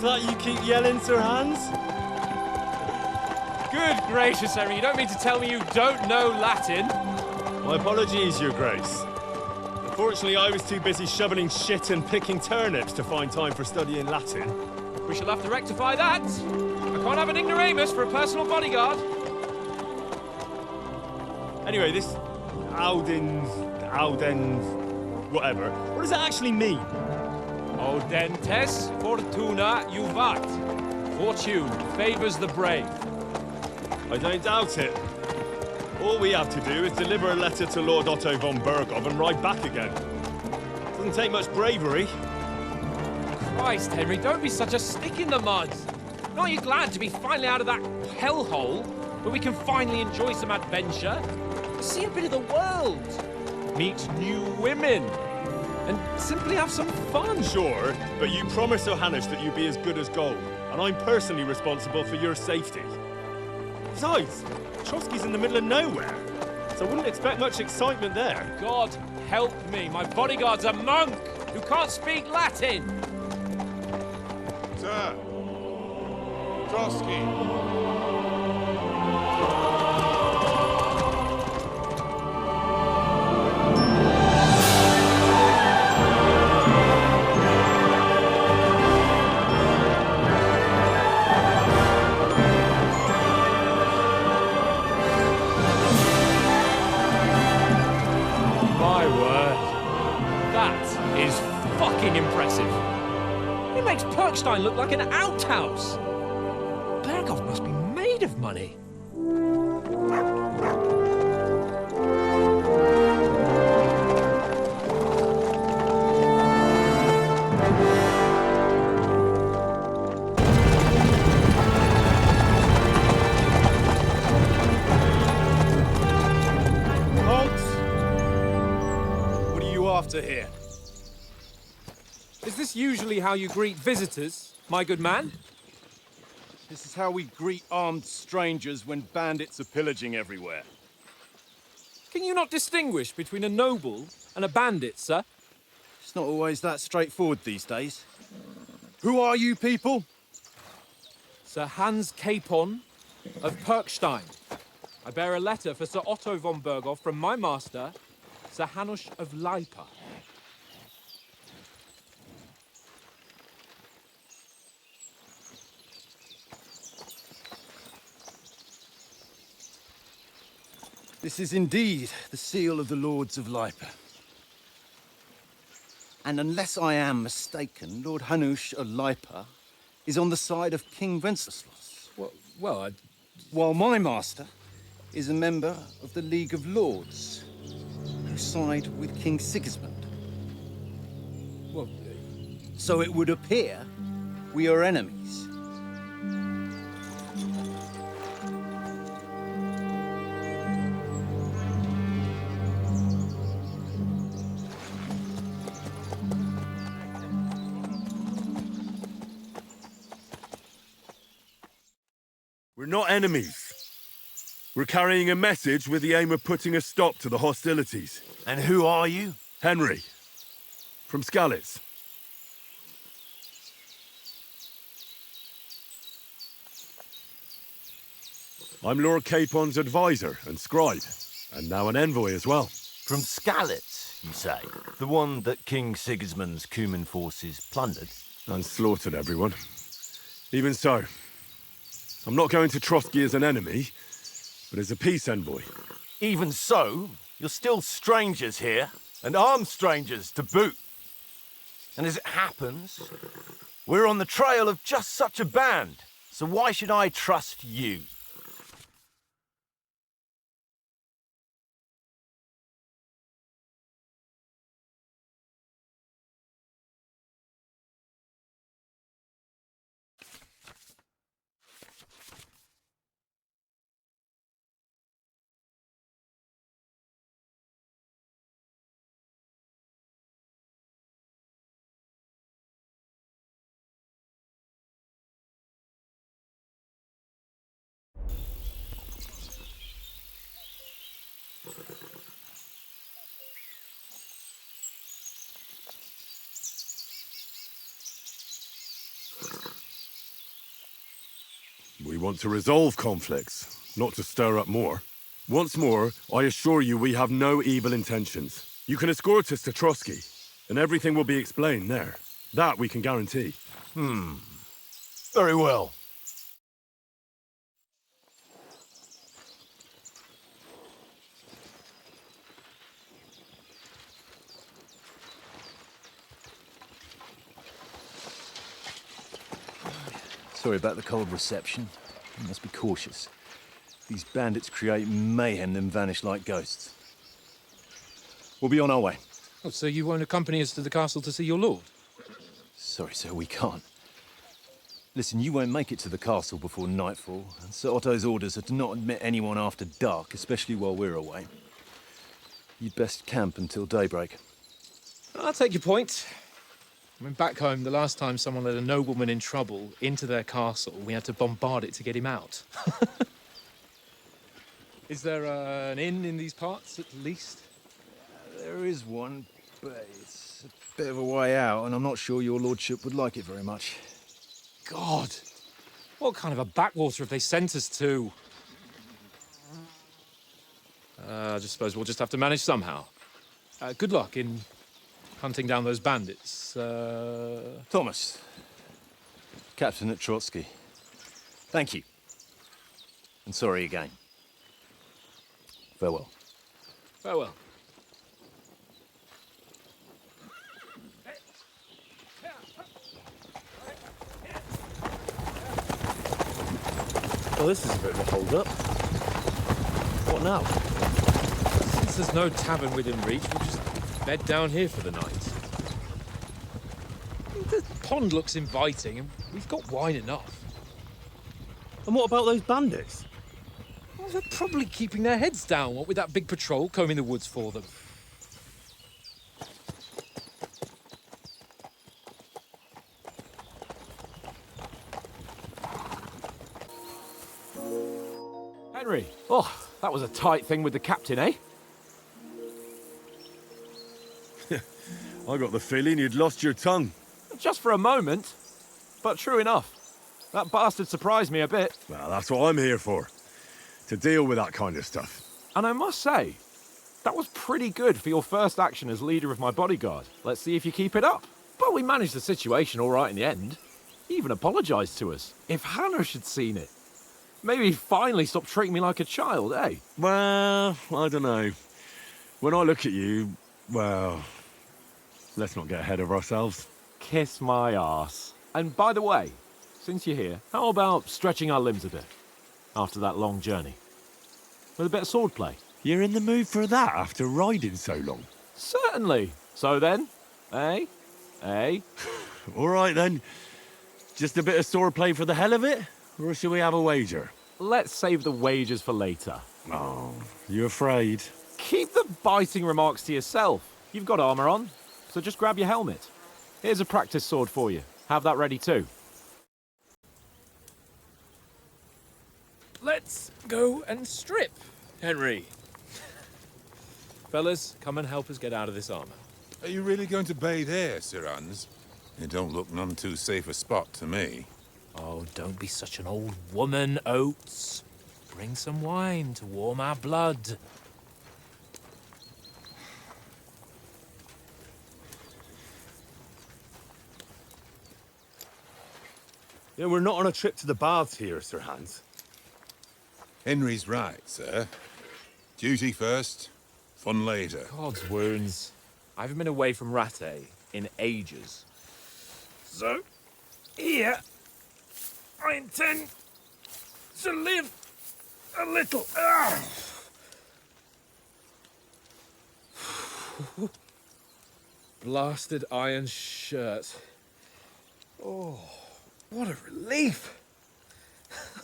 that you keep yelling, Sir Hans? Good gracious, Henry, you don't mean to tell me you don't know Latin? My apologies, Your Grace. Unfortunately, I was too busy shoveling shit and picking turnips to find time for studying Latin. We shall have to rectify that. I can't have an ignoramus for a personal bodyguard. Anyway, this Audens, whatever. What does that actually mean? Audentes fortuna juvat. Fortune favors the brave. I don't doubt it. All we have to do is deliver a letter to Lord Otto von Berghoff and ride back again. Doesn't take much bravery. Christ, Henry, don't be such a stick in the mud. Aren't you glad to be finally out of that hellhole where we can finally enjoy some adventure? See a bit of the world. Meet new women. And simply have some fun. Sure, but you promised Johannes that you'd be as good as gold, and I'm personally responsible for your safety. Besides, Trotsky's in the middle of nowhere, so I wouldn't expect much excitement there. God help me, my bodyguard's a monk who can't speak Latin. Sir! Trotsky! My word. That is fucking impressive. It makes Perkstein look like an outhouse. Berghoff must be made of money. After here. Is this usually how you greet visitors, my good man? This is how we greet armed strangers when bandits are pillaging everywhere. Can you not distinguish between a noble and a bandit, sir? It's not always that straightforward these days. Who are you people? Sir Hans Capon of Perkstein. I bear a letter for Sir Otto von Berghoff from my master, Sir Hanush of Lipa. This is indeed the seal of the Lords of Lipa. And unless I am mistaken, Lord Hanush of Lipa is on the side of King Wenceslas. While my master is a member of the League of Lords, who side with King Sigismund. So it would appear we are enemies. We're not enemies. We're carrying a message with the aim of putting a stop to the hostilities. And who are you? Henry. From Skalitz. I'm Lord Capon's advisor and scribe, and now an envoy as well. From Skalitz, you say? The one that King Sigismund's Cuman forces plundered? And slaughtered everyone. Even so, I'm not going to Trotsky as an enemy, but as a peace envoy. Even so, you're still strangers here, and armed strangers to boot. And as it happens, we're on the trail of just such a band, so why should I trust you? want to resolve conflicts, not to stir up more. Once more, I assure you we have no evil intentions. You can escort us to Trotsky, and everything will be explained there. That we can guarantee. Very well. Sorry about the cold reception. You must be cautious. These bandits create mayhem, then vanish like ghosts. We'll be on our way. Oh, so you won't accompany us to the castle to see your lord? Sorry, sir, we can't. Listen, you won't make it to the castle before nightfall, and Sir Otto's orders are to not admit anyone after dark, especially while we're away. You'd best camp until daybreak. I'll take your point. I mean, back home, the last time someone let a nobleman in trouble into their castle, we had to bombard it to get him out. Is there an inn in these parts, at least? There is one, but it's a bit of a way out, and I'm not sure your lordship would like it very much. God! What kind of a backwater have they sent us to? I just suppose we'll just have to manage somehow. Good luck in hunting down those bandits. Thomas, captain at Trotsky. Thank you. And sorry again. Farewell. Farewell. Well, this is a bit of a hold-up. What now? Since there's no tavern within reach, we'll just bed down here for the night. The pond looks inviting, and we've got wine enough. And what about those bandits? Well, they're probably keeping their heads down, what with that big patrol combing the woods for them. Henry, oh, that was a tight thing with the captain, eh? I got the feeling you'd lost your tongue. Just for a moment, but true enough. That bastard surprised me a bit. Well, that's what I'm here for. To deal with that kind of stuff. And I must say, that was pretty good for your first action as leader of my bodyguard. Let's see if you keep it up. But we managed the situation all right in the end. He even apologized to us. If Hanush had seen it, maybe he'd finally stop treating me like a child, eh? Well, I don't know. When I look at you, well, let's not get ahead of ourselves. Kiss my arse. And by the way, since you're here, how about stretching our limbs a bit after that long journey? With a bit of swordplay. You're in the mood for that after riding so long? Certainly. So then, eh? Eh? All right then. Just a bit of swordplay for the hell of it? Or shall we have a wager? Let's save the wagers for later. Oh, you afraid? Keep the biting remarks to yourself. You've got armor on, so just grab your helmet. Here's a practice sword for you. Have that ready too. Let's go and strip, Henry. Fellas, come and help us get out of this armor. Are you really going to bathe here, Sir Hans? It don't look none too safe a spot to me. Oh, don't be such an old woman, Oates. Bring some wine to warm our blood. Yeah, we're not on a trip to the baths here, Sir Hans. Henry's right, sir. Duty first, fun later. God's wounds. I haven't been away from Rattay in ages. So, here, I intend to live a little. Blasted iron shirt. Oh, what a relief.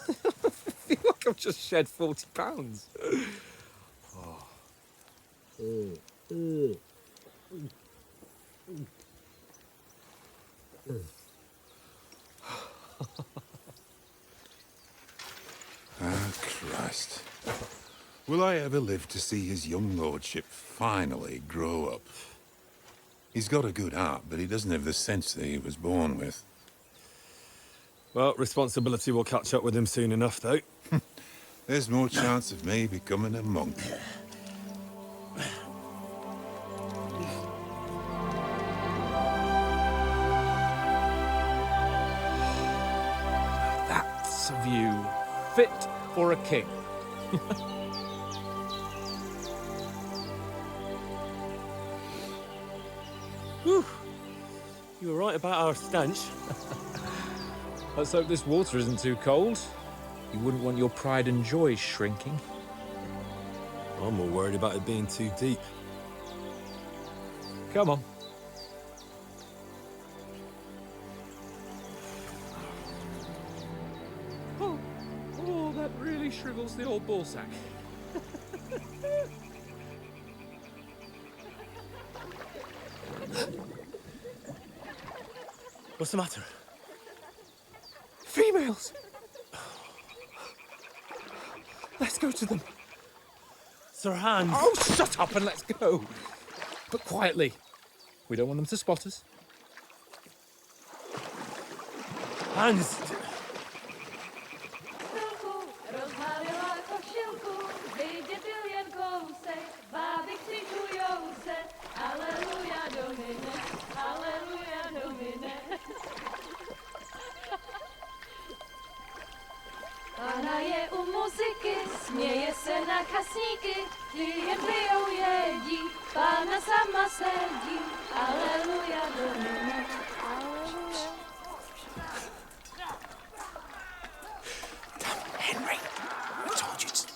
I feel like I've just shed 40 pounds. Ah, Christ. Will I ever live to see his young lordship finally grow up? He's got a good heart, but he doesn't have the sense that he was born with. Well, responsibility will catch up with him soon enough, though. There's more chance of me becoming a monk. That's a view fit for a king. Whew. You were right about our stench. Let's hope this water isn't too cold. You wouldn't want your pride and joy shrinking. I'm more worried about it being too deep. Come on. Oh, that really shrivels the old ballsack. What's the matter? Females! Let's go to them. Sir Hans. Oh, shut up and let's go. But quietly. We don't want them to spot us. Hans. Rozmarila košilku, vidět byl jen kousek, báby křičujou se, aleluja domine, aleluja domine. Pána je u muziky, směje se na kasníky, ty jen pijou jedí, pána sama sedí, aleluja domine, aleluja. Henry, I told you to...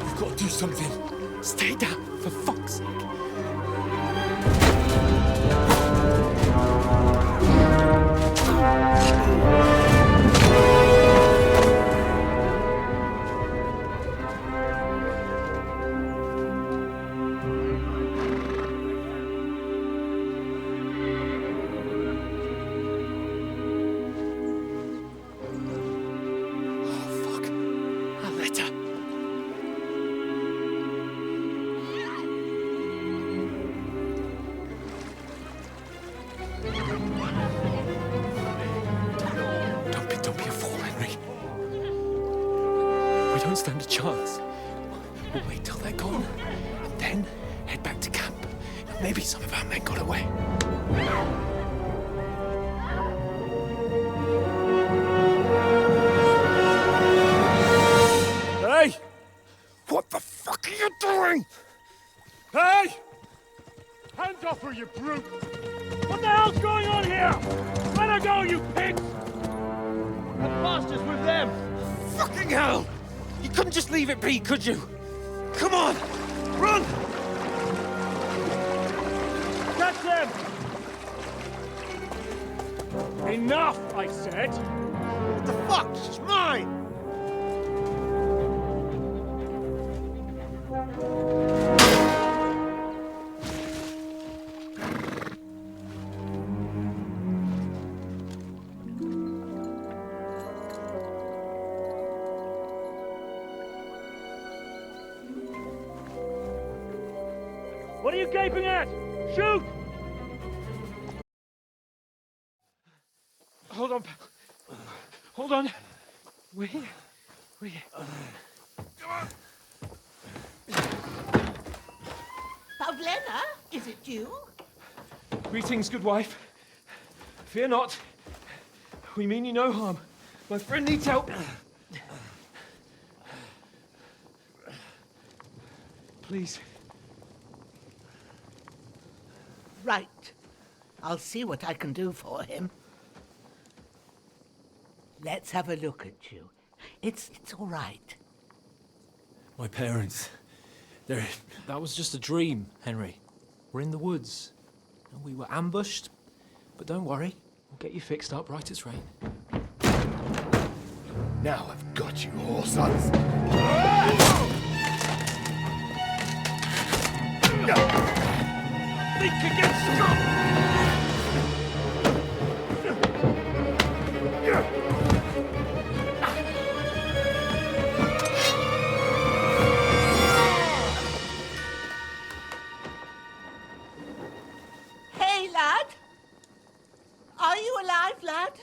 You've got to do something. Stay down, for fuck's sake. Don't be a fool, Henry. We don't stand a chance. We'll wait till they're gone, and then head back to camp. Maybe some of our men got away. Hey! What the fuck are you doing? Hey! Hands off her, you brute! What the hell's going on here? Let her go, you pigs! The bastards with them! Fucking hell! You couldn't just leave it be, could you? Come on! Run! Catch them! Enough, I said! What the fuck? She's mine! What are you gaping at? Shoot! Hold on, pal. Hold on. We're here. We're here. Pavlena, is it you? Greetings, good wife. Fear not. We mean you no harm. My friend needs help. Please. Right. I'll see what I can do for him. Let's have a look at you. It's all right. My parents. They're... That was just a dream, Henry. We're in the woods. We were ambushed, but don't worry. We'll get you fixed up right as rain. Now I've got you, whoresons. sneak against you! Hey, lad! Are you alive, lad?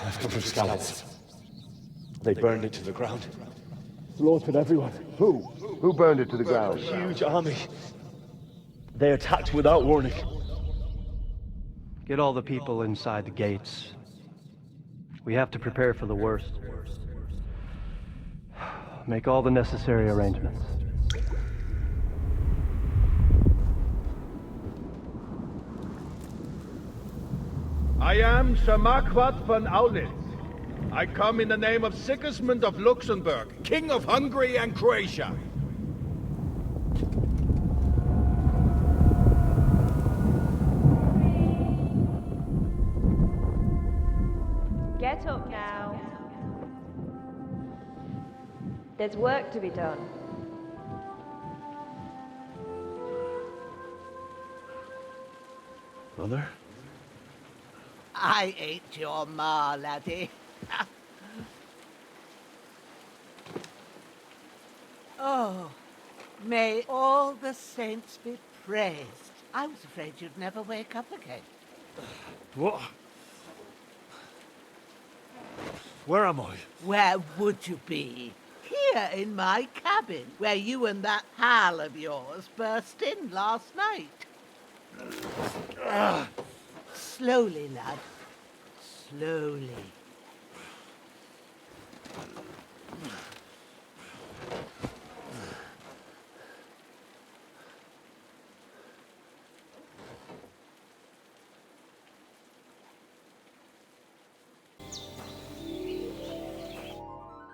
I've come from scouts. They burned it to the ground. Slaughtered everyone. Who? Who burned it to the ground? Huge army. They attacked without warning. Get all the people inside the gates. We have to prepare for the worst. Make all the necessary arrangements. I am Sir Marquardt von Aulitz. I come in the name of Sigismund of Luxembourg, King of Hungary and Croatia. Get up now. There's work to be done. Mother? I ain't your ma, laddie. Oh, may all the saints be praised. I was afraid you'd never wake up again. What? Where am I? Where would you be? Here in my cabin, where you and that pal of yours burst in last night. Slowly, lad. Slowly.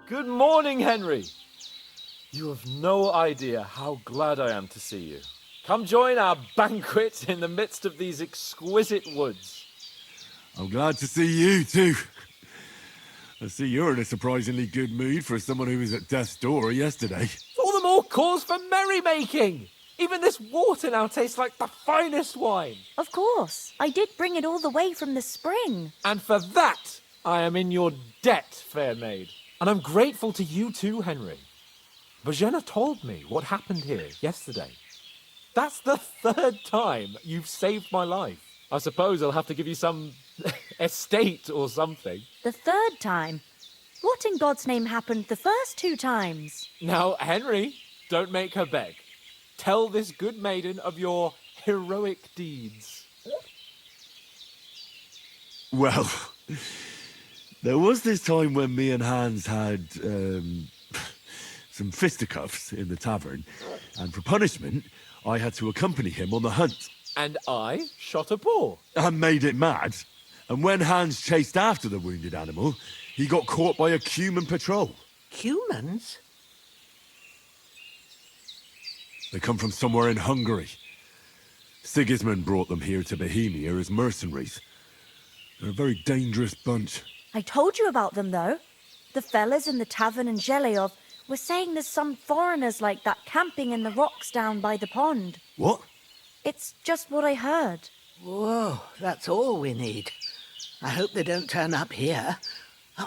Good morning, Henry. You have no idea how glad I am to see you. Come join our banquet in the midst of these exquisite woods. I'm glad to see you too. I see you're in a surprisingly good mood for someone who was at death's door yesterday. All the more cause for merrymaking. Even this water now tastes like the finest wine. Of course. I did bring it all the way from the spring. And for that, I am in your debt, fair maid. And I'm grateful to you too, Henry. Bojena told me what happened here yesterday. That's the third time you've saved my life. I suppose I'll have to give you some estate or something. The third time? What in God's name happened the first 2 times? Now, Henry, don't make her beg. Tell this good maiden of your heroic deeds. Well, there was this time when me and Hans had some fisticuffs in the tavern, and for punishment, I had to accompany him on the hunt. And I shot a boar. And made it mad. And when Hans chased after the wounded animal, he got caught by a Cuman patrol. Humans? They come from somewhere in Hungary. Sigismund brought them here to Bohemia as mercenaries. They're a very dangerous bunch. I told you about them, though. The fellas in the tavern in Zheleov were saying there's some foreigners like that camping in the rocks down by the pond. What? It's just what I heard. Whoa, that's all we need. I hope they don't turn up here.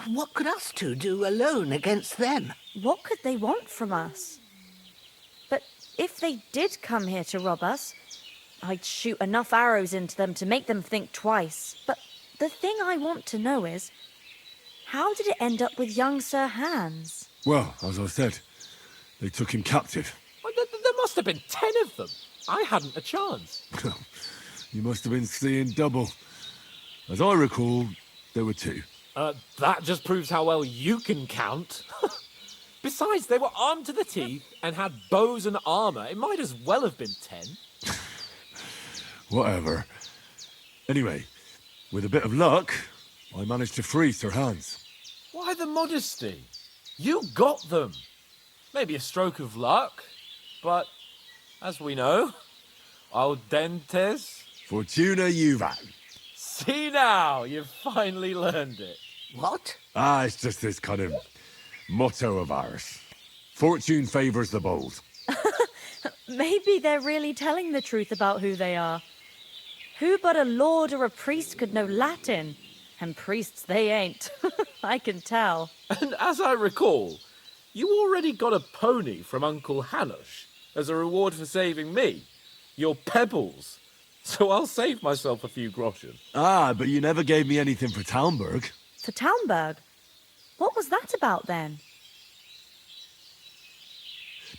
What could us two do alone against them? What could they want from us? But if they did come here to rob us, I'd shoot enough arrows into them to make them think twice. But The thing I want to know is, how did it end up with young Sir Hans? Well, as I said, they took him captive. Well, there must have been 10 of them. I hadn't a chance. You must have been seeing double. As I recall, there were 2. That just proves how well you can count. Besides, they were armed to the teeth and had bows and armor. It might as well have been 10. Whatever. Anyway, with a bit of luck, I managed to free Sir Hans. Why the modesty? You got them. Maybe a stroke of luck, but as we know, audentes. Fortuna juvat. See now, you've finally learned it. What? It's just this kind of motto of ours. Fortune favours the bold. Maybe they're really telling the truth about who they are. Who but a lord or a priest could know Latin? And priests they ain't. I can tell. And as I recall, you already got a pony from Uncle Hanush as a reward for saving me. Your pebbles. So I'll save myself a few groschen. But you never gave me anything for Talmberg. For Talmberg? What was that about then?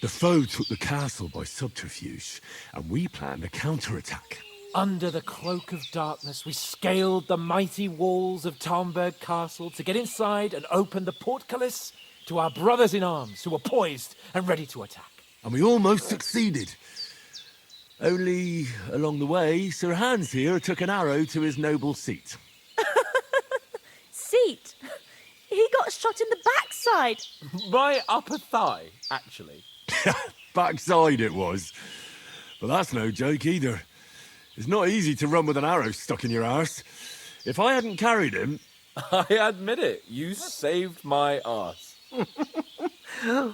The foe took the castle by subterfuge, and we planned a counterattack. Under the cloak of darkness, we scaled the mighty walls of Talmberg Castle to get inside and open the portcullis to our brothers in arms who were poised and ready to attack. And we almost succeeded. Only, along the way, Sir Hans here took an arrow to his noble seat. Seat? He got shot in the backside. My upper thigh, actually. Backside it was. But that's no joke either. It's not easy to run with an arrow stuck in your arse. If I hadn't carried him... I admit it, you saved my arse.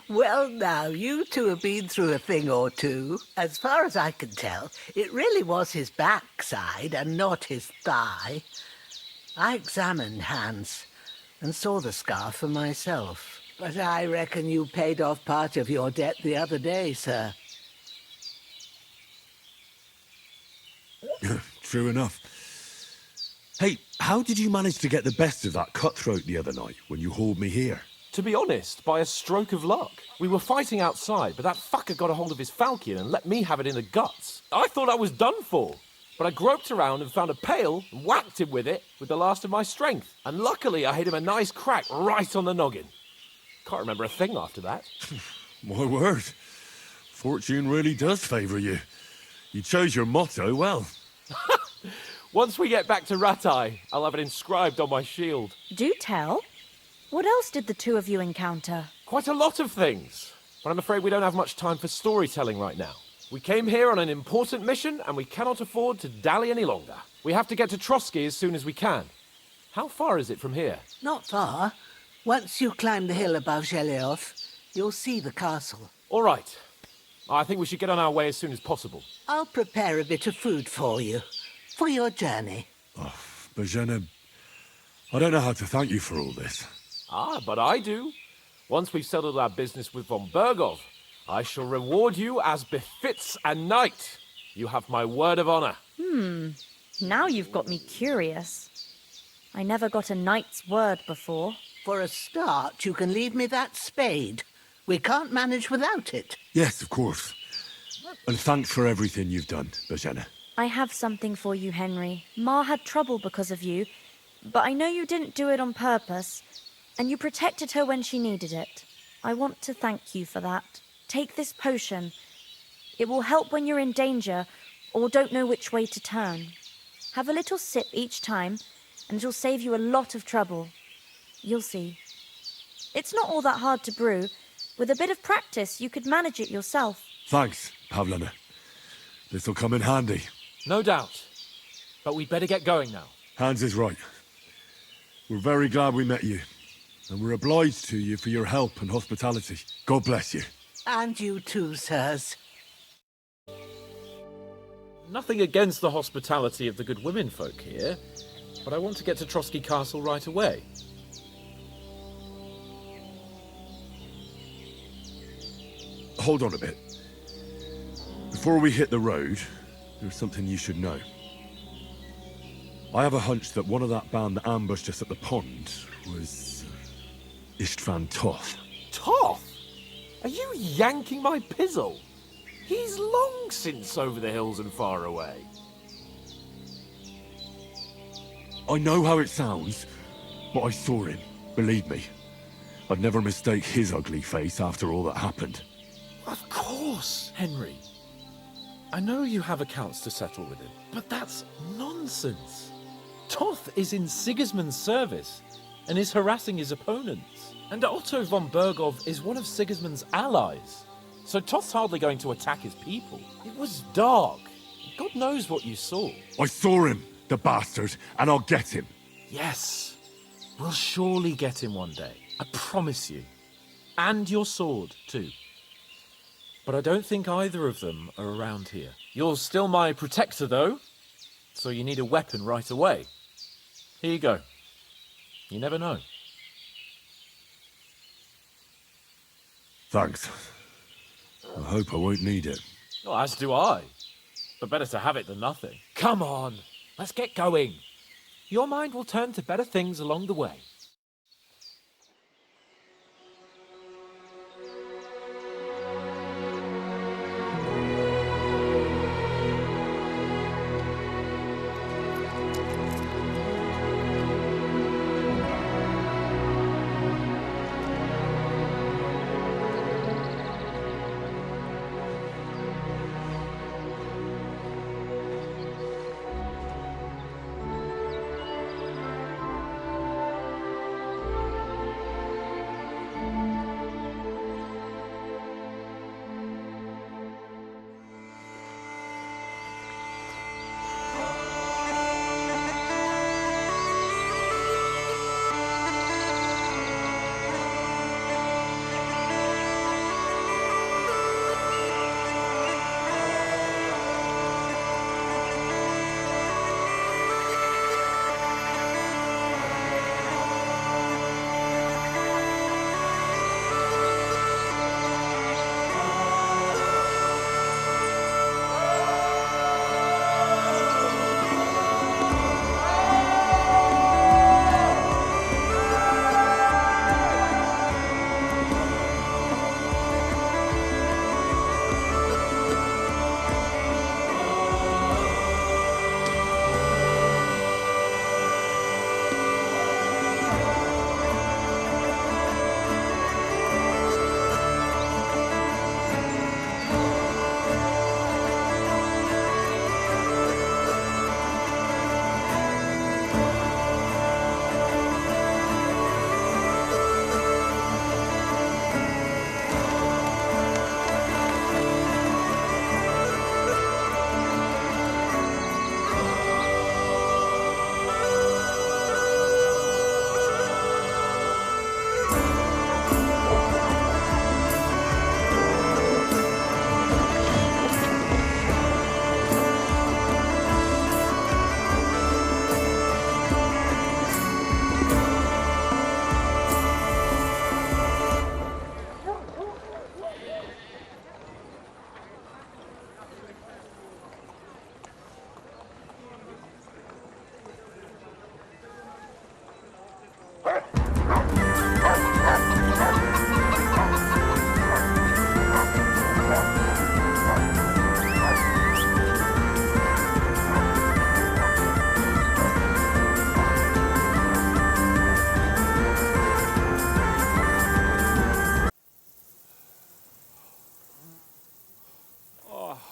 Well, now, you two have been through a thing or two. As far as I can tell, it really was his backside and not his thigh. I examined Hans and saw the scar for myself. But I reckon you paid off part of your debt the other day, sir. True enough. Hey, how did you manage to get the best of that cutthroat the other night when you hauled me here? To be honest, by a stroke of luck. We were fighting outside, but that fucker got a hold of his falchion and let me have it in the guts. I thought I was done for. But I groped around and found a pail and whacked him with it with the last of my strength. And luckily I hit him a nice crack right on the noggin. Can't remember a thing after that. My word. Fortune really does favour you. You chose your motto well. Once we get back to Ratai, I'll have it inscribed on my shield. Do tell. What else did the two of you encounter? Quite a lot of things. But I'm afraid we don't have much time for storytelling right now. We came here on an important mission, and we cannot afford to dally any longer. We have to get to Trotsky as soon as we can. How far is it from here? Not far. Once you climb the hill above Zheleov, you'll see the castle. All right. I think we should get on our way as soon as possible. I'll prepare a bit of food for you, for your journey. Bozhena, I don't know how to thank you for all this. But I do. Once we've settled our business with von Bergov, I shall reward you as befits a knight. You have my word of honor. Now you've got me curious. I never got a knight's word before. For a start, you can leave me that spade. We can't manage without it. Yes, of course. And thanks for everything you've done, Bozhena. I have something for you, Henry. Ma had trouble because of you, but I know you didn't do it on purpose, and you protected her when she needed it. I want to thank you for that. Take this potion. It will help when you're in danger or don't know which way to turn. Have a little sip each time, and it'll save you a lot of trouble. You'll see. It's not all that hard to brew. With a bit of practice, you could manage it yourself. Thanks, Pavlana. This'll come in handy. No doubt. But we'd better get going now. Hans is right. We're very glad we met you. And we're obliged to you for your help and hospitality. God bless you. And you too, sirs. Nothing against the hospitality of the good women folk here, but I want to get to Trotsky Castle right away. Hold on a bit. Before we hit the road, there's something you should know. I have a hunch that one of that band that ambushed us at the pond was Istvan Toth. Toth? Are you yanking my pizzle? He's long since over the hills and far away. I know how it sounds, but I saw him. Believe me. I'd never mistake his ugly face after all that happened. Of course, Henry. I know you have accounts to settle with him, but that's nonsense. Toth is in Sigismund's service and is harassing his opponents. And Otto von Bergov is one of Sigismund's allies. So Toth's hardly going to attack his people. It was dark. God knows what you saw. I saw him, the bastard, and I'll get him. Yes. We'll surely get him one day. I promise you. And your sword, too. But I don't think either of them are around here. You're still my protector, though. So you need a weapon right away. Here you go. You never know. Thanks. I hope I won't need it. Well, as do I. But better to have it than nothing. Come on, let's get going. Your mind will turn to better things along the way.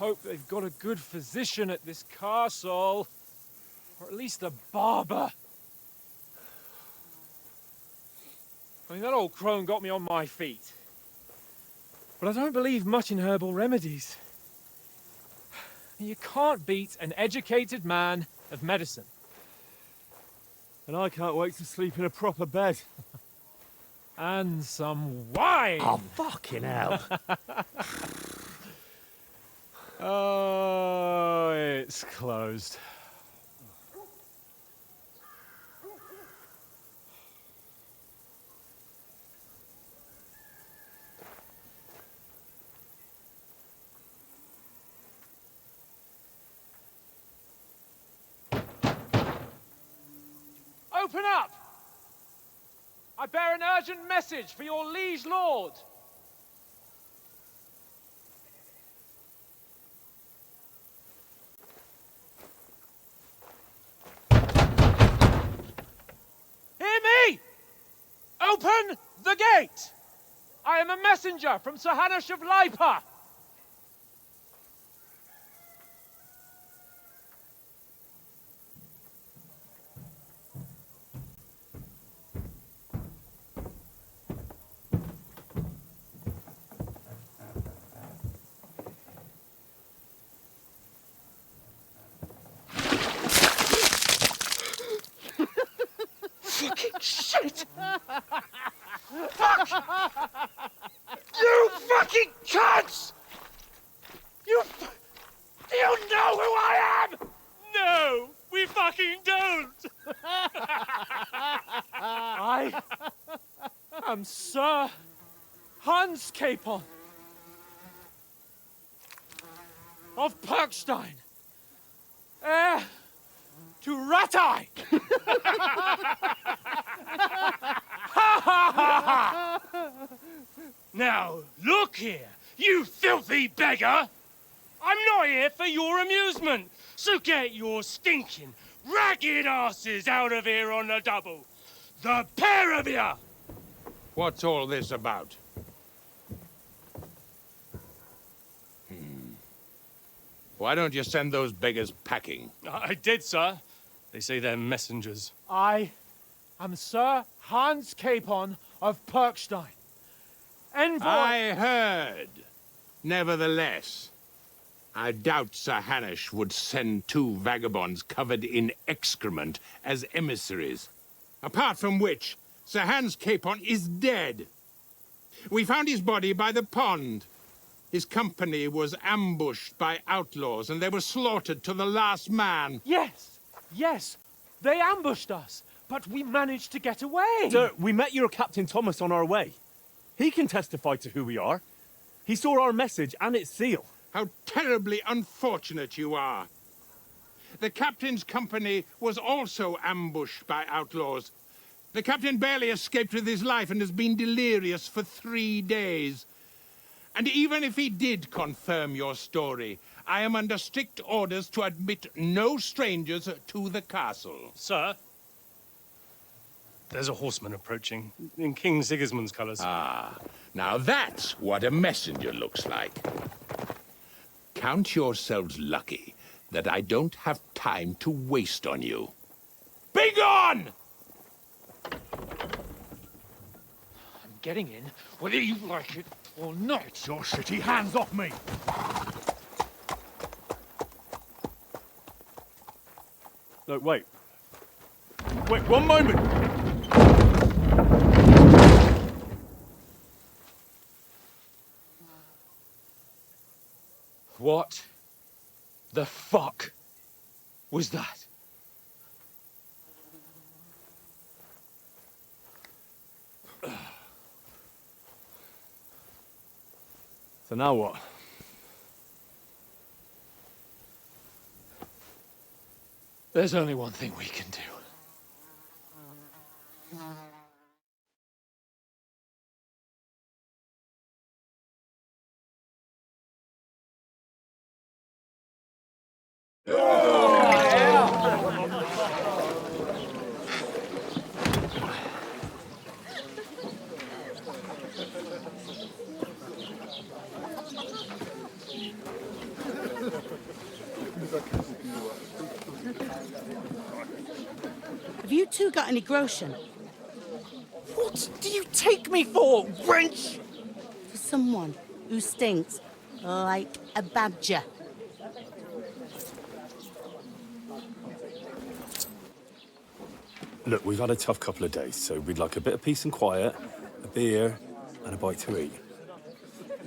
Hope they've got a good physician at this castle. Or at least a barber. I mean, that old crone got me on my feet. But I don't believe much in herbal remedies. You can't beat an educated man of medicine. And I can't wait to sleep in a proper bed. And some wine! Oh, fucking hell. Oh, it's closed. Open up! I bear an urgent message for your liege lord. Hear me! Open the gate! I am a messenger from Sir Hanush of Lipa. Fucking shit! Fuck! You fucking cunts! Do you know who I am? No, we fucking don't! I am Sir Hans Capon of Perkstein, heir to Ratai! Now, look here, you filthy beggar! I'm not here for your amusement, so get your stinking, ragged asses out of here on the double. The pair of you! What's all this about? Why don't you send those beggars packing? I did, sir. They say they're messengers. I am Sir Hans Capon of Perkstein. Envoy... I heard. Nevertheless, I doubt Sir Hanush would send two vagabonds covered in excrement as emissaries. Apart from which, Sir Hans Capon is dead. We found his body by the pond. His company was ambushed by outlaws, and they were slaughtered to the last man. Yes, they ambushed us, but we managed to get away. Sir, we met your Captain Thomas on our way. He can testify to who we are. He saw our message and its seal. How terribly unfortunate you are. The captain's company was also ambushed by outlaws. The captain barely escaped with his life and has been delirious for 3 days. And even if he did confirm your story, I am under strict orders to admit no strangers to the castle. Sir, there's a horseman approaching in King Sigismund's colours. Ah, now that's what a messenger looks like. Count yourselves lucky that I don't have time to waste on you. Be gone! I'm getting in, whether you like it or not. Your shitty hands off me! Look, wait. Wait, one moment! What the fuck was that? So now what? There's only one thing we can do. Have you two got any groschen? What do you take me for, wench? For someone who stinks like a badger. Look, we've had a tough couple of days, so we'd like a bit of peace and quiet, a beer, and a bite to eat.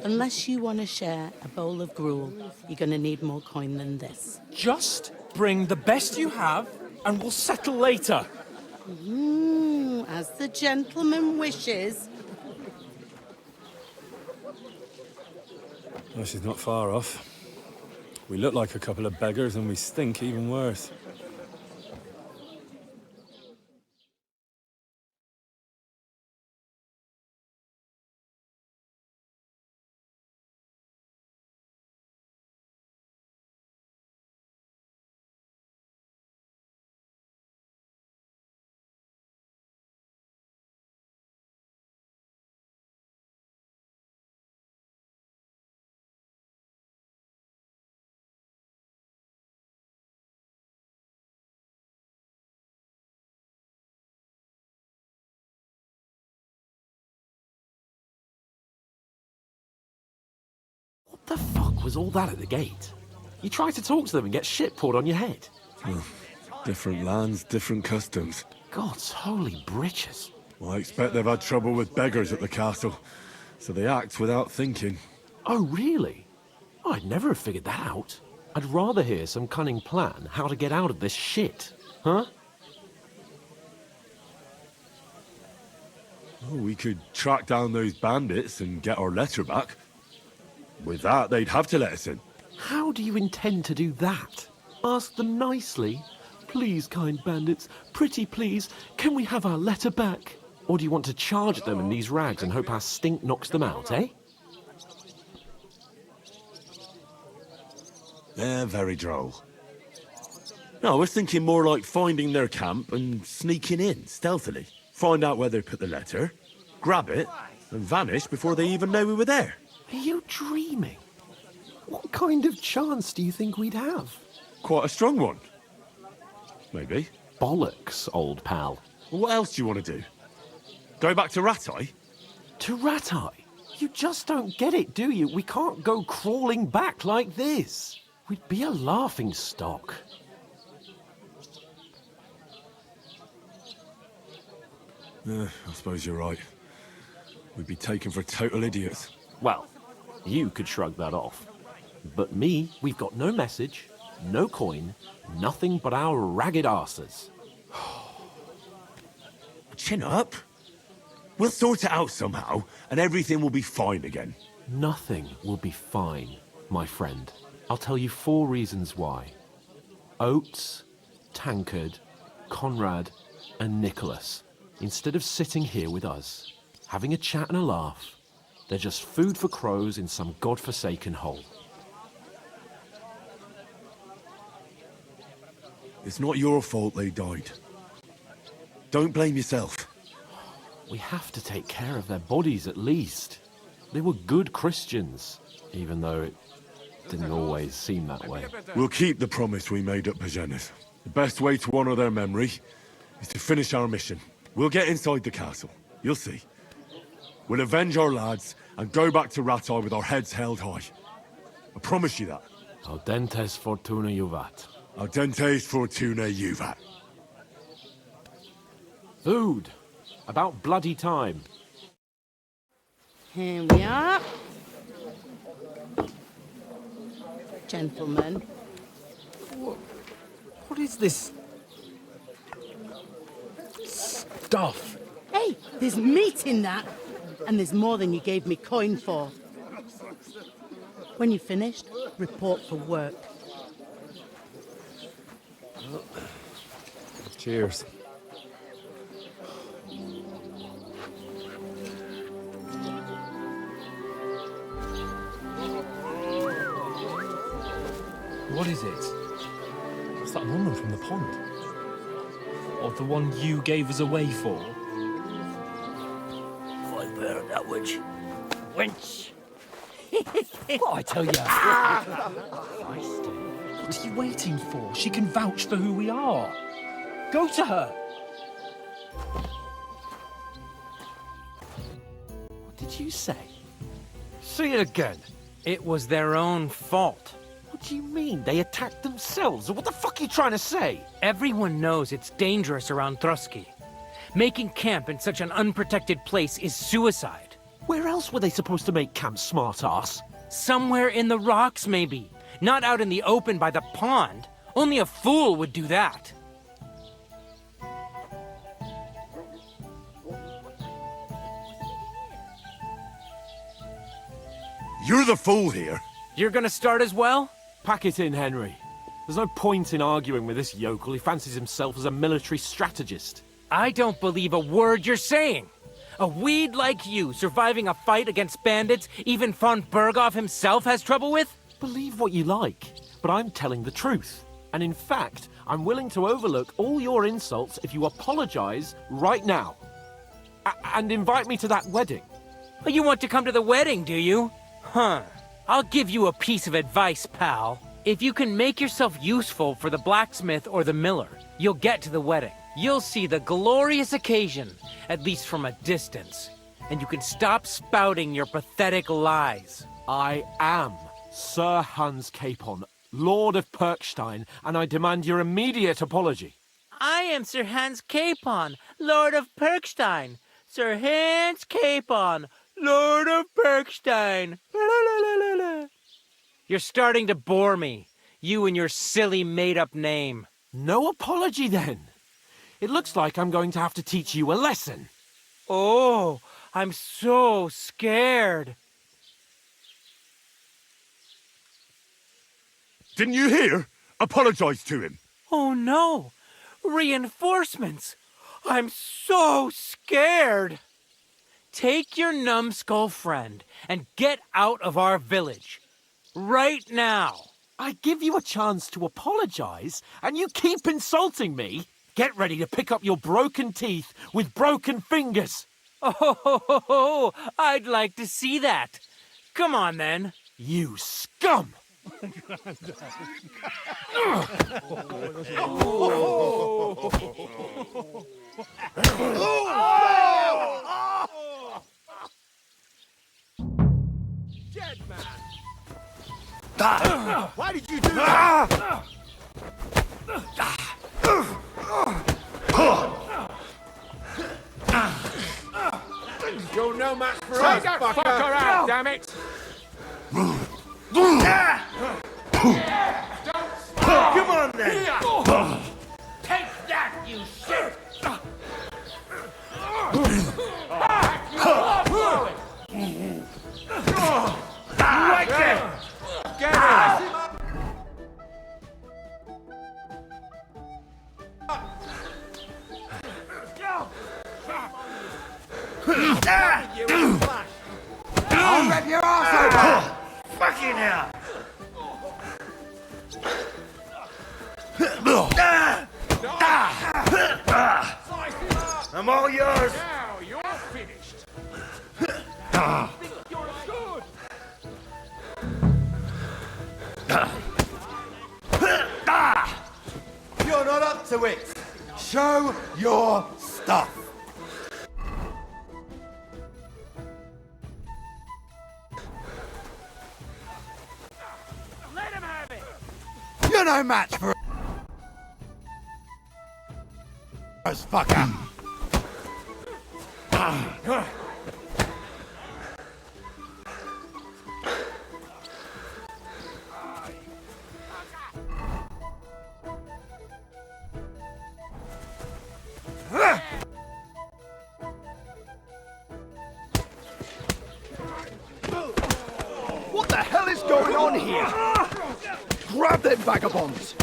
Unless you want to share a bowl of gruel, you're going to need more coin than this. Just bring the best you have, and we'll settle later. As the gentleman wishes. Well, she's not far off. We look like a couple of beggars, and we stink even worse. was all that at the gate? You try to talk to them and get shit poured on your head. Different lands, different customs. God's holy britches. Well, I expect they've had trouble with beggars at the castle, so they act without thinking. Oh, really? I'd never have figured that out. I'd rather hear some cunning plan how to get out of this shit. Huh? Well, we could track down those bandits and get our letter back. With that, they'd have to let us in. How do you intend to do that? Ask them nicely. Please, kind bandits, pretty please, can we have our letter back? Or do you want to charge at them in these rags and hope our stink knocks them out, eh? They're very droll. No, I was thinking more like finding their camp and sneaking in, stealthily. Find out where they put the letter, grab it, and vanish before they even know we were there. Are you dreaming? What kind of chance do you think we'd have? Quite a strong one. Maybe. Bollocks, old pal. Well, what else do you want to do? Go back to Ratai? To Ratai? You just don't get it, do you? We can't go crawling back like this. We'd be a laughing stock. I suppose you're right. We'd be taken for total idiots. Well, you could shrug that off. But me, we've got no message, no coin, nothing but our ragged arses. Chin up. We'll sort it out somehow, and everything will be fine again. Nothing will be fine, my friend. I'll tell you 4 reasons why. Oates, Tankard, Conrad, and Nicholas, instead of sitting here with us, having a chat and a laugh, they're just food for crows in some godforsaken hole. It's not your fault they died. Don't blame yourself. We have to take care of their bodies at least. They were good Christians, even though it didn't always seem that way. We'll keep the promise we made at Pagenes. The best way to honor their memory is to finish our mission. We'll get inside the castle. You'll see. We'll avenge our lads and go back to Ratai with our heads held high. I promise you that. Audentes fortuna juvat. Audentes fortuna juvat. Food. About bloody time. Here we are. Gentlemen. What is this stuff? Hey, there's meat in that. And there's more than you gave me coin for. When you're finished, report for work. Cheers. What is it? What's that woman from the pond? Or the one you gave us away for? I bear that witch. Wench! What I tell you? What are you waiting for? She can vouch for who we are. Go to her. What did you say? Say it again. It was their own fault. What do you mean? They attacked themselves? What the fuck are you trying to say? Everyone knows it's dangerous around Trotsky. Making camp in such an unprotected place is suicide. Where else were they supposed to make camp, smart-ass? Somewhere in the rocks, maybe. Not out in the open by the pond. Only a fool would do that. You're the fool here. You're gonna start as well? Pack it in, Henry. There's no point in arguing with this yokel. He fancies himself as a military strategist. I don't believe a word you're saying. A weed like you surviving a fight against bandits even von Berghoff himself has trouble with? Believe what you like, but I'm telling the truth. And in fact, I'm willing to overlook all your insults if you apologize right now. And invite me to that wedding. Oh, you want to come to the wedding, do you? Huh. I'll give you a piece of advice, pal. If you can make yourself useful for the blacksmith or the miller, you'll get to the wedding. You'll see the glorious occasion, at least from a distance. And you can stop spouting your pathetic lies. I am Sir Hans Capon, Lord of Perkstein, and I demand your immediate apology. I am Sir Hans Capon, Lord of Perkstein. Sir Hans Capon, Lord of Perkstein. La, la, la, la, la. You're starting to bore me. You and your silly made-up name. No apology, then. It looks like I'm going to have to teach you a lesson. Oh, I'm so scared. Didn't you hear? Apologize to him. Oh no! Reinforcements! I'm so scared! Take your numbskull friend and get out of our village. Right now! I give you a chance to apologize, and you keep insulting me? Get ready to pick up your broken teeth with broken fingers. Oh, I'd like to see that. Come on, then. You scum! Dead man! Why did you do that? You're no match for us, fucker out, damn it! Come on then! Take that, you shit! Right there! Get him! I'll rip your ass open! Fucking hell! I'm all yours! Now you're finished. You're good. You're not up to it! Show your stuff! Let him have it! You're no match for us, fucker! What the hell is going on here? Grab them vagabonds!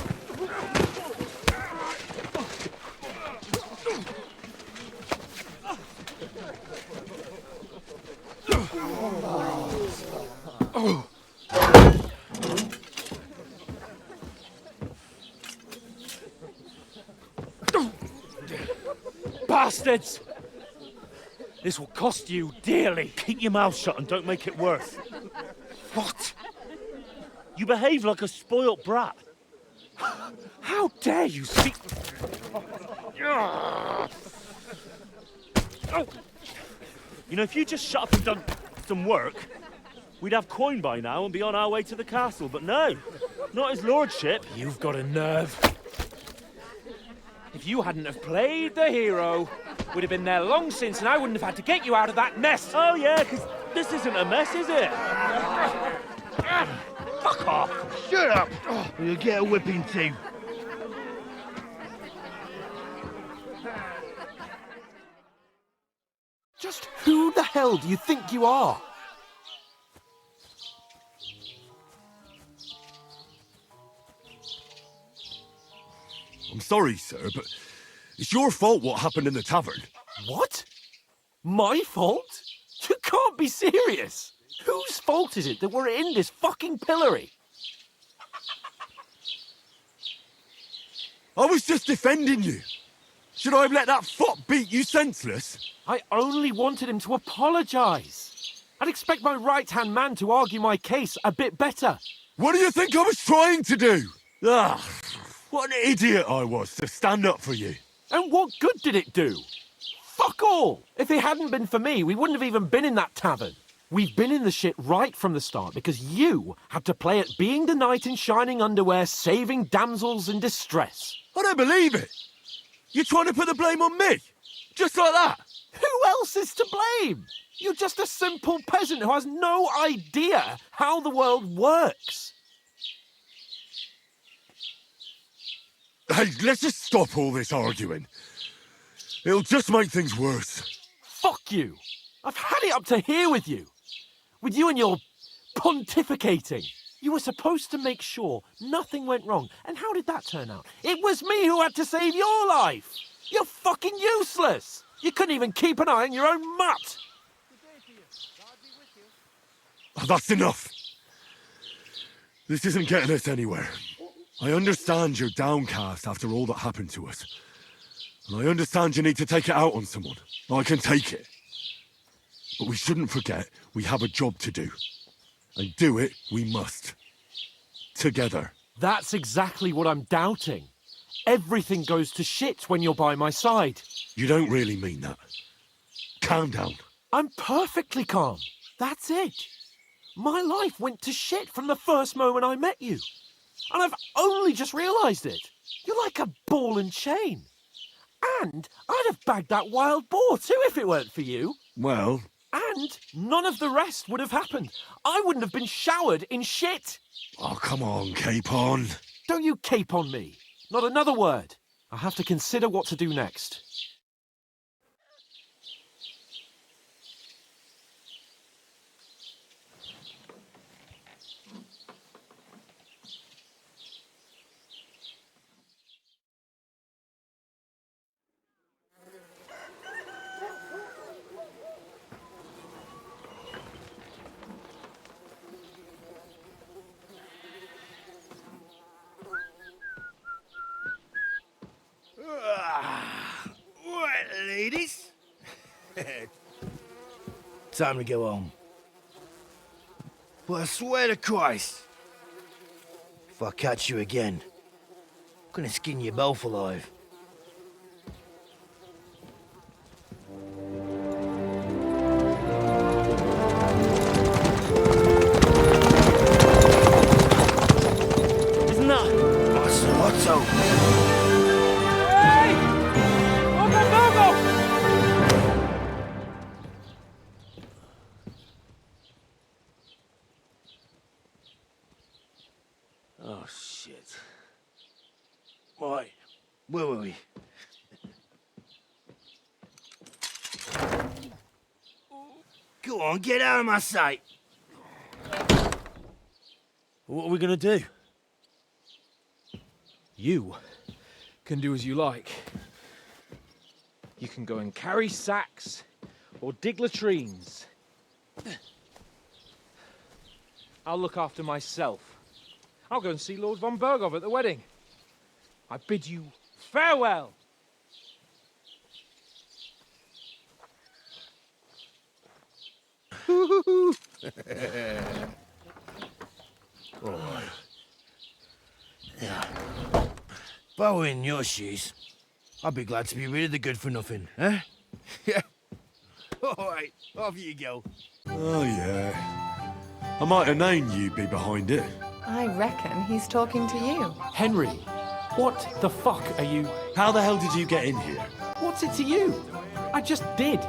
Bastards! This will cost you dearly. Keep your mouth shut and don't make it worse. What? You behave like a spoilt brat. How dare you speak... You know, if you just shut up and done some work, we'd have coin by now and be on our way to the castle, but no, not his lordship. You've got a nerve. If you hadn't have played the hero, we'd have been there long since and I wouldn't have had to get you out of that mess. Oh yeah, because this isn't a mess, is it? Fuck off! Shut up! Or you'll get a whipping too. Just who the hell do you think you are? I'm sorry, sir, but it's your fault what happened in the tavern. What? My fault? You can't be serious. Whose fault is it that we're in this fucking pillory? I was just defending you. Should I have let that fop beat you senseless? I only wanted him to apologise. I'd expect my right-hand man to argue my case a bit better. What do you think I was trying to do? Ah, what an idiot I was to stand up for you. And what good did it do? Fuck all! If it hadn't been for me, we wouldn't have even been in that tavern. We've been in the shit right from the start because you had to play at being the knight in shining underwear, saving damsels in distress. I don't believe it! You're trying to put the blame on me? Just like that? Who else is to blame? You're just a simple peasant who has no idea how the world works. Hey, let's just stop all this arguing. It'll just make things worse. Fuck you! I've had it up to here with you. With you and your pontificating. You were supposed to make sure nothing went wrong. And how did that turn out? It was me who had to save your life. You're fucking useless. You couldn't even keep an eye on your own mutt. Oh, that's enough. This isn't getting us anywhere. I understand you're downcast after all that happened to us. And I understand you need to take it out on someone. I can take it. But we shouldn't forget we have a job to do. And do it we must. Together. That's exactly what I'm doubting. Everything goes to shit when you're by my side. You don't really mean that. Calm down. I'm perfectly calm. That's it. My life went to shit from the first moment I met you. And I've only just realised it. You're like a ball and chain. And I'd have bagged that wild boar too if it weren't for you. Well... And none of the rest would have happened. I wouldn't have been showered in shit. Oh, come on, Capon. Don't you cape on me. Not another word. I have to consider what to do next. Right, ladies. Time to go home. But I swear to Christ, if I catch you again, I'm gonna skin you both alive. Isn't that? Otto. Oh, shit. Right. Where were we? Go on, get out of my sight. What are we gonna do? You can do as you like. You can go and carry sacks or dig latrines. I'll look after myself. I'll go and see Lord von Berghoff at the wedding. I bid you farewell. Alright. Yeah. If I were in your shoes, I'd be glad to be rid of the good for nothing, eh? Yeah. Alright, off you go. Oh, yeah. I might have known you'd be behind it. I reckon he's talking to you. Henry, what the fuck are you... How the hell did you get in here? What's it to you? I just did.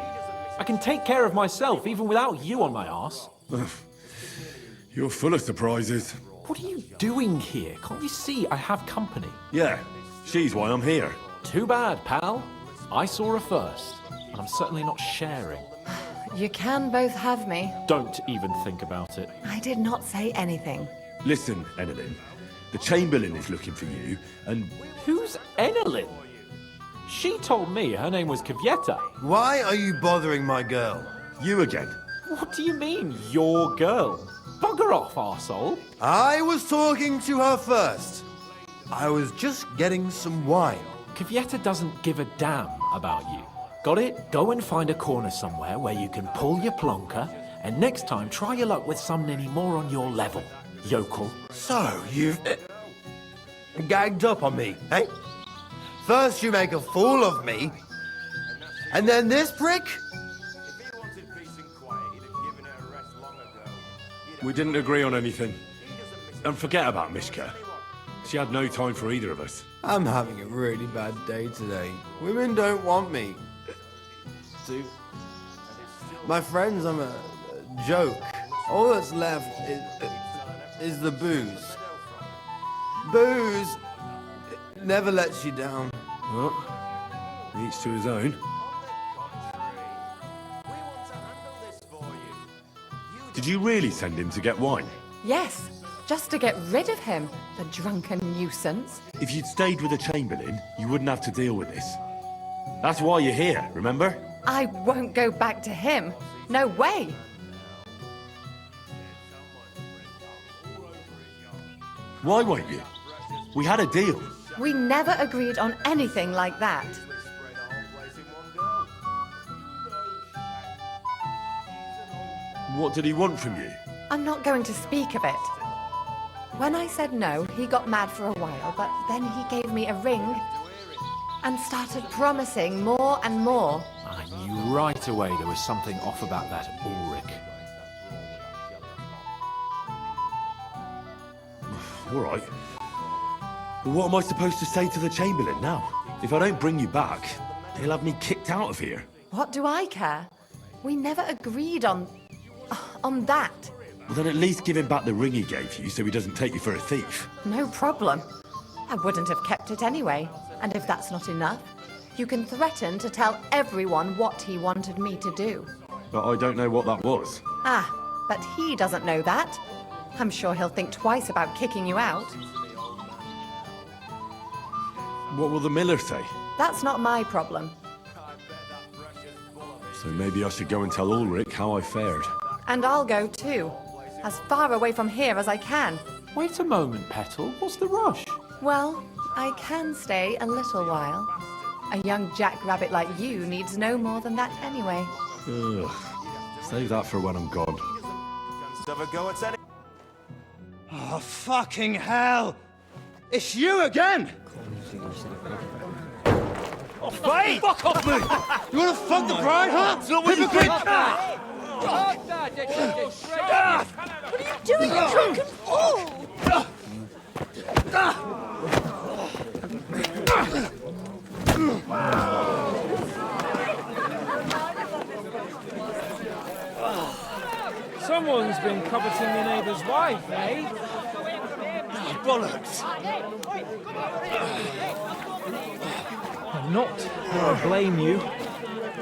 I can take care of myself even without you on my arse. You're full of surprises. What are you doing here? Can't you see I have company? Yeah, she's why I'm here. Too bad, pal. I saw her first, and I'm certainly not sharing. You can both have me. Don't even think about it. I did not say anything. Listen, Enelin. The Chamberlain is looking for you, and... Who's Enelin? She told me her name was Kavieta. Why are you bothering my girl? You again. What do you mean, your girl? Bugger off, arsehole. I was talking to her first. I was just getting some wine. Kavieta doesn't give a damn about you. Got it? Go and find a corner somewhere where you can pull your plonker, and next time try your luck with someone any more on your level, yokel. So, you've... gagged up on me, eh? First you make a fool of me, and then this prick? We didn't agree on anything. And forget about Mishka. She had no time for either of us. I'm having a really bad day today. Women don't want me. My friends, I'm a joke. All that's left is the booze. Booze never lets you down. Well, each to his own. Did you really send him to get wine? Yes, just to get rid of him, the drunken nuisance. If you'd stayed with the Chamberlain, you wouldn't have to deal with this. That's why you're here, remember? I won't go back to him. No way. Why won't you? We had a deal. We never agreed on anything like that. What did he want from you? I'm not going to speak of it. When I said no, he got mad for a while, but then he gave me a ring and started promising more and more. I knew right away there was something off about that Ulrich. All right. But what am I supposed to say to the Chamberlain now? If I don't bring you back, he'll have me kicked out of here. What do I care? We never agreed on that. Well, then at least give him back the ring he gave you so he doesn't take you for a thief. No problem. I wouldn't have kept it anyway. And if that's not enough, you can threaten to tell everyone what he wanted me to do. But I don't know what that was. Ah, but he doesn't know that. I'm sure he'll think twice about kicking you out. What will the miller say? That's not my problem. So maybe I should go and tell Ulrich how I fared. And I'll go too. As far away from here as I can. Wait a moment, Petal. What's the rush? Well, I can stay a little while. A young jackrabbit like you needs no more than that anyway. Ugh. Save that for when I'm gone. Oh, fucking hell! It's you again! Oh, Faye! Fuck off me! You wanna fuck the bride, huh? It's not what you think! What are you doing, you drunken fool? Someone's been coveting your neighbour's wife, eh? Bollocks! I'm not going to blame you,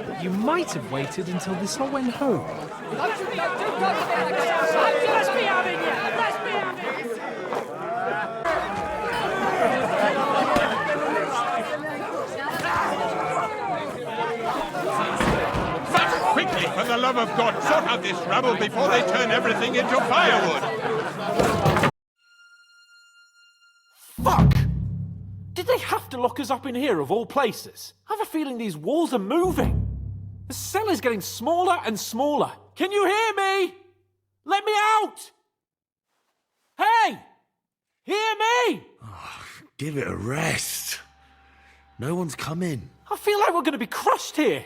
but you might have waited until this all went home. Let's be having you! Let's be having you! Quickly, for the love of God, sort out this rabble before they turn everything into firewood! Fuck! Did they have to lock us up in here of all places? I have a feeling these walls are moving. The cell is getting smaller and smaller. Can you hear me? Let me out! Hey! Hear me! Oh, give it a rest. No one's come in. I feel like we're going to be crushed here.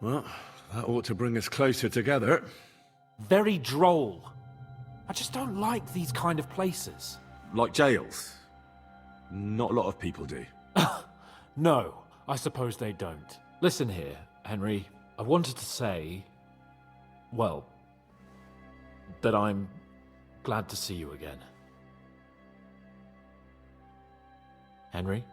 Well, that ought to bring us closer together. Very droll. I just don't like these kind of places. Like jails? Not a lot of people do. No, I suppose they don't. Listen here, Henry. I wanted to say, well, that I'm glad to see you again. Henry?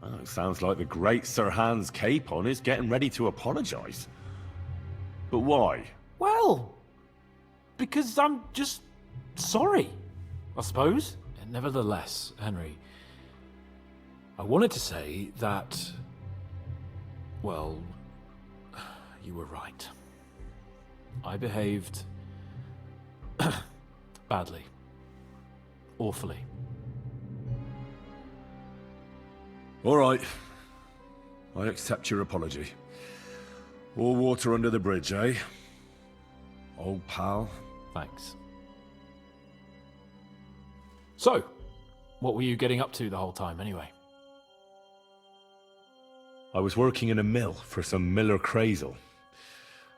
Well, it sounds like the great Sir Hans Capon is getting ready to apologise. But why? Well, because I'm just sorry, I suppose. And nevertheless, Henry, I wanted to say that, well, you were right. I behaved badly. Awfully. All right. I accept your apology. All water under the bridge, eh? Old pal. Thanks. So, what were you getting up to the whole time, anyway? I was working in a mill for some Miller Crazel.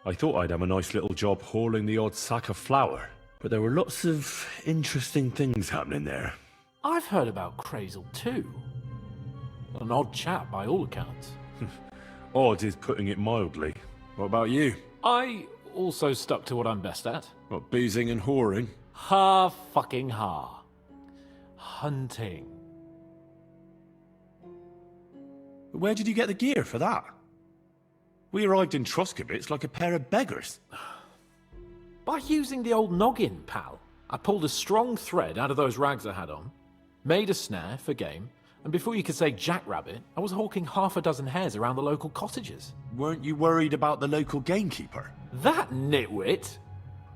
I thought I'd have a nice little job hauling the odd sack of flour, but there were lots of interesting things happening there. I've heard about Crazel too. An odd chap by all accounts. Odd is putting it mildly. What about you? I also stuck to what I'm best at. What, boozing and whoring? Ha-fucking-ha. Hunting. Where did you get the gear for that? We arrived in Troskowitz like a pair of beggars. By using the old noggin, pal. I pulled a strong thread out of those rags I had on, made a snare for game, and before you could say jackrabbit, I was hawking half a dozen hares around the local cottages. Weren't you worried about the local gamekeeper? That nitwit!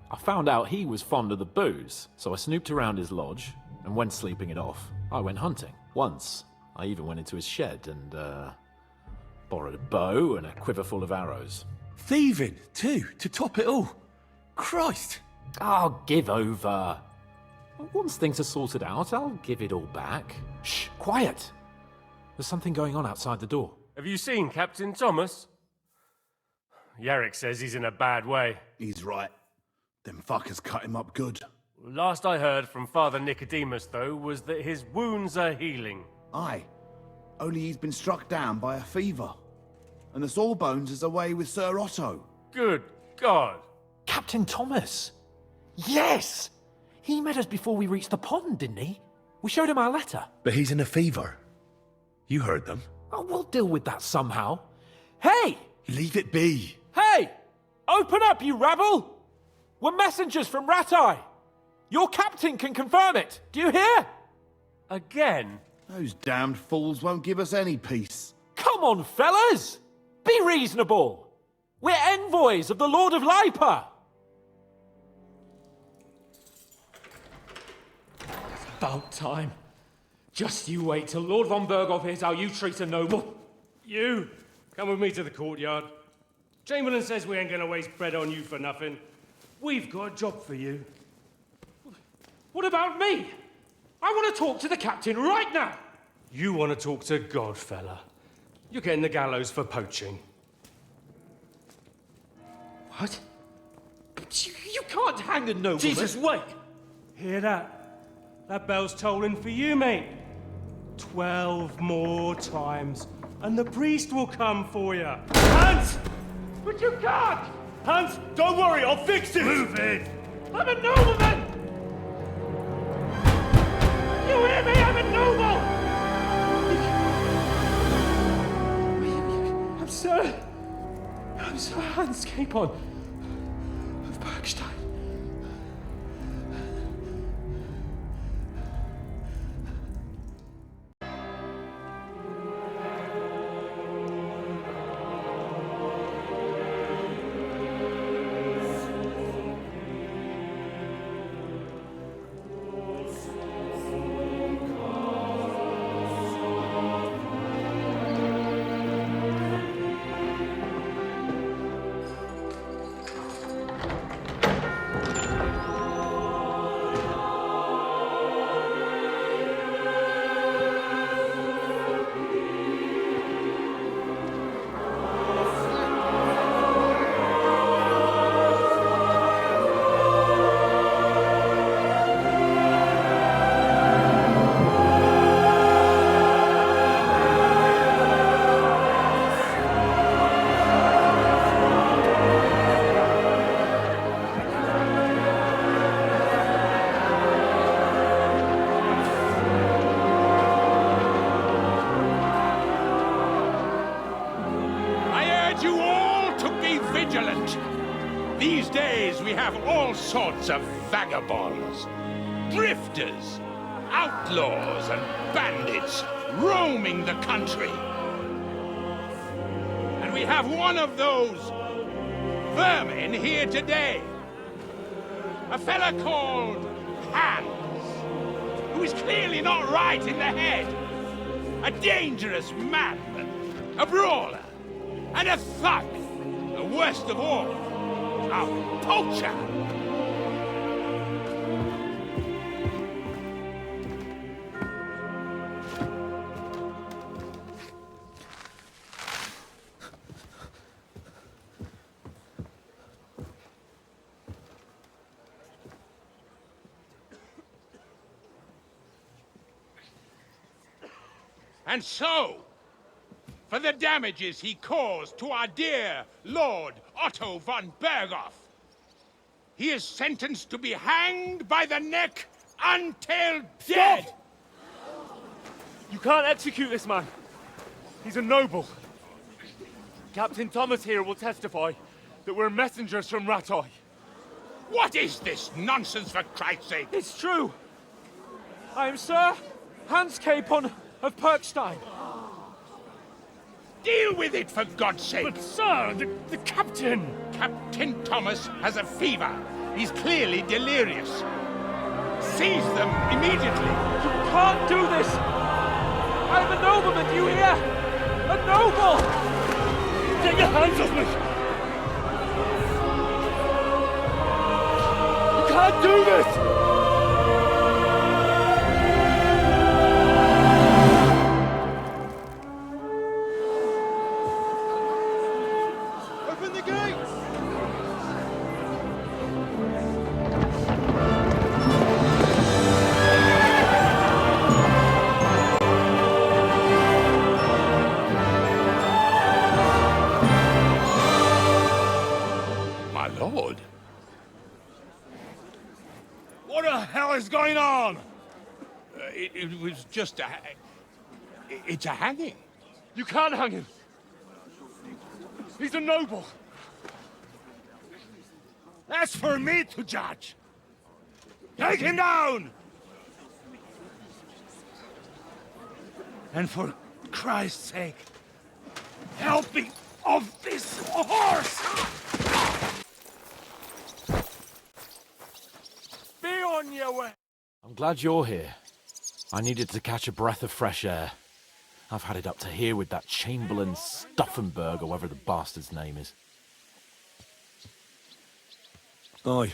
I found out he was fond of the booze, so I snooped around his lodge, and when sleeping it off, I went hunting. Once, I even went into his shed and, borrowed a bow and a quiver full of arrows. Thieving, too, to top it all. Christ! Oh, give over. Once things are sorted out, I'll give it all back. Shh, quiet! There's something going on outside the door. Have you seen Captain Thomas? Yarrick says he's in a bad way. He's right. Them fuckers cut him up good. Last I heard from Father Nicodemus, though, was that his wounds are healing. Aye. Only he's been struck down by a fever. And the Sawbones is away with Sir Otto. Good God! Captain Thomas! Yes! He met us before we reached the pond, didn't he? We showed him our letter. But he's in a fever. You heard them. Oh, we'll deal with that somehow. Hey! Leave it be. Hey! Open up, you rabble! We're messengers from Ratai. Your captain can confirm it. Do you hear? Again? Those damned fools won't give us any peace. Come on, fellas! Be reasonable! We're envoys of the Lord of Lipa! About time. Just you wait till Lord von Berghoff hears how you treat a noble. You, come with me to the courtyard. Chamberlain says we ain't gonna waste bread on you for nothing. We've got a job for you. What about me? I want to talk to the captain right now. You want to talk to God, fella. You're getting the gallows for poaching. What? But you can't hang a nobleman. Jesus, wait! Hear that? That bell's tolling for you, mate. 12 more times, and the priest will come for you. Hans! But you can't! Hans, don't worry, I'll fix it! Move it! I'm a nobleman! You hear me? I'm a noble! I'm Sir Hans Capon of Bergstein. These days we have all sorts of vagabonds, drifters, outlaws and bandits roaming the country. And we have one of those vermin here today. A fella called Hans, who is clearly not right in the head. A dangerous man, a brawler, and a thug. The worst of all, a poacher. And so, for the damages he caused to our dear Lord Otto von Berghoff, he is sentenced to be hanged by the neck until dead! Stop! You can't execute this man. He's a noble. Captain Thomas here will testify that we're messengers from Rattay. What is this nonsense, for Christ's sake? It's true. I am Sir Hans Capon of Perkstein. Deal with it, for God's sake! But, sir, the captain! Captain Thomas has a fever. He's clearly delirious. Seize them immediately! You can't do this! I am a nobleman, do you hear? A noble! Get your hands off me! You can't do this! Open the gates! My lord? What the hell is going on? It was just a... It's a hanging. You can't hang him. He's a noble. That's for me to judge. Take him down! And for Christ's sake, help me off this horse! Be on your way! I'm glad you're here. I needed to catch a breath of fresh air. I've had it up to here with that Chamberlain Stuffenberg, or whatever the bastard's name is. Aye.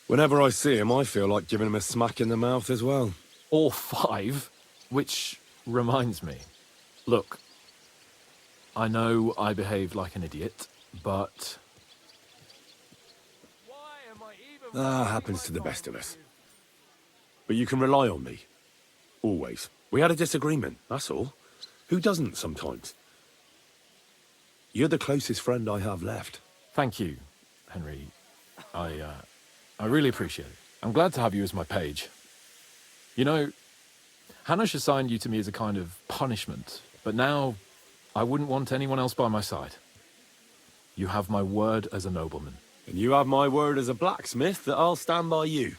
Whenever I see him, I feel like giving him a smack in the mouth as well. Or 5, which reminds me. Look, I know I behaved like an idiot, but... That happens to the best of us. But you can rely on me. Always. We had a disagreement, that's all. Who doesn't sometimes? You're the closest friend I have left. Thank you, Henry. I really appreciate it. I'm glad to have you as my page. You know, Hanush assigned you to me as a kind of punishment, but now I wouldn't want anyone else by my side. You have my word as a nobleman. And you have my word as a blacksmith that I'll stand by you.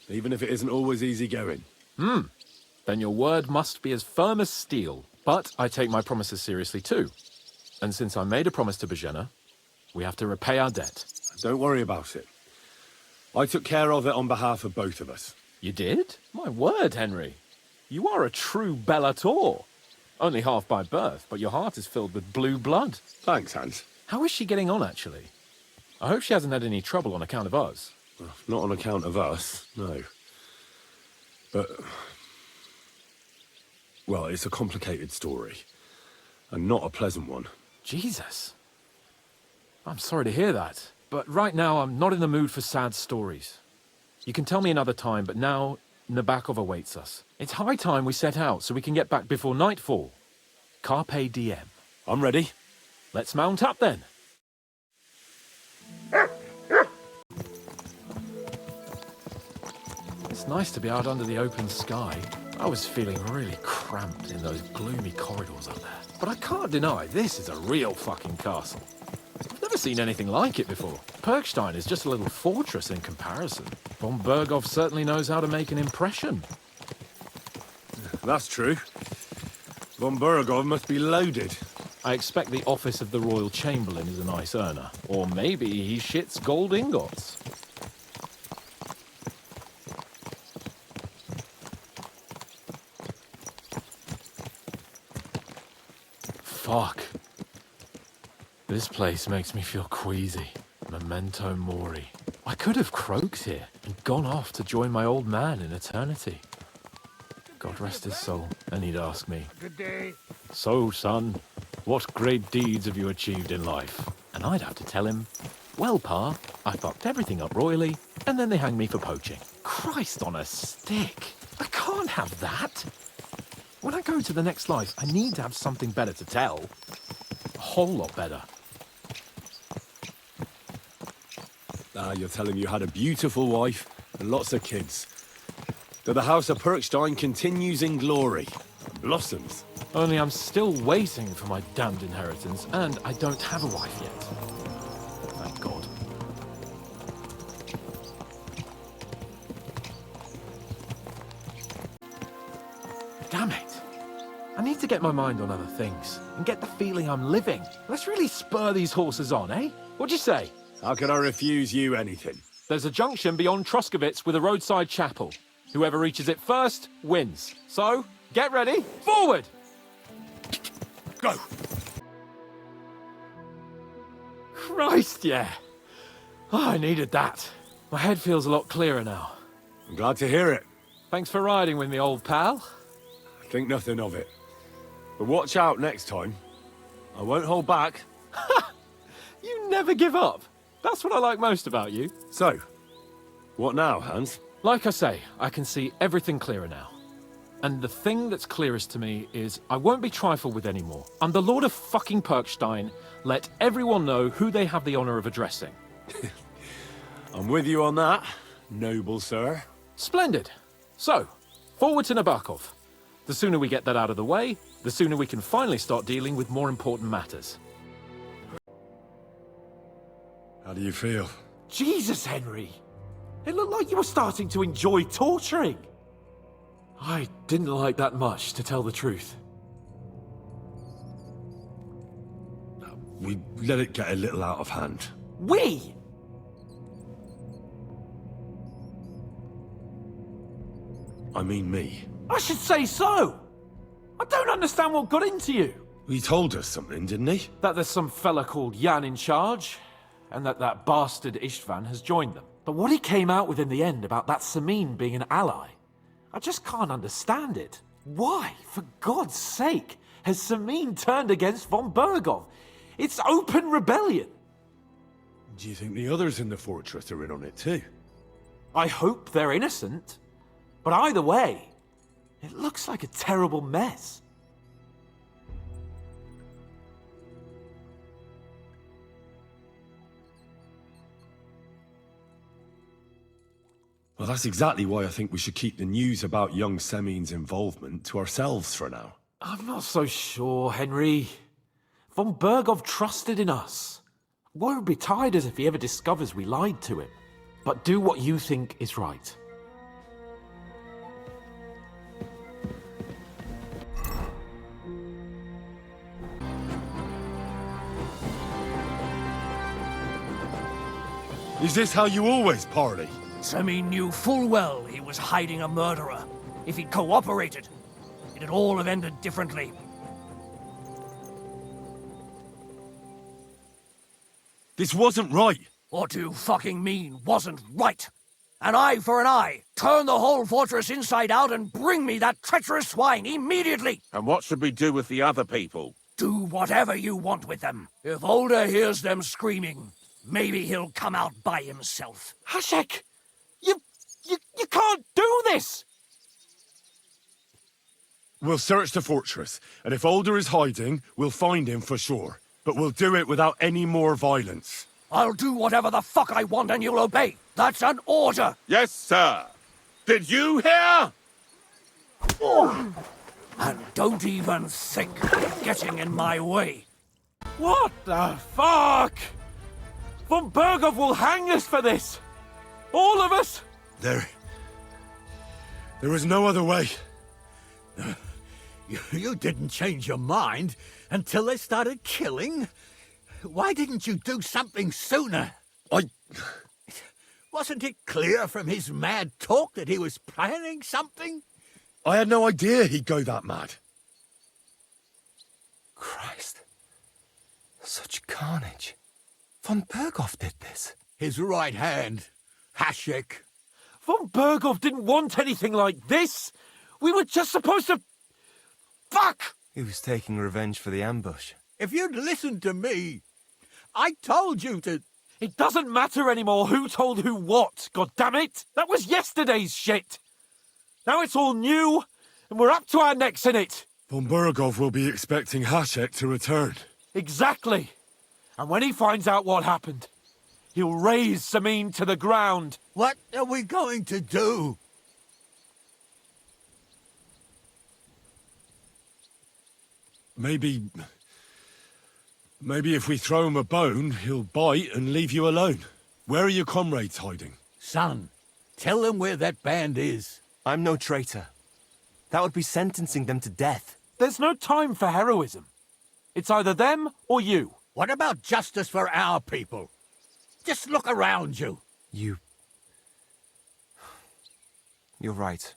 Even if it isn't always easy going. Then your word must be as firm as steel. But I take my promises seriously too. And since I made a promise to Bajena, we have to repay our debt. Don't worry about it. I took care of it on behalf of both of us. You did? My word, Henry. You are a true Bellator. Only half by birth, but your heart is filled with blue blood. Thanks, Hans. How is she getting on, actually? I hope she hasn't had any trouble on account of us. Well, not on account of us, no. But... well, it's a complicated story. And not a pleasant one. Jesus. I'm sorry to hear that. But right now, I'm not in the mood for sad stories. You can tell me another time, but now Nabokov awaits us. It's high time we set out so we can get back before nightfall. Carpe diem. I'm ready. Let's mount up then. It's nice to be out under the open sky. I was feeling really cramped in those gloomy corridors up there. But I can't deny this is a real fucking castle. I've never seen anything like it before. Perkstein is just a little fortress in comparison. Von Berghoff certainly knows how to make an impression. That's true. Von Berghoff must be loaded. I expect the office of the Royal Chamberlain is a nice earner. Or maybe he shits gold ingots. Fuck. This place makes me feel queasy. Memento mori. I could have croaked here and gone off to join my old man in eternity. God rest his soul. And he'd ask me, Good day. "So, son, what great deeds have you achieved in life?" And I'd have to tell him, "Well, Pa, I fucked everything up royally, and then they hanged me for poaching." Christ on a stick. I can't have that. When I go to the next life, I need to have something better to tell. A whole lot better. Ah, you're telling me you had a beautiful wife and lots of kids. That the House of Perkstein continues in glory. Blossoms. Only I'm still waiting for my damned inheritance, and I don't have a wife yet. Thank God. Damn it. I need to get my mind on other things, and get the feeling I'm living. Let's really spur these horses on, eh? What'd you say? How can I refuse you anything? There's a junction beyond Troskovitz with a roadside chapel. Whoever reaches it first, wins. So, get ready, forward! Go! Christ, yeah. Oh, I needed that. My head feels a lot clearer now. I'm glad to hear it. Thanks for riding with me, old pal. Think nothing of it. But watch out next time. I won't hold back. You never give up. That's what I like most about you. So, what now, Hans? Like I say, I can see everything clearer now. And the thing that's clearest to me is I won't be trifled with anymore. I'm the Lord of fucking Perkstein. Let everyone know who they have the honor of addressing. I'm with you on that, noble sir. Splendid. So, forward to Nabokov. The sooner we get that out of the way, the sooner we can finally start dealing with more important matters. How do you feel? Jesus, Henry! It looked like you were starting to enjoy torturing. I didn't like that much, to tell the truth. We let it get a little out of hand. We? I mean me. I should say so! I don't understand what got into you. He told us something, didn't he? That there's some fella called Jan in charge, and that bastard Istvan has joined them. But what he came out with in the end about that Samin being an ally, I just can't understand it. Why, for God's sake, has Samin turned against von Bergov? It's open rebellion. Do you think the others in the fortress are in on it too? I hope they're innocent. But either way, it looks like a terrible mess. Well, that's exactly why I think we should keep the news about young Semin's involvement to ourselves for now. I'm not so sure, Henry. Von Bergov trusted in us. Won't be tired as if he ever discovers we lied to him. But do what you think is right. Is this how you always parley? Semin knew full well he was hiding a murderer. If he'd cooperated, it'd all have ended differently. This wasn't right. What do you fucking mean, wasn't right? An eye for an eye. Turn the whole fortress inside out and bring me that treacherous swine immediately. And what should we do with the other people? Do whatever you want with them. If Older hears them screaming, maybe he'll come out by himself. Hashek! You can't do this! We'll search the fortress, and if Older is hiding, we'll find him for sure. But we'll do it without any more violence. I'll do whatever the fuck I want and you'll obey. That's an order. Yes, sir. Did you hear? And don't even think of getting in my way. What the fuck? Von Bergov will hang us for this! All of us! There was no other way. You didn't change your mind until they started killing? Why didn't you do something sooner? Wasn't it clear from his mad talk that he was planning something? I had no idea he'd go that mad. Christ. Such carnage. Von Bergov did this. His right hand, Hashek. Von Bergov didn't want anything like this! We were just supposed to... Fuck! He was taking revenge for the ambush. If you'd listened to me, I told you to... It doesn't matter anymore who told who what, goddammit! That was yesterday's shit! Now it's all new, and we're up to our necks in it! Von Burgov will be expecting Hasek to return. Exactly! And when he finds out what happened, he'll raze Samin to the ground. What are we going to do? Maybe if we throw him a bone, he'll bite and leave you alone. Where are your comrades hiding? Son, tell them where that band is. I'm no traitor. That would be sentencing them to death. There's no time for heroism. It's either them or you. What about justice for our people? Just look around you. You're right.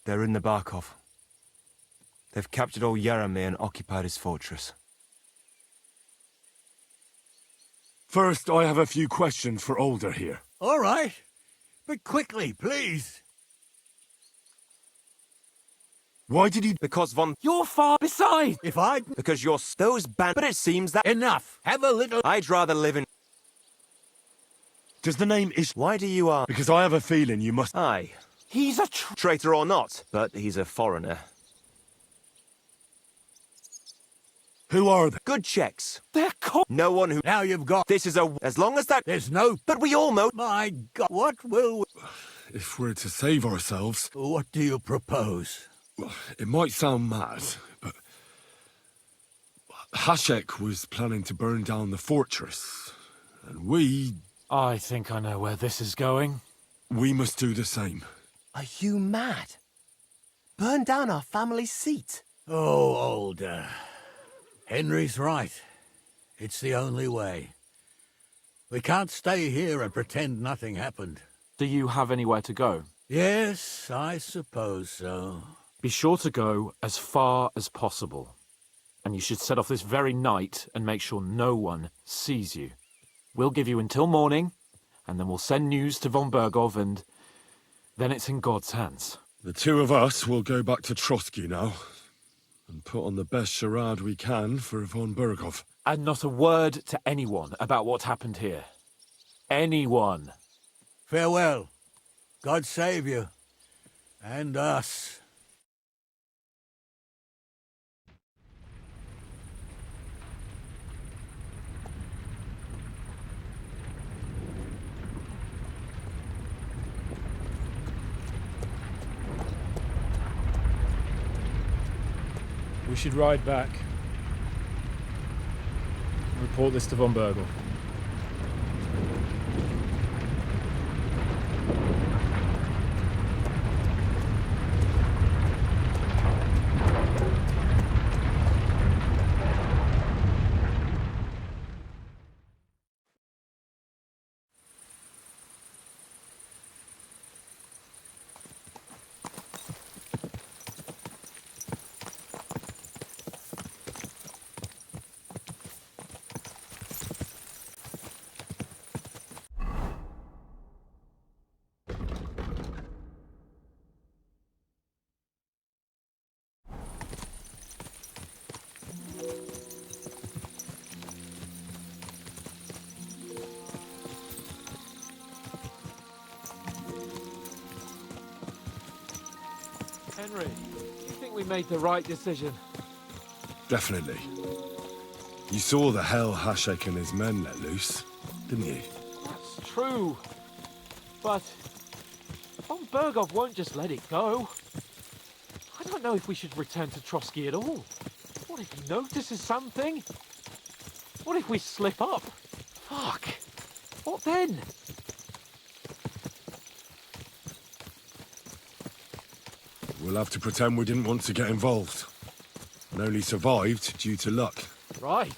They're in the Barkov. They've captured old Yaramir and occupied his fortress. First, I have a few questions for Older here. All right. But quickly, please. Why did you... Because von... You're far beside! If I... Because you're... Those band... But it seems that... Enough! Have a little... I'd rather live in... Does the name Ish... Why do you ask? Because I have a feeling you must... Aye. He's a traitor or not, but he's a foreigner. Who are they? Good checks. They're No one who... Now you've got... This is a... As long as that... There's no... But we all know... My God, what will... If we're to save ourselves... What do you propose? It might sound mad, but... Hasek was planning to burn down the fortress. And we... I think I know where this is going. We must do the same. Are you mad? Burn down our family seat. Oh, Older. Henry's right. It's the only way. We can't stay here and pretend nothing happened. Do you have anywhere to go? Yes, I suppose so. Be sure to go as far as possible. And you should set off this very night and make sure no one sees you. We'll give you until morning, and then we'll send news to von Burgov, and then it's in God's hands. The two of us will go back to Trotsky now, and put on the best charade we can for von Burgov. And not a word to anyone about what happened here. Anyone. Farewell. God save you. And us. We should ride back. Report this to von Burgov. Henry, do you think we made the right decision? Definitely. You saw the hell Hasek and his men let loose, didn't you? That's true. But von Burgov won't just let it go. I don't know if we should return to Trotsky at all. What if he notices something? What if we slip up? Fuck. What then? We'll have to pretend we didn't want to get involved. And only survived due to luck. Right.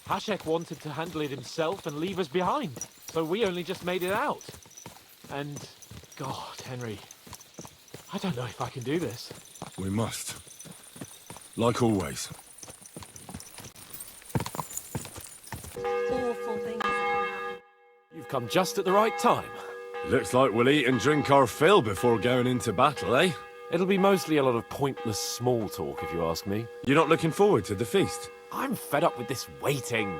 Hasek wanted to handle it himself and leave us behind. So we only just made it out. And, God, Henry, I don't know if I can do this. We must. Like always. Awful things have happened. You've come just at the right time. Looks like we'll eat and drink our fill before going into battle, eh? It'll be mostly a lot of pointless small talk, if you ask me. You're not looking forward to the feast? I'm fed up with this waiting.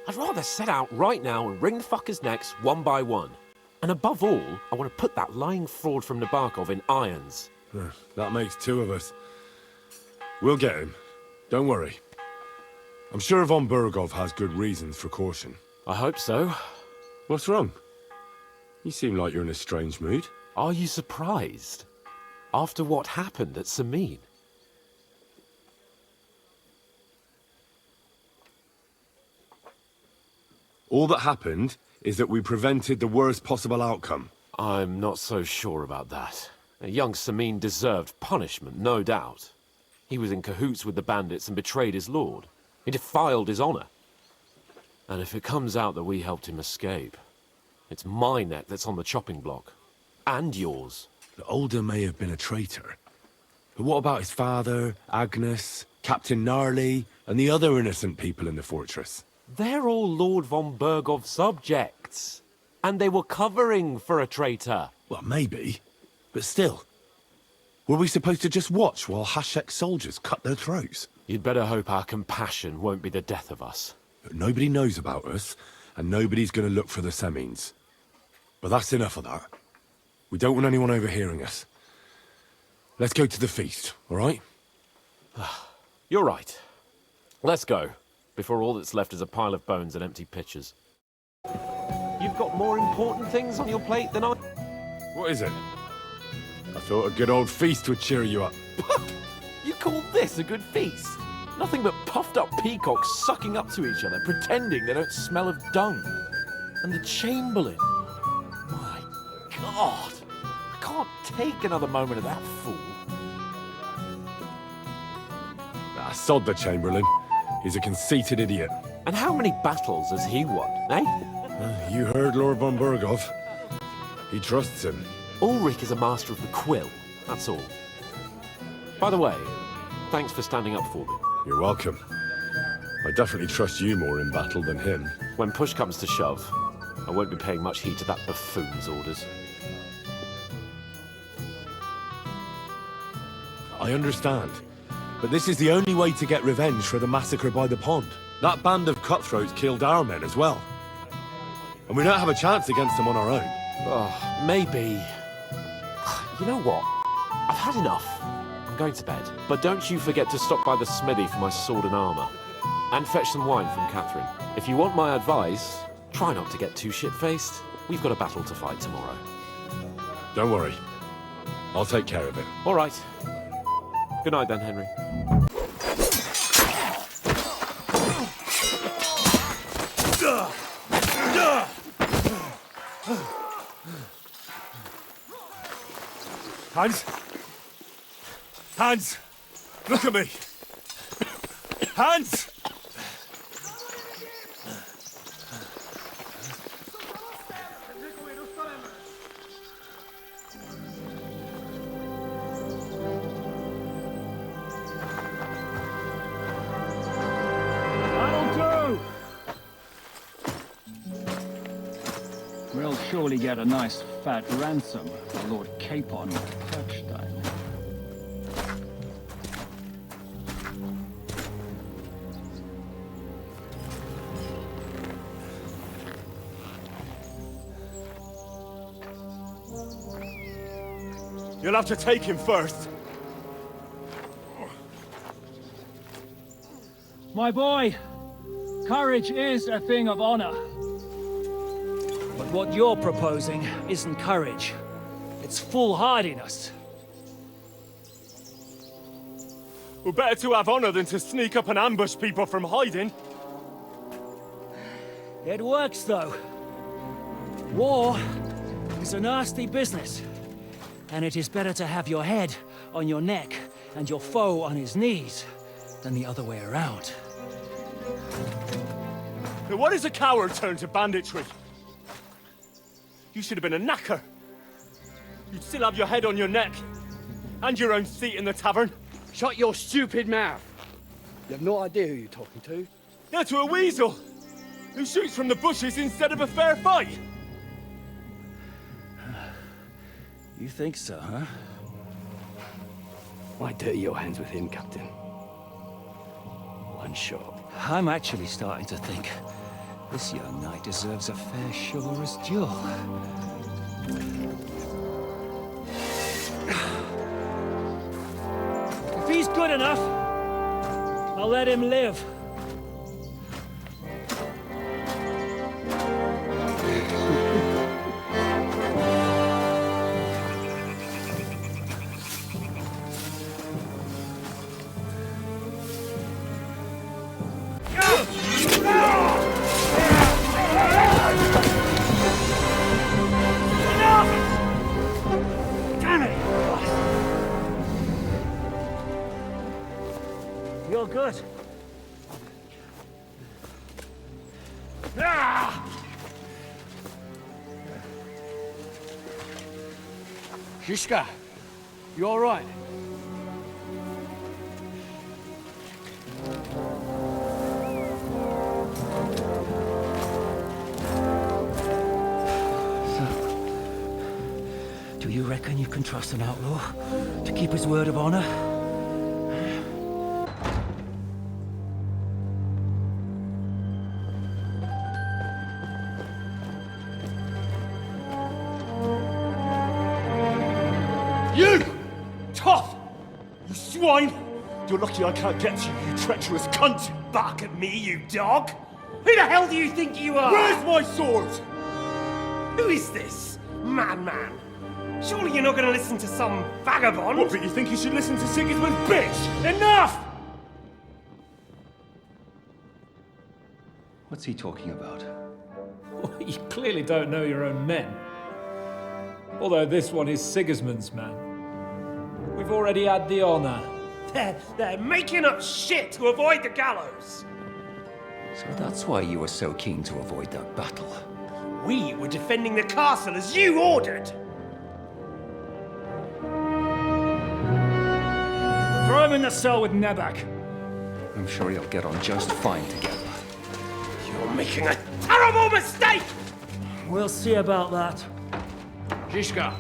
I'd rather set out right now and wring the fuckers' necks one by one. And above all, I want to put that lying fraud from Nabokov in irons. That makes two of us. We'll get him. Don't worry. I'm sure von Burgov has good reasons for caution. I hope so. What's wrong? You seem like you're in a strange mood. Are you surprised? After what happened at Samin? All that happened is that we prevented the worst possible outcome. I'm not so sure about that. Young Samin deserved punishment, no doubt. He was in cahoots with the bandits and betrayed his lord. He defiled his honor. And if it comes out that we helped him escape, it's my neck that's on the chopping block. And yours. The Older may have been a traitor. But what about his father, Agnes, Captain Gnarly, and the other innocent people in the fortress? They're all Lord von Burgov's subjects. And they were covering for a traitor. Well, maybe. But still. Were we supposed to just watch while Hashek's soldiers cut their throats? You'd better hope our compassion won't be the death of us. But nobody knows about us, and nobody's going to look for the Semines. But that's enough of that. We don't want anyone overhearing us. Let's go to the feast, all right? You're right. Let's go, before all that's left is a pile of bones and empty pitchers. You've got more important things on your plate than I... What is it? I thought a good old feast would cheer you up. You call this a good feast? Nothing but puffed up peacocks sucking up to each other, pretending they don't smell of dung. And the Chamberlain. My God! I can't take another moment of that fool. Sod the Chamberlain. He's a conceited idiot. And how many battles has he won, eh? You heard Lord von Burgov. He trusts him. Ulrich is a master of the quill, that's all. By the way, thanks for standing up for me. You're welcome. I definitely trust you more in battle than him. When push comes to shove, I won't be paying much heed to that buffoon's orders. I understand. But this is the only way to get revenge for the massacre by the pond. That band of cutthroats killed our men as well. And we don't have a chance against them on our own. Oh, maybe. You know what? I've had enough. I'm going to bed. But don't you forget to stop by the smithy for my sword and armor. And fetch some wine from Catherine. If you want my advice, try not to get too shit-faced. We've got a battle to fight tomorrow. Don't worry. I'll take care of it. All right. Good night then, Henry. Hans? Hans! Look at me! Hans! We'll surely get a nice fat ransom for Lord Capon of Kirkstein. You'll have to take him first. My boy, courage is a thing of honor. But what you're proposing isn't courage. It's foolhardiness. Well, better to have honor than to sneak up and ambush people from hiding. It works, though. War is a nasty business. And it is better to have your head on your neck and your foe on his knees than the other way around. Now, what is a coward turn to banditry? You should have been a knacker. You'd still have your head on your neck. And your own seat in the tavern. Shut your stupid mouth. You have no idea who you're talking to. Yeah, to a weasel. Who shoots from the bushes instead of a fair fight. You think so, huh? Why dirty your hands with him, Captain? One shot. I'm actually starting to think this young knight deserves a fair chivalrous duel. If he's good enough, I'll let him live. Damn it! You're good. Shishka, you all right? Do you reckon you can trust an outlaw to keep his word of honor? You! Tough! You swine! You're lucky I can't get you, you treacherous cunt! Bark at me, you dog! Who the hell do you think you are? Where's my sword? Who is this? Madman! Surely you're not going to listen to some vagabond? What, but you think you should listen to Sigismund's bitch? Enough! What's he talking about? You clearly don't know your own men. Although this one is Sigismund's man. We've already had the honor. They're making up shit to avoid the gallows! So that's why you were so keen to avoid that battle. We were defending the castle as you ordered! Throw him in the cell with Nebak. I'm sure you'll get on just fine together. You're making a terrible mistake! We'll see about that. Zhishka,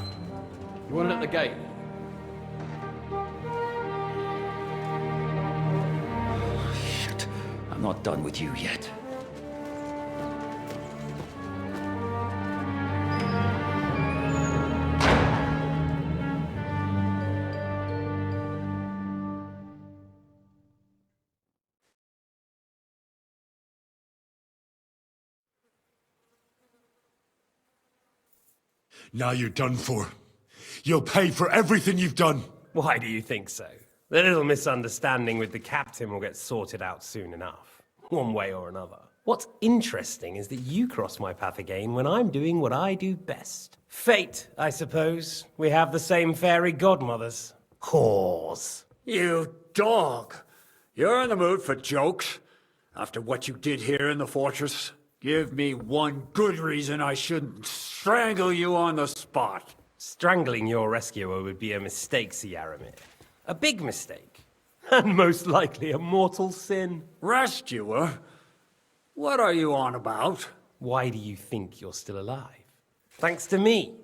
you want it at the gate? Shit, I'm not done with you yet. Now you're done for. You'll pay for everything you've done. Why do you think so? The little misunderstanding with the captain will get sorted out soon enough, one way or another. What's interesting is that you cross my path again when I'm doing what I do best. Fate, I suppose. We have the same fairy godmothers. Whores. You dog! You're in the mood for jokes? After what you did here in the fortress? Give me one good reason I shouldn't strangle you on the spot. Strangling your rescuer would be a mistake, Yaramir. A big mistake. And most likely a mortal sin. Rescuer? What are you on about? Why do you think you're still alive? Thanks to me.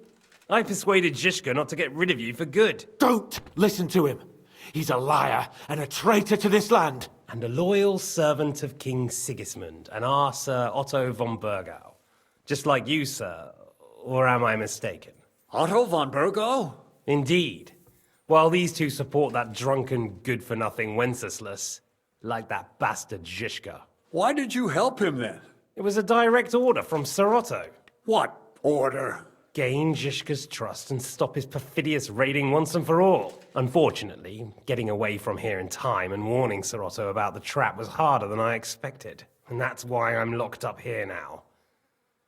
I persuaded Zhishka not to get rid of you for good. Don't listen to him. He's a liar and a traitor to this land. And a loyal servant of King Sigismund and our Sir Otto von Burgau. Just like you, sir. Or am I mistaken? Otto von Burgau? Indeed. While these two support that drunken, good-for-nothing Wenceslas, like that bastard Zhishka. Why did you help him then? It was a direct order from Sir Otto. What order? Gain Zhishka's trust and stop his perfidious raiding once and for all. Unfortunately, getting away from here in time and warning Sir Otto about the trap was harder than I expected. And that's why I'm locked up here now.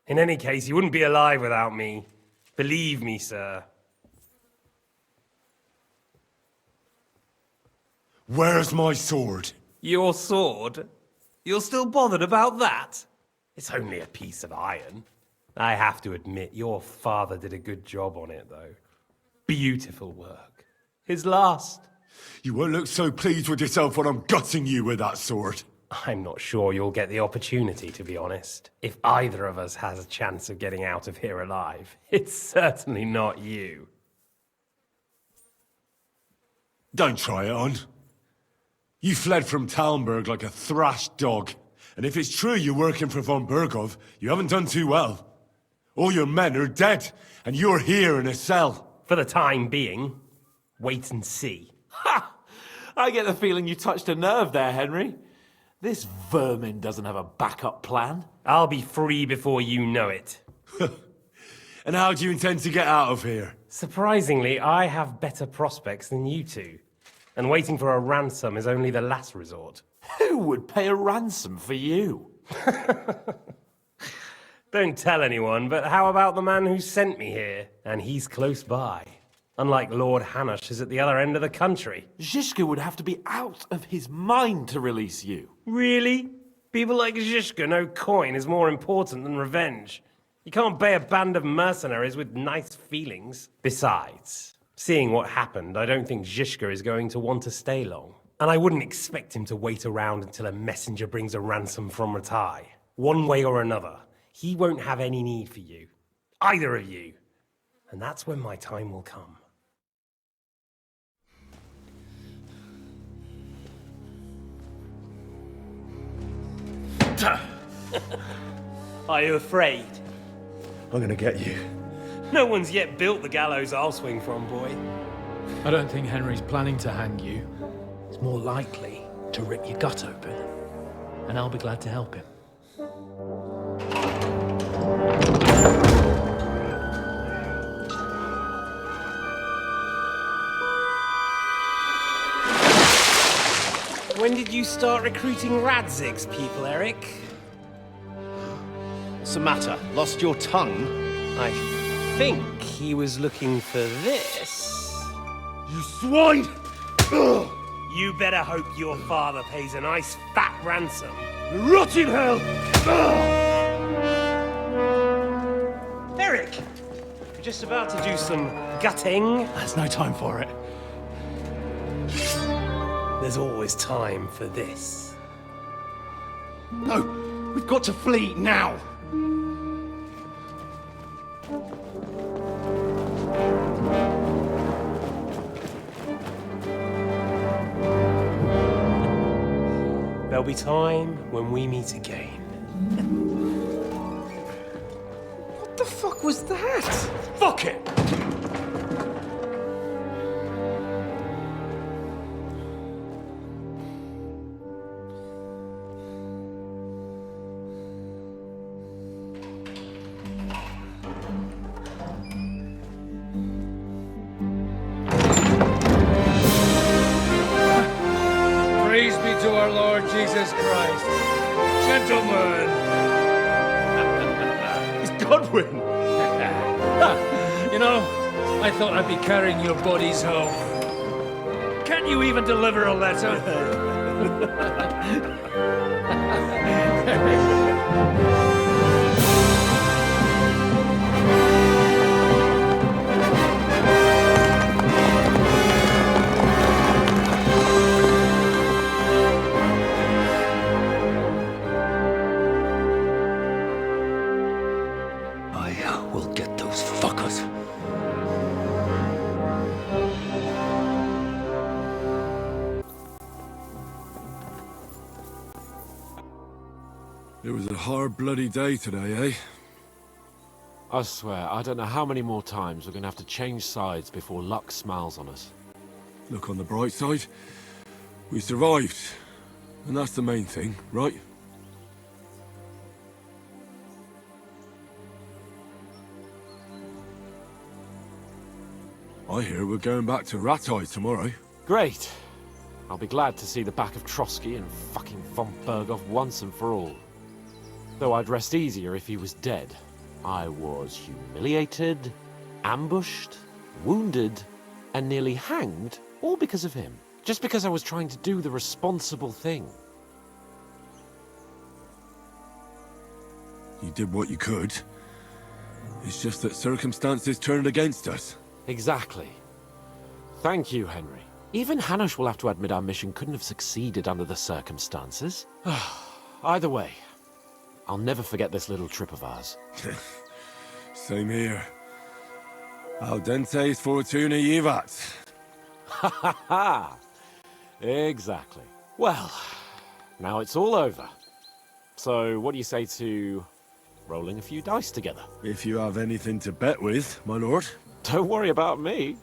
In any case, you wouldn't be alive without me. Believe me, sir. Where's my sword? Your sword? You're still bothered about that? It's only a piece of iron. I have to admit, your father did a good job on it, though. Beautiful work. His last. You won't look so pleased with yourself when I'm gutting you with that sword. I'm not sure you'll get the opportunity, to be honest. If either of us has a chance of getting out of here alive, it's certainly not you. Don't try it on. You fled from Talmberg like a thrashed dog. And if it's true you're working for von Burgov, you haven't done too well. All your men are dead, and you're here in a cell. For the time being, wait and see. Ha! I get the feeling you touched a nerve there, Henry. This vermin doesn't have a backup plan. I'll be free before you know it. And how do you intend to get out of here? Surprisingly, I have better prospects than you two. And waiting for a ransom is only the last resort. Who would pay a ransom for you? Don't tell anyone, but how about the man who sent me here? And he's close by. Unlike Lord Hanush is at the other end of the country. Zhishka would have to be out of his mind to release you. Really? People like Zhishka know coin is more important than revenge. You can't pay a band of mercenaries with nice feelings. Besides, seeing what happened, I don't think Zhishka is going to want to stay long. And I wouldn't expect him to wait around until a messenger brings a ransom from Ratai. One way or another, he won't have any need for you. Either of you. And that's when my time will come. Are you afraid? I'm gonna get you. No one's yet built the gallows I'll swing from, boy. I don't think Henry's planning to hang you. He's more likely to rip your gut open. And I'll be glad to help him. When did you start recruiting Radzig's people, Eric? What's the matter? Lost your tongue? I think he was looking for this. You swine! Ugh. You better hope your father pays a nice fat ransom. Rot in hell! Eric! We're just about to do some gutting. There's no time for it. There's always time for this. No, we've got to flee now. There'll be time when we meet again. What the fuck was that? Fuck it! Praise be to our Lord Jesus Christ. Gentlemen! It's Godwin! You know, I thought I'd be carrying your bodies home. Can't you even deliver a letter? I will get those fuckers. It was a hard bloody day today, eh? I swear, I don't know how many more times we're gonna have to change sides before luck smiles on us. Look on the bright side. We survived. And that's the main thing, right? I hear we're going back to Ratai tomorrow. Great. I'll be glad to see the back of Trotsky and fucking von Berghoff once and for all. Though I'd rest easier if he was dead. I was humiliated, ambushed, wounded, and nearly hanged, all because of him. Just because I was trying to do the responsible thing. You did what you could. It's just that circumstances turned against us. Exactly. Thank you, Henry. Even Hanush will have to admit our mission couldn't have succeeded under the circumstances. Either way, I'll never forget this little trip of ours. Same here. Al dente's fortuna jivat. Ha ha ha! Exactly. Well, now it's all over. So, what do you say to rolling a few dice together? If you have anything to bet with, my lord. Don't worry about me.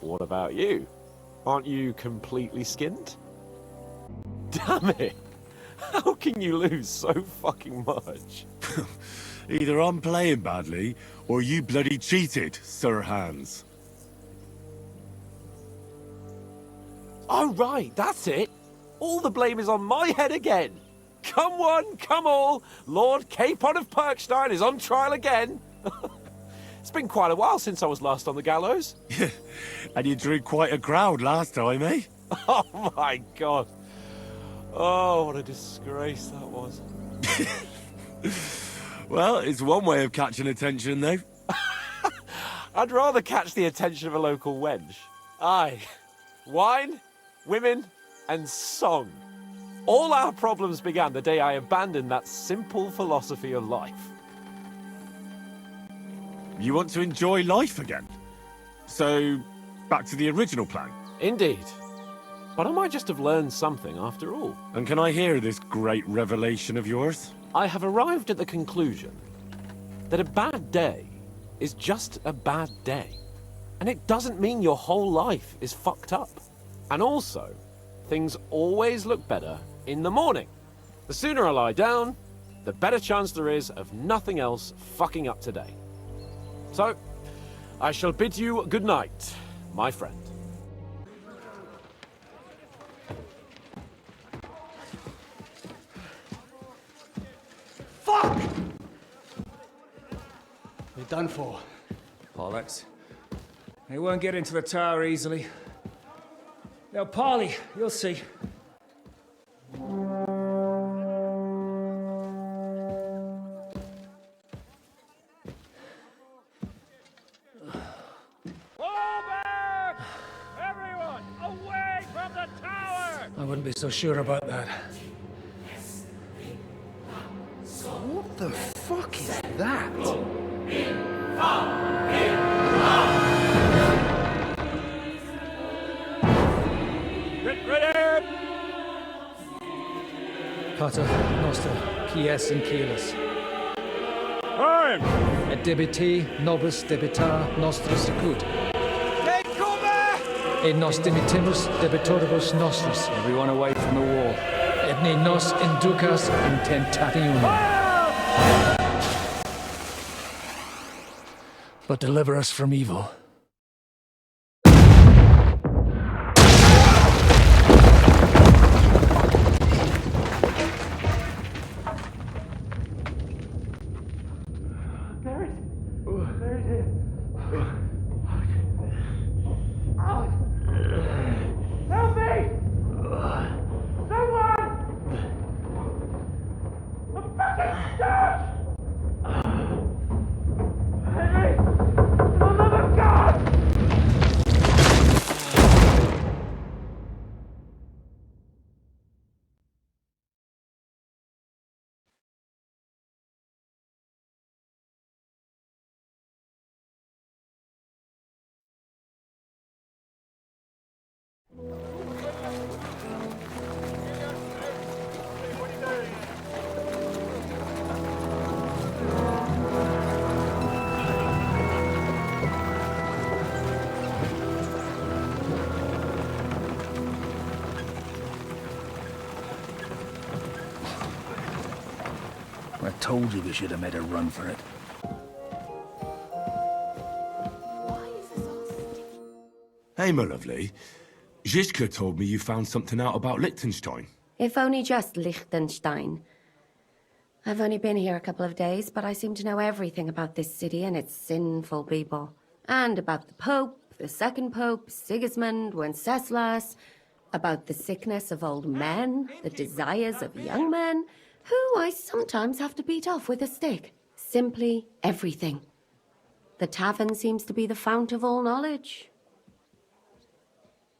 What about you? Aren't you completely skinned? Damn it! How can you lose so fucking much? Either I'm playing badly, or you bloody cheated, Sir Hans. Oh, right, that's it. All the blame is on my head again. Come one, come all. Lord Capon of Perkstein is on trial again. It's been quite a while since I was last on the gallows. And you drew quite a crowd last time, eh? Oh, my God. Oh, what a disgrace that was. Well, it's one way of catching attention, though. I'd rather catch the attention of a local wench. Aye. Wine, women, and song. All our problems began the day I abandoned that simple philosophy of life. You want to enjoy life again? So, back to the original plan? Indeed. But I might just have learned something after all. And can I hear this great revelation of yours? I have arrived at the conclusion that a bad day is just a bad day. And it doesn't mean your whole life is fucked up. And also, things always look better in the morning. The sooner I lie down, the better chance there is of nothing else fucking up today. So, I shall bid you good night, my friend. Fuck! You're done for. Bollocks. They won't get into the tower easily. Now, Parley, you'll see. Everyone, away from the tower! I wouldn't be so sure about that. What the fuck is that? Get ready! Pater Noster, Kies and Kielis. Time! Et debiti nobis debita nostris sicut. Et nos dimitimus debitoribus nostris. Everyone away from the wall. Et ne nos inducas in tentationem. But deliver us from evil. Help me! Someone! I'm fucking stuck! Henry! For the love of God! I told you we should have made a run for it. Hey, my lovely. Zizka told me you found something out about Liechtenstein. If only just Liechtenstein. I've only been here a couple of days, but I seem to know everything about this city and its sinful people. And about the Pope, the second Pope, Sigismund, Wenceslas, about the sickness of old men, the desires of young men, who I sometimes have to beat off with a stick. Simply everything. The tavern seems to be the fount of all knowledge.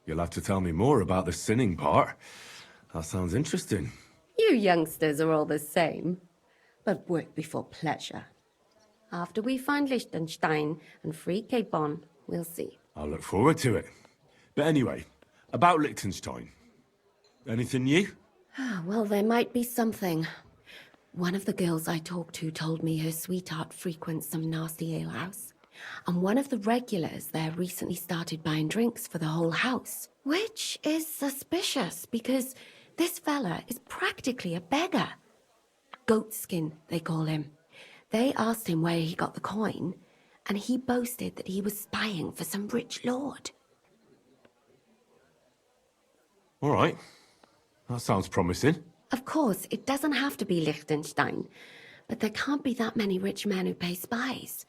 You'll have to tell me more about the sinning part. That sounds interesting. You youngsters are all the same. But work before pleasure. After we find Liechtenstein and free Capon, we'll see. I'll look forward to it. But anyway, about Liechtenstein. Anything new? Well, there might be something. One of the girls I talked to told me her sweetheart frequents some nasty alehouse. And one of the regulars there recently started buying drinks for the whole house, which is suspicious because this fella is practically a beggar. Goatskin, they call him. They asked him where he got the coin, and he boasted that he was spying for some rich lord. All right. That sounds promising. Of course, it doesn't have to be Liechtenstein, but there can't be that many rich men who pay spies.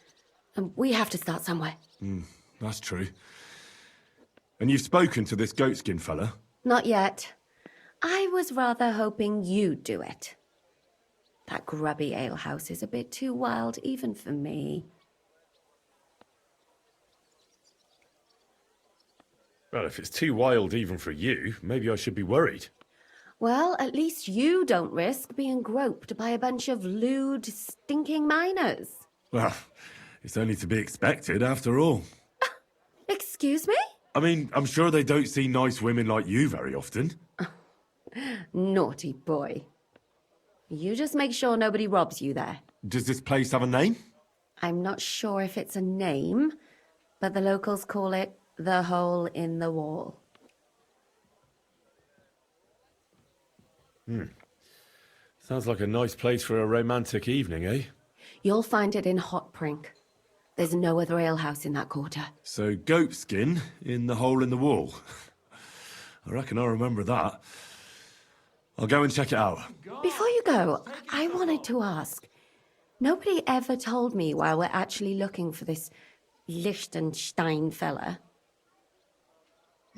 And we have to start somewhere. That's true. And you've spoken to this goatskin fella? Not yet. I was rather hoping you'd do it. That grubby alehouse is a bit too wild, even for me. Well, if it's too wild even for you, maybe I should be worried. Well, at least you don't risk being groped by a bunch of lewd, stinking miners. Well, it's only to be expected after all. Excuse me? I mean, I'm sure they don't see nice women like you very often. Naughty boy. You just make sure nobody robs you there. Does this place have a name? I'm not sure if it's a name, but the locals call it the Hole in the Wall. Sounds like a nice place for a romantic evening, eh? You'll find it in Hotprink. There's no other alehouse in that quarter. So, goatskin in the hole in the wall. I reckon I'll remember that. I'll go and check it out. Before you go, I wanted to ask. Nobody ever told me why we're actually looking for this Liechtenstein fella.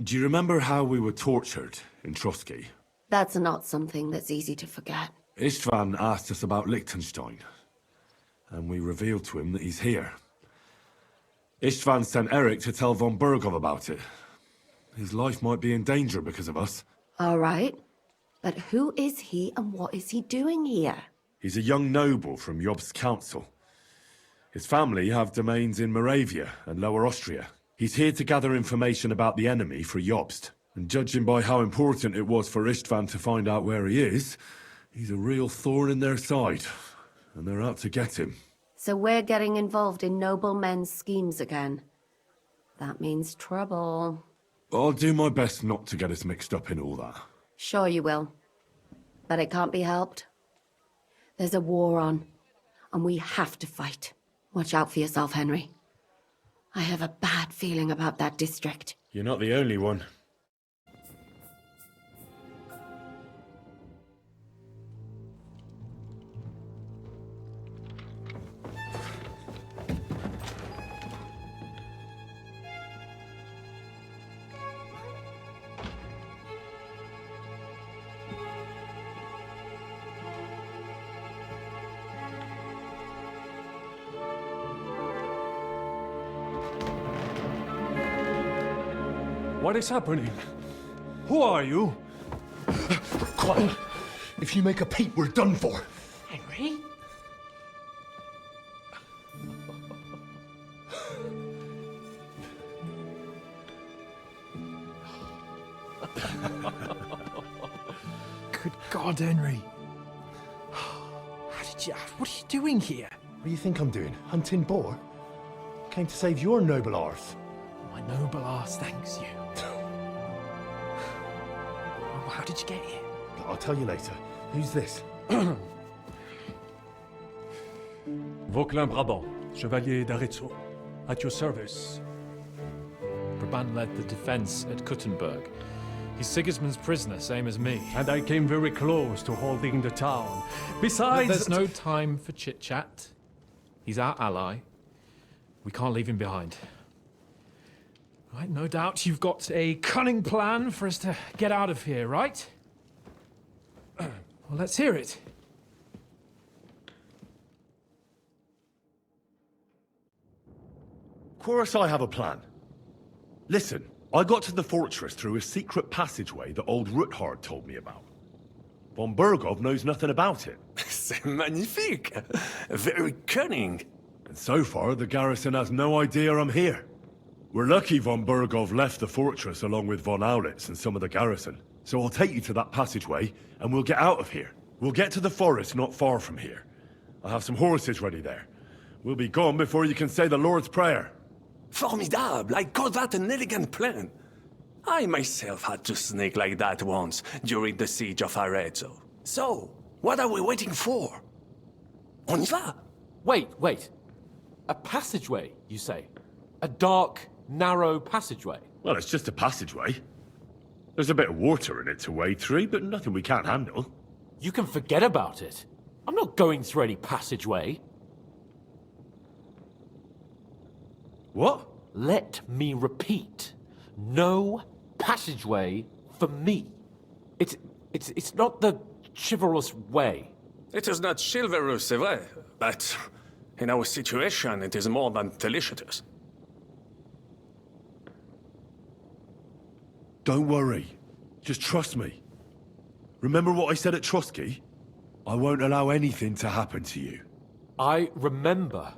Do you remember how we were tortured in Trotsky? That's not something that's easy to forget. Istvan asked us about Liechtenstein, and we revealed to him that he's here. Istvan sent Eric to tell von Bergov about it. His life might be in danger because of us. All right. But who is he and what is he doing here? He's a young noble from Jobst's council. His family have domains in Moravia and Lower Austria. He's here to gather information about the enemy for Jobst. And judging by how important it was for Istvan to find out where he is, he's a real thorn in their side. And they're out to get him. So we're getting involved in noblemen's schemes again. That means trouble. I'll do my best not to get us mixed up in all that. Sure you will. But it can't be helped. There's a war on, and we have to fight. Watch out for yourself, Henry. I have a bad feeling about that district. You're not the only one. What is happening? Who are you? Quiet. If you make a peep, we're done for. Henry? Good God, Henry. What are you doing here? What do you think I'm doing? Hunting boar? I came to save your noble arse. My noble arse thanks you. Oh, how did you get here? I'll tell you later. Who's this? Vauquelin Brabant, Chevalier d'Arezzo. At your service. Brabant led the defense at Kuttenberg. He's Sigismund's prisoner, same as me. And I came very close to holding the town. Besides... There's no time for chit-chat. He's our ally. We can't leave him behind. Right, no doubt you've got a cunning plan for us to get out of here, right? Well, let's hear it. Of course I have a plan. Listen, I got to the fortress through a secret passageway that old Ruthard told me about. Von Bergov knows nothing about it. C'est magnifique! Very cunning. And so far, the garrison has no idea I'm here. We're lucky von Bergov left the fortress along with von Aulitz and some of the garrison. So I'll take you to that passageway, and we'll get out of here. We'll get to the forest not far from here. I have some horses ready there. We'll be gone before you can say the Lord's Prayer. Formidable! I call that an elegant plan. I myself had to sneak like that once during the siege of Arezzo. So, what are we waiting for? On y va? Wait. A passageway, you say? A dark, narrow passageway? Well, it's just a passageway. There's a bit of water in it to wade through, but nothing we can't handle. You can forget about it. I'm not going through any passageway. What? Let me repeat. No passageway for me. It's not the chivalrous way. It is not chivalrous, c'est vrai, but in our situation, it is more than delicious. Don't worry. Just trust me. Remember what I said at Trotsky? I won't allow anything to happen to you. I remember.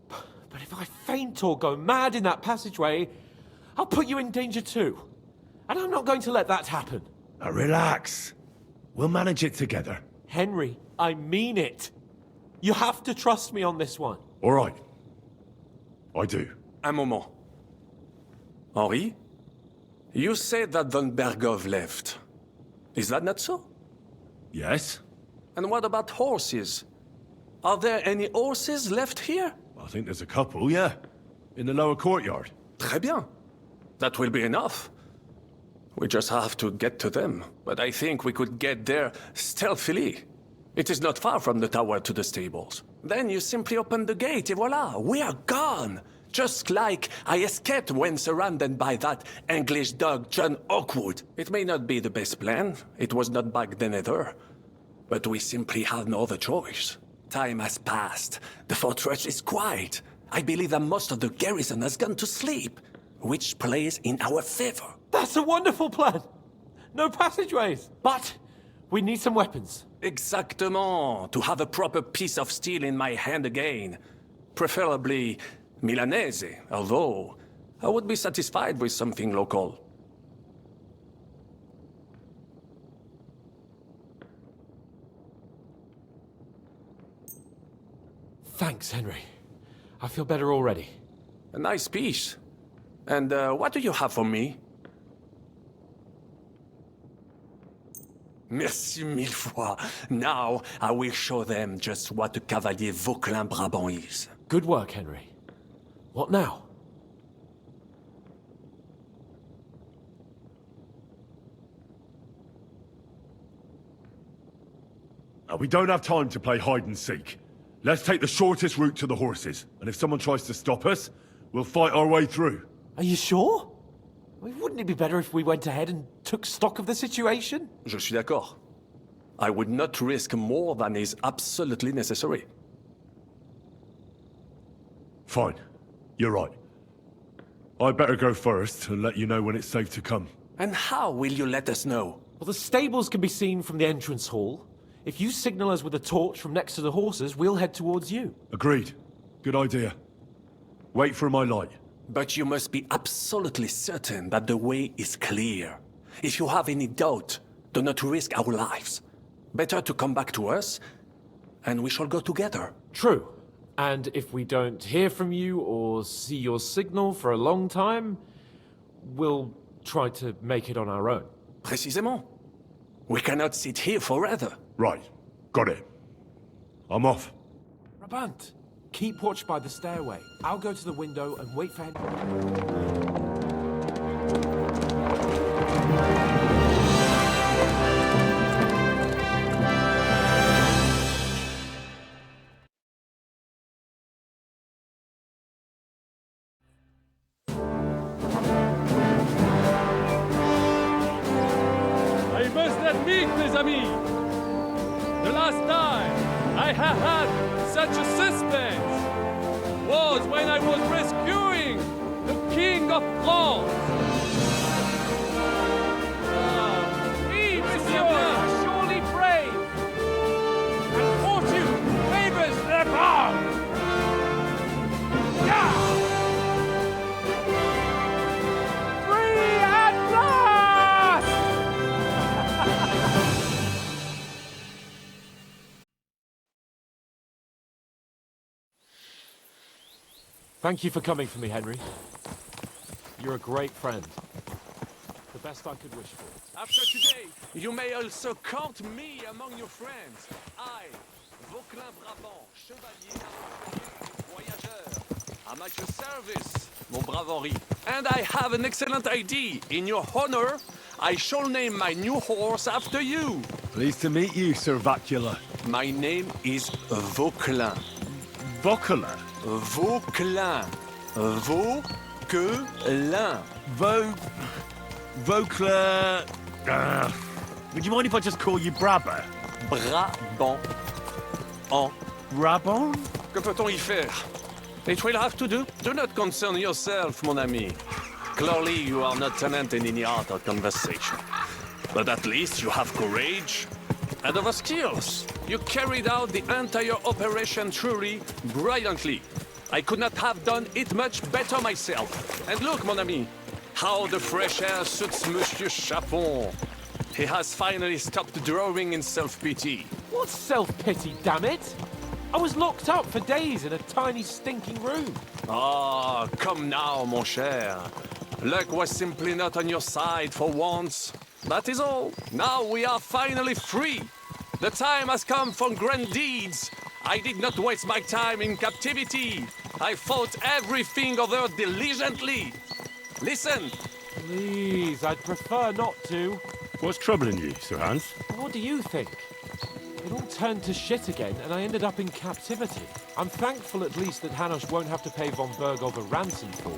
But if I faint or go mad in that passageway, I'll put you in danger too. And I'm not going to let that happen. Now relax. We'll manage it together. Henry, I mean it. You have to trust me on this one. All right. I do. Un moment. Henri? You said that Von Bergov left. Is that not so? Yes. And what about horses? Are there any horses left here? I think there's a couple, yeah. In the lower courtyard. Très bien. That will be enough. We just have to get to them. But I think we could get there stealthily. It is not far from the tower to the stables. Then you simply open the gate, et voila, we are gone! Just like I escaped when surrounded by that English dog John Oakwood. It may not be the best plan. It was not back then either. But we simply have no other choice. Time has passed. The fortress is quiet. I believe that most of the garrison has gone to sleep, which plays in our favor. That's a wonderful plan. No passageways. But we need some weapons. Exactement. To have a proper piece of steel in my hand again. Preferably Milanese, although I would be satisfied with something local. Thanks, Henry. I feel better already. A nice piece. And what do you have for me? Merci mille fois. Now I will show them just what a Cavalier Vauquelin Brabant is. Good work, Henry. What now? We don't have time to play hide and seek. Let's take the shortest route to the horses, and if someone tries to stop us, we'll fight our way through. Are you sure? I mean, wouldn't it be better if we went ahead and took stock of the situation? Je suis d'accord. I would not risk more than is absolutely necessary. Fine. You're right. I'd better go first and let you know when it's safe to come. And how will you let us know? Well, the stables can be seen from the entrance hall. If you signal us with a torch from next to the horses, we'll head towards you. Agreed. Good idea. Wait for my light. But you must be absolutely certain that the way is clear. If you have any doubt, do not risk our lives. Better to come back to us, and we shall go together. True. And if we don't hear from you or see your signal for a long time, we'll try to make it on our own. Précisément. We cannot sit here forever. Right. Got it. I'm off. Brabant, keep watch by the stairway. I'll go to the window and wait for Henry. I must admit, mes amis, the last time I have had such a suspense was when I was rescuing the King of France. We, monsieur, are surely brave, and fortune favors their bound. Free at last! Thank you for coming for me, Henry. You're a great friend. The best I could wish for. After today, you may also count me among your friends. I, Vauquelin Brabant, chevalier, voyageur, I'm at your service, mon brave Henri. And I have an excellent idea. In your honor, I shall name my new horse after you. Pleased to meet you, Sir Vacula. My name is Vauquelin. Vauquelin? Vauquelin. Vauquelin. Vauquelin... would you mind if I just call you Brabant? Brabant. En. Brabant? Que peut-on y faire? It will have to do. Do not concern yourself, mon ami. Clearly, you are not tenant in any art or conversation. But at least you have courage and other skills. You carried out the entire operation truly brilliantly. I could not have done it much better myself. And look, mon ami, how the fresh air suits Monsieur Capon. He has finally stopped drawing in self-pity. What self-pity, damn it? I was locked up for days in a tiny stinking room. Ah, come now, mon cher. Luck was simply not on your side for once. That is all. Now we are finally free. The time has come for grand deeds. I did not waste my time in captivity. I fought everything over diligently. Listen. Please, I'd prefer not to. What's troubling you, Sir Hans? What do you think? It all turned to shit again, and I ended up in captivity. I'm thankful at least that Hanush won't have to pay von Bergov a ransom for me.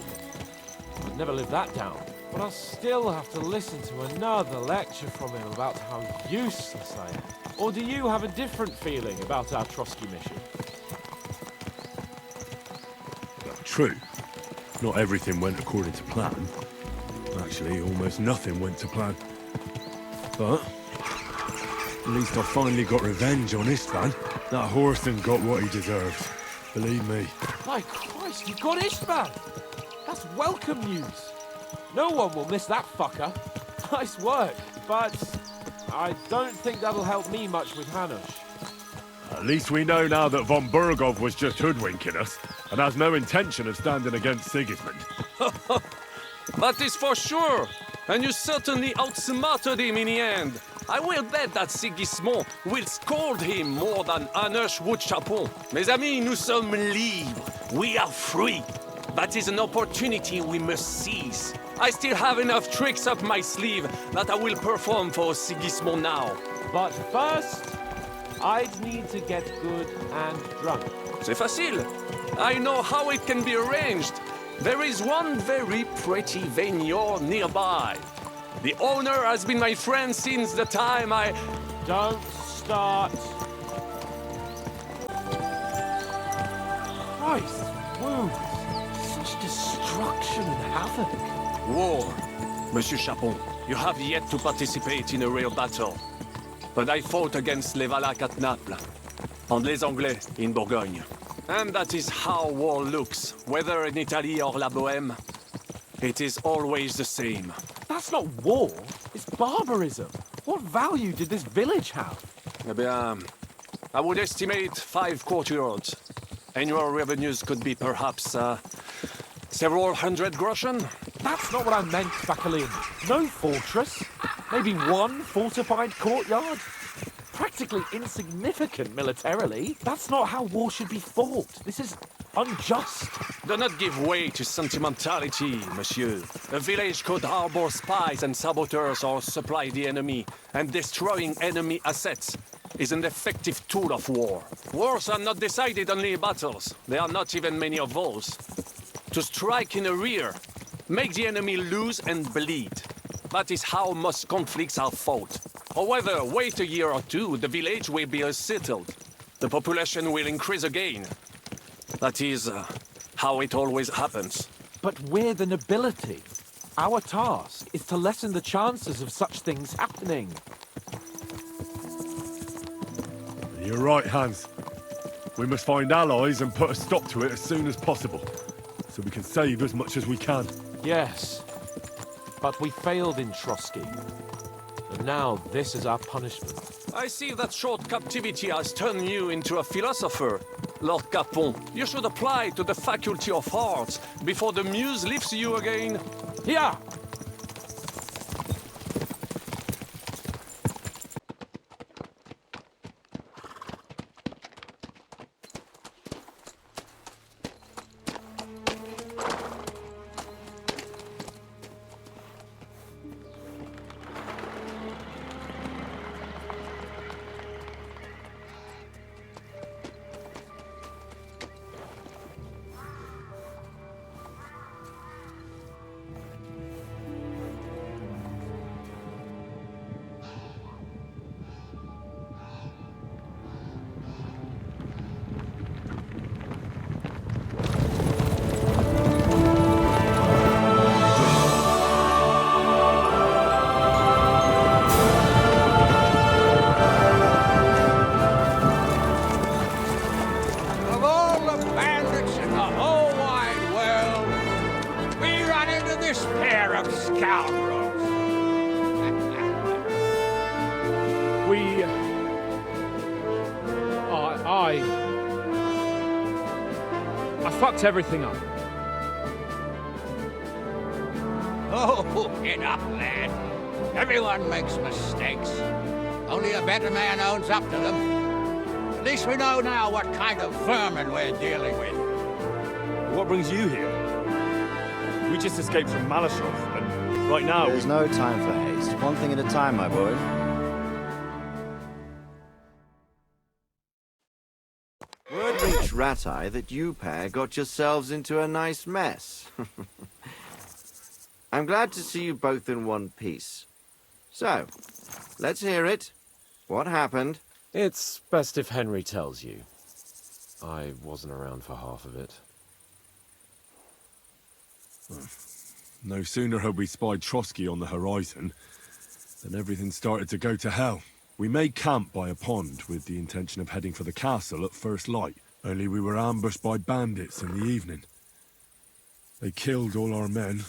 I'd never live that down. But I'll still have to listen to another lecture from him about how useless I am. Or do you have a different feeling about our Trotsky mission? True. Not everything went according to plan. Actually, almost nothing went to plan. But at least I finally got revenge on Istvan. That Horston got what he deserved. Believe me. My Christ, you got Istvan! That's welcome news. No one will miss that fucker. Nice work, but I don't think that'll help me much with Hanush. At least we know now that von Bergov was just hoodwinking us and has no intention of standing against Sigismund. That is for sure. And you certainly outsmarted him in the end. I will bet that Sigismund will scold him more than Hanush would Capon. Mes amis, nous sommes libres. We are free. That is an opportunity we must seize. I still have enough tricks up my sleeve that I will perform for Sigismund now. But first, I'd need to get good and drunk. C'est facile. I know how it can be arranged. There is one very pretty vineyard nearby. The owner has been my friend since the time I... Don't start. Christ, woo. Such destruction and havoc. War. Monsieur Capon, you have yet to participate in a real battle. But I fought against les Valaques at Naples, and les Anglais in Bourgogne. And that is how war looks, whether in Italy or La Bohème. It is always the same. That's not war, it's barbarism. What value did this village have? Eh bien, I would estimate 5 courtyards. Annual revenues could be perhaps, several hundred groschen. That's not what I meant, Vacalin. No fortress. Maybe one fortified courtyard. Practically insignificant militarily. That's not how war should be fought. This is unjust. Do not give way to sentimentality, monsieur. A village could harbor spies and saboteurs or supply the enemy, and destroying enemy assets is an effective tool of war. Wars are not decided only in battles. There are not even many of those. To strike in the rear, make the enemy lose and bleed. That is how most conflicts are fought. However, wait a year or two, the village will be settled. The population will increase again. That is how it always happens. But we're the nobility. Our task is to lessen the chances of such things happening. You're right, Hans. We must find allies and put a stop to it as soon as possible, so we can save as much as we can. Yes, but we failed in Trotsky. And now this is our punishment. I see that short captivity has turned you into a philosopher. Lord Capon, you should apply to the Faculty of Arts before the muse lifts you again. Yeah. I fucked everything up. Oh, get up, lad. Everyone makes mistakes. Only a better man owns up to them. At least we know now what kind of vermin we're dealing with. What brings you here? We just escaped from Malashov, and right now... There's no time for haste. One thing at a time, my boy. Word reached Rat-Eye that you pair got yourselves into a nice mess. I'm glad to see you both in one piece. So, let's hear it. What happened? It's best if Henry tells you. I wasn't around for half of it. No sooner had we spied Trotsky on the horizon than everything started to go to hell. We made camp by a pond with the intention of heading for the castle at first light, only we were ambushed by bandits in the evening. They killed all our men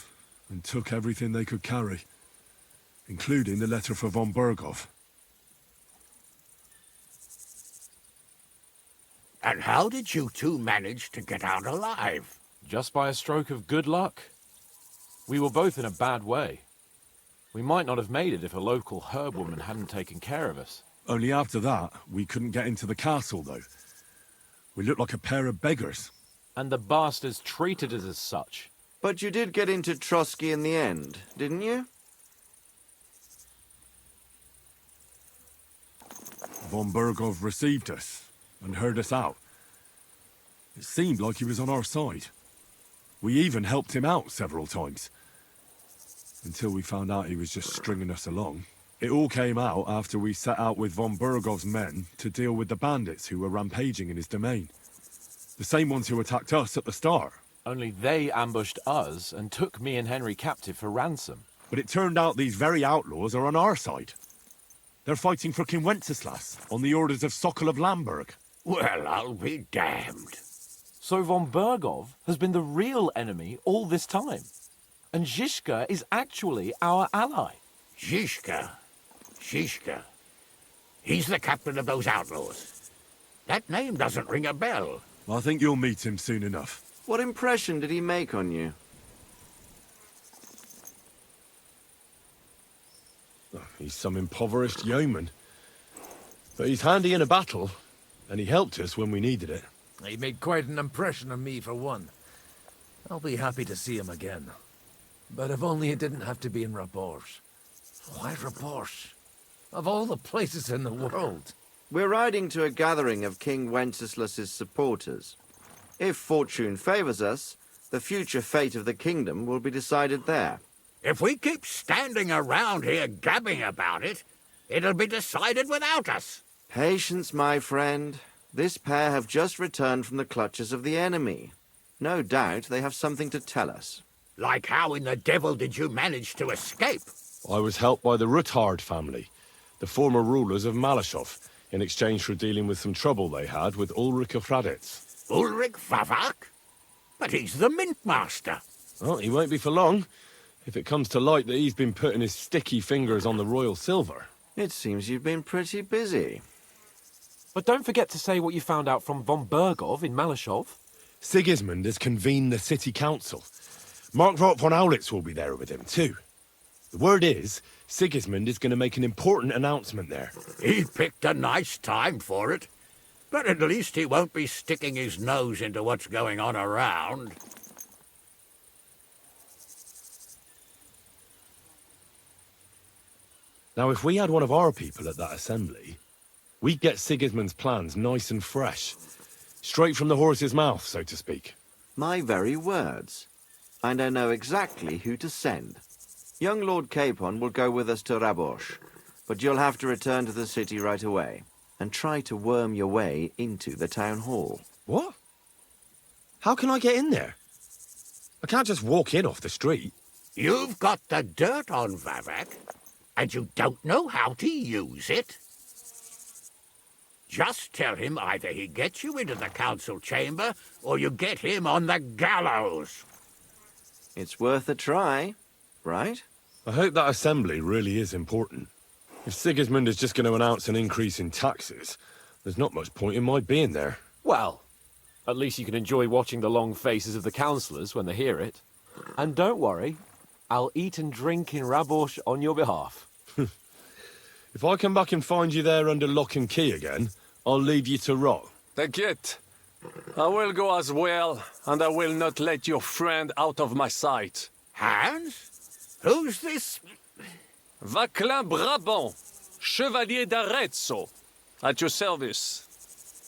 and took everything they could carry, including the letter for von Berghoff. And how did you two manage to get out alive? Just by a stroke of good luck. We were both in a bad way. We might not have made it if a local herb woman hadn't taken care of us. Only after that, we couldn't get into the castle, though. We looked like a pair of beggars. And the bastards treated us as such. But you did get into Trotsky in the end, didn't you? Von Berghoff received us and heard us out. It seemed like he was on our side. We even helped him out several times. Until we found out he was just stringing us along. It all came out after we set out with von Berghoff's men to deal with the bandits who were rampaging in his domain. The same ones who attacked us at the start. Only they ambushed us and took me and Henry captive for ransom. But it turned out these very outlaws are on our side. They're fighting for King Wenceslas on the orders of Sokol of Lamberg. Well, I'll be damned. So von Berghoff has been the real enemy all this time. And Zizka is actually our ally. Zizka? Zizka? He's the captain of those outlaws. That name doesn't ring a bell. I think you'll meet him soon enough. What impression did he make on you? He's some impoverished yeoman. But he's handy in a battle, and he helped us when we needed it. He made quite an impression on me, for one. I'll be happy to see him again. But if only it didn't have to be in Rabors. Why Rabors? Of all the places in the world. We're riding to a gathering of King Wenceslas's supporters. If fortune favors us, the future fate of the kingdom will be decided there. If we keep standing around here gabbing about it, it'll be decided without us. Patience, my friend. This pair have just returned from the clutches of the enemy. No doubt they have something to tell us. Like how in the devil did you manage to escape? I was helped by the Ruthard family, the former rulers of Malashov, in exchange for dealing with some trouble they had with Ulrich of Raditz. Ulrich Vavak? But he's the mint master. Well, he won't be for long, if it comes to light that he's been putting his sticky fingers on the royal silver. It seems you've been pretty busy. But don't forget to say what you found out from von Bergov in Malashov. Sigismund has convened the city council. Markvart von Aulitz will be there with him, too. The word is, Sigismund is going to make an important announcement there. He picked a nice time for it. But at least he won't be sticking his nose into what's going on around. Now, if we had one of our people at that assembly, we'd get Sigismund's plans nice and fresh. Straight from the horse's mouth, so to speak. My very words. And I know exactly who to send. Young Lord Capon will go with us to Rabosh, but you'll have to return to the city right away and try to worm your way into the town hall. What? How can I get in there? I can't just walk in off the street. You've got the dirt on Vavak, and you don't know how to use it? Just tell him either he gets you into the council chamber, or you get him on the gallows. It's worth a try, right? I hope that assembly really is important. If Sigismund is just going to announce an increase in taxes, there's not much point in my being there. Well, at least you can enjoy watching the long faces of the councillors when they hear it. And don't worry, I'll eat and drink in Rabosh on your behalf. If I come back and find you there under lock and key again, I'll leave you to rot. Take it. I will go as well, and I will not let your friend out of my sight. Hans? Who's this? Vaclin Brabant, Chevalier d'Arezzo, at your service.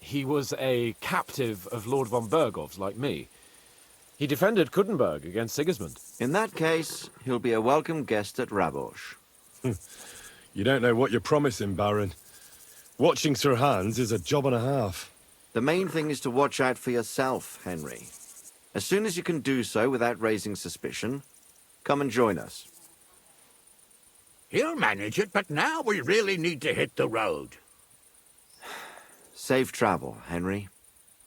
He was a captive of Lord von Bergov's, like me. He defended Kuddenberg against Sigismund. In that case, he'll be a welcome guest at Rabosh. You don't know what you're promising, Baron. Watching Sir Hans is a job and a half. The main thing is to watch out for yourself, Henry. As soon as you can do so without raising suspicion, come and join us. He'll manage it, but now we really need to hit the road. Safe travel, Henry.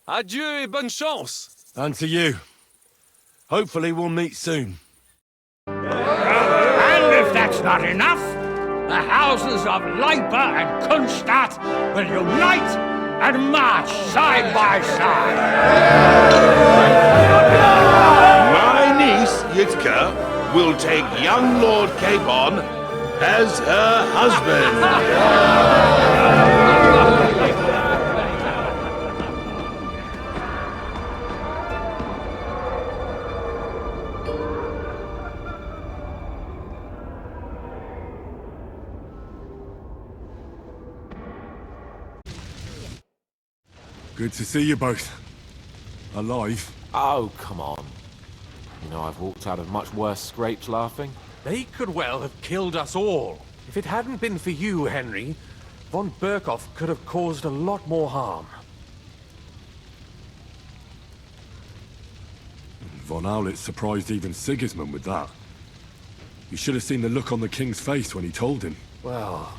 Adieu et bonne chance. And to you. Hopefully we'll meet soon. And if that's not enough, the houses of Leipa and Kunstadt will unite and march side by side. My niece, Yitka, will take young Lord Capon as her husband. Good to see you both. Alive. Oh, come on. You know, I've walked out of much worse scrapes laughing. They could well have killed us all. If it hadn't been for you, Henry, von Berkhoff could have caused a lot more harm. Von Aulitz surprised even Sigismund with that. You should have seen the look on the king's face when he told him. Well,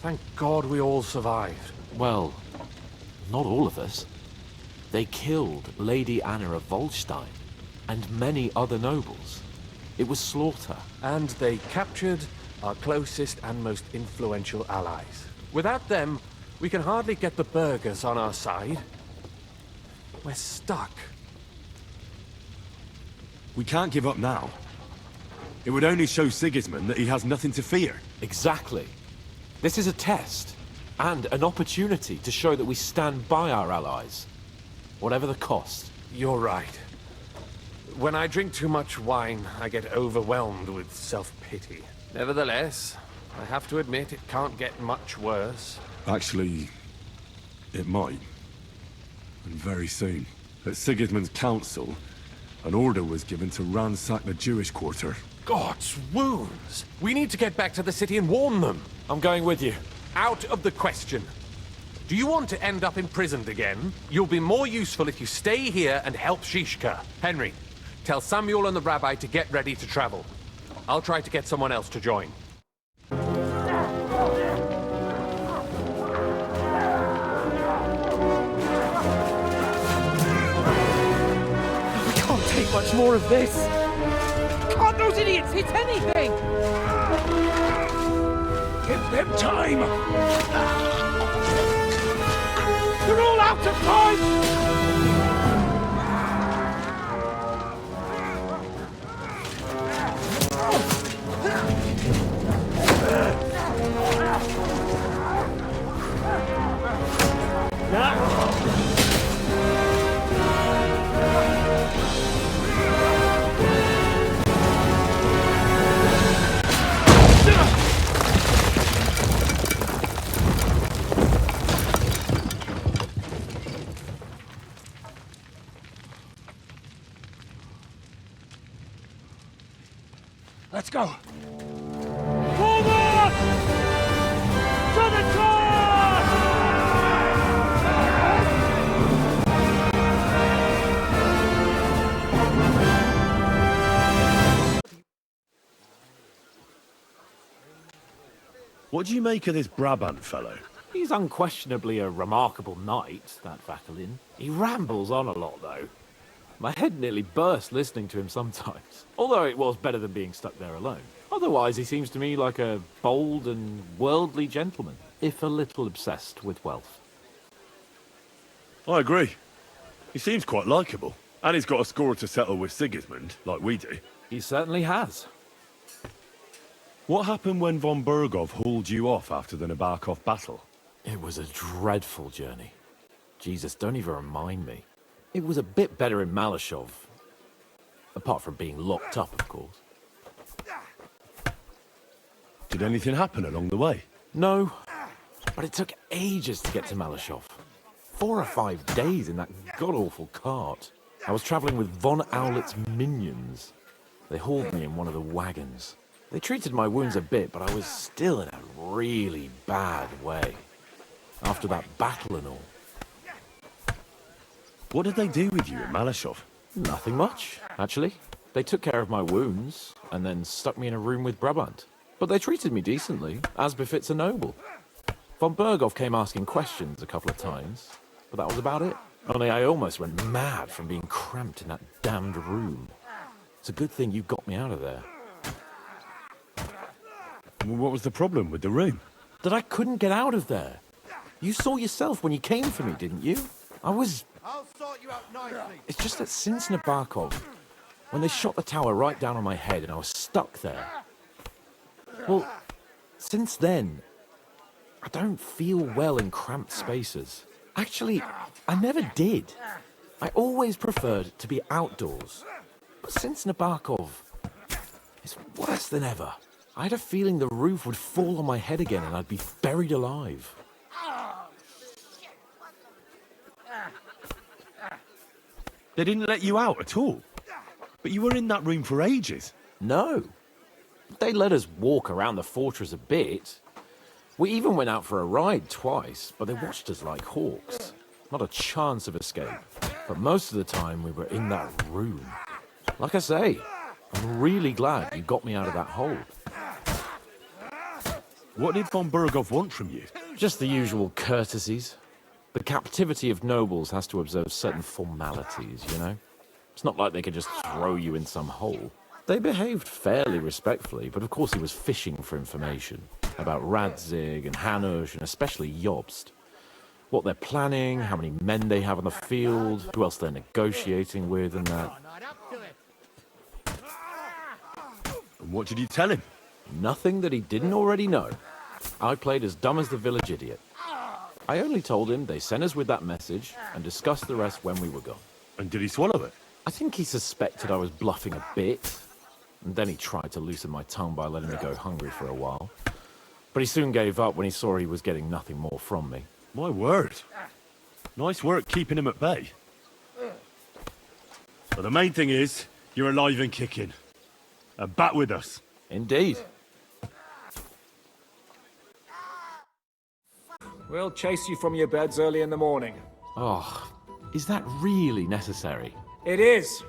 thank God we all survived. Well, not all of us. They killed Lady Anna of Volstein and many other nobles. It was slaughter. And they captured our closest and most influential allies. Without them, we can hardly get the burghers on our side. We're stuck. We can't give up now. It would only show Sigismund that he has nothing to fear. Exactly. This is a test, and an opportunity to show that we stand by our allies, whatever the cost. You're right. When I drink too much wine, I get overwhelmed with self-pity. Nevertheless, I have to admit it can't get much worse. Actually, it might. And very soon. At Sigismund's council, an order was given to ransack the Jewish quarter. God's wounds! We need to get back to the city and warn them. I'm going with you. Out of the question. Do you want to end up imprisoned again? You'll be more useful if you stay here and help Shishka. Henry, tell Samuel and the rabbi to get ready to travel. I'll try to get someone else to join. We can't take much more of this. Can't those idiots hit anything? Give them time! They're all out of time! Let's go. Forward! To the top! What do you make of this Brabant fellow? He's unquestionably a remarkable knight, that Vakelin. He rambles on a lot, though. My head nearly burst listening to him sometimes, although it was better than being stuck there alone. Otherwise, he seems to me like a bold and worldly gentleman, if a little obsessed with wealth. I agree. He seems quite likeable. And he's got a score to settle with Sigismund, like we do. He certainly has. What happened when von Bergov hauled you off after the Nabokov battle? It was a dreadful journey. Jesus, don't even remind me. It was a bit better in Malashov. Apart from being locked up, of course. Did anything happen along the way? No, but it took ages to get to Malashov. 4 or 5 days in that god-awful cart. I was travelling with von Owlet's minions. They hauled me in one of the wagons. They treated my wounds a bit, but I was still in a really bad way. After that battle and all. What did they do with you in Malashov? Nothing much, actually. They took care of my wounds, and then stuck me in a room with Brabant. But they treated me decently, as befits a noble. Von Bergov came asking questions a couple of times, but that was about it. Only I almost went mad from being cramped in that damned room. It's a good thing you got me out of there. Well, what was the problem with the room? That I couldn't get out of there. You saw yourself when you came for me, didn't you? I'll sort you out nicely. It's just that since Nabokov, when they shot the tower right down on my head and I was stuck there. Well, since then, I don't feel well in cramped spaces. Actually, I never did. I always preferred to be outdoors. But since Nabokov, it's worse than ever. I had a feeling the roof would fall on my head again and I'd be buried alive. They didn't let you out at all? But you were in that room for ages. No. They let us walk around the fortress a bit. We even went out for a ride twice, but they watched us like hawks. Not a chance of escape. But most of the time we were in that room. Like I say, I'm really glad you got me out of that hole. What did von Bergov want from you? Just the usual courtesies. The captivity of nobles has to observe certain formalities, you know? It's not like they could just throw you in some hole. They behaved fairly respectfully, but of course he was fishing for information about Radzig and Hanush and especially Jobst. What they're planning, how many men they have on the field, who else they're negotiating with and that. And what did you tell him? Nothing that he didn't already know. I played as dumb as the village idiot. I only told him they sent us with that message and discussed the rest when we were gone. And did he swallow it? I think he suspected I was bluffing a bit. And then he tried to loosen my tongue by letting me go hungry for a while. But he soon gave up when he saw he was getting nothing more from me. My word. Nice work keeping him at bay. But the main thing is, you're alive and kicking. And back with us. Indeed. We'll chase you from your beds early in the morning. Oh, is that really necessary? It is.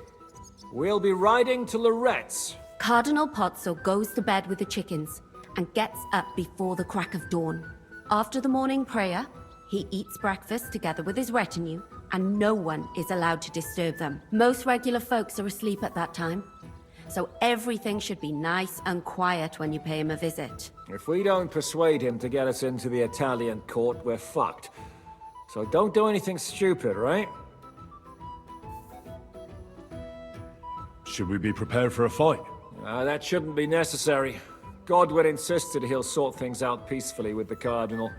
We'll be riding to Loretz. Cardinal Pozzo goes to bed with the chickens and gets up before the crack of dawn. After the morning prayer, he eats breakfast together with his retinue, and no one is allowed to disturb them. Most regular folks are asleep at that time. So everything should be nice and quiet when you pay him a visit. If we don't persuade him to get us into the Italian court, we're fucked. So don't do anything stupid, right? Should we be prepared for a fight? That shouldn't be necessary. Godwin insisted he'll sort things out peacefully with the Cardinal.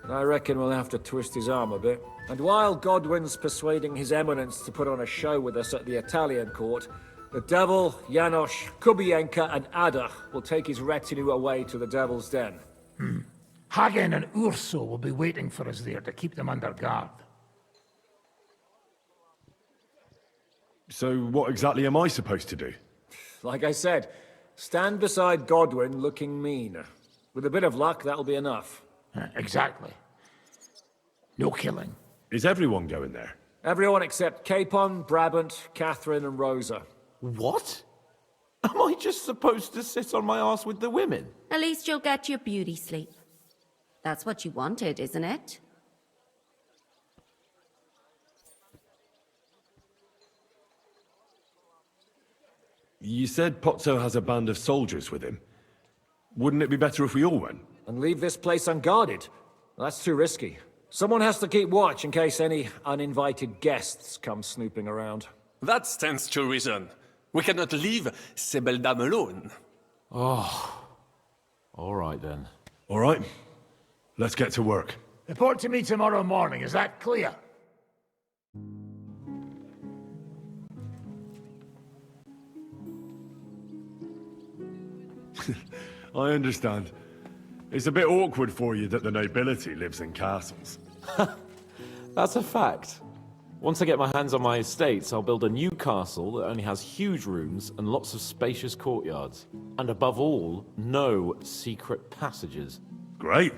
I reckon we'll have to twist his arm a bit. And while Godwin's persuading His Eminence to put on a show with us at the Italian court, the Devil, Janos, Kubienka, and Ada will take his retinue away to the Devil's Den. Hagen and Urso will be waiting for us there to keep them under guard. So what exactly am I supposed to do? Like I said, stand beside Godwin looking mean. With a bit of luck, that'll be enough. Exactly. No killing. Is everyone going there? Everyone except Capon, Brabant, Catherine, and Rosa. What? Am I just supposed to sit on my ass with the women? At least you'll get your beauty sleep. That's what you wanted, isn't it? You said Pozzo has a band of soldiers with him. Wouldn't it be better if we all went? And leave this place unguarded? That's too risky. Someone has to keep watch in case any uninvited guests come snooping around. That stands to reason. We cannot leave Sebeldam alone. Oh. All right then. All right. Let's get to work. Report to me tomorrow morning, is that clear? I understand. It's a bit awkward for you that the nobility lives in castles. That's a fact. Once I get my hands on my estates, I'll build a new castle that only has huge rooms and lots of spacious courtyards. And above all, no secret passages. Great.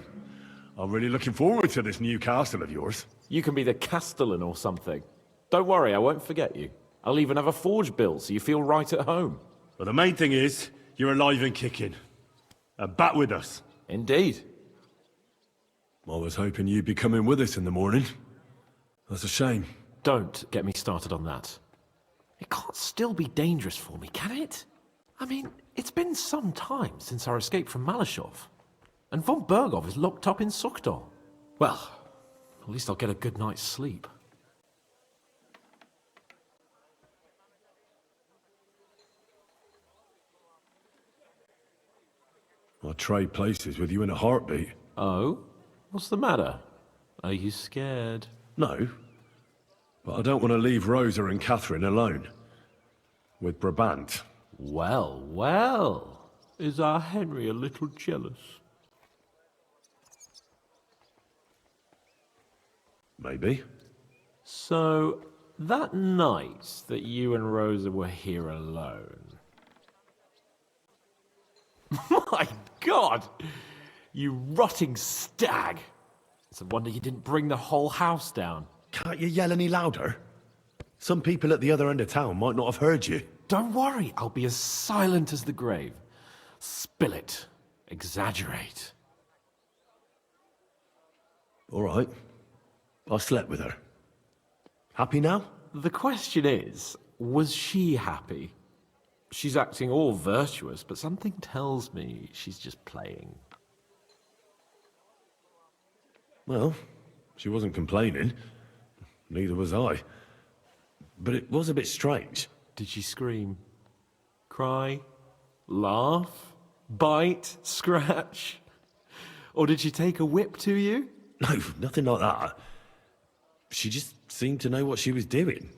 I'm really looking forward to this new castle of yours. You can be the castellan or something. Don't worry, I won't forget you. I'll even have a forge built so you feel right at home. But the main thing is, you're alive and kicking. And back with us. Indeed. I was hoping you'd be coming with us in the morning. That's a shame. Don't get me started on that. It can't still be dangerous for me, can it? I mean, it's been some time since our escape from Malashov. And von Bergov is locked up in Sukhdol. Well, at least I'll get a good night's sleep. I'll trade places with you in a heartbeat. Oh? What's the matter? Are you scared? No. But I don't want to leave Rosa and Catherine alone. With Brabant. Well, well. Is our Henry a little jealous? Maybe. So, that night that you and Rosa were here alone... My God! You rotting stag! It's a wonder you didn't bring the whole house down. Can't you yell any louder? Some people at the other end of town might not have heard you. Don't worry, I'll be as silent as the grave. Spill it. Exaggerate. All right. I slept with her. Happy now? The question is, was she happy? She's acting all virtuous, but something tells me she's just playing. Well, she wasn't complaining. Neither was I. But it was a bit strange. Did she scream? Cry? Laugh? Bite? Scratch? Or did she take a whip to you? No, nothing like that. She just seemed to know what she was doing.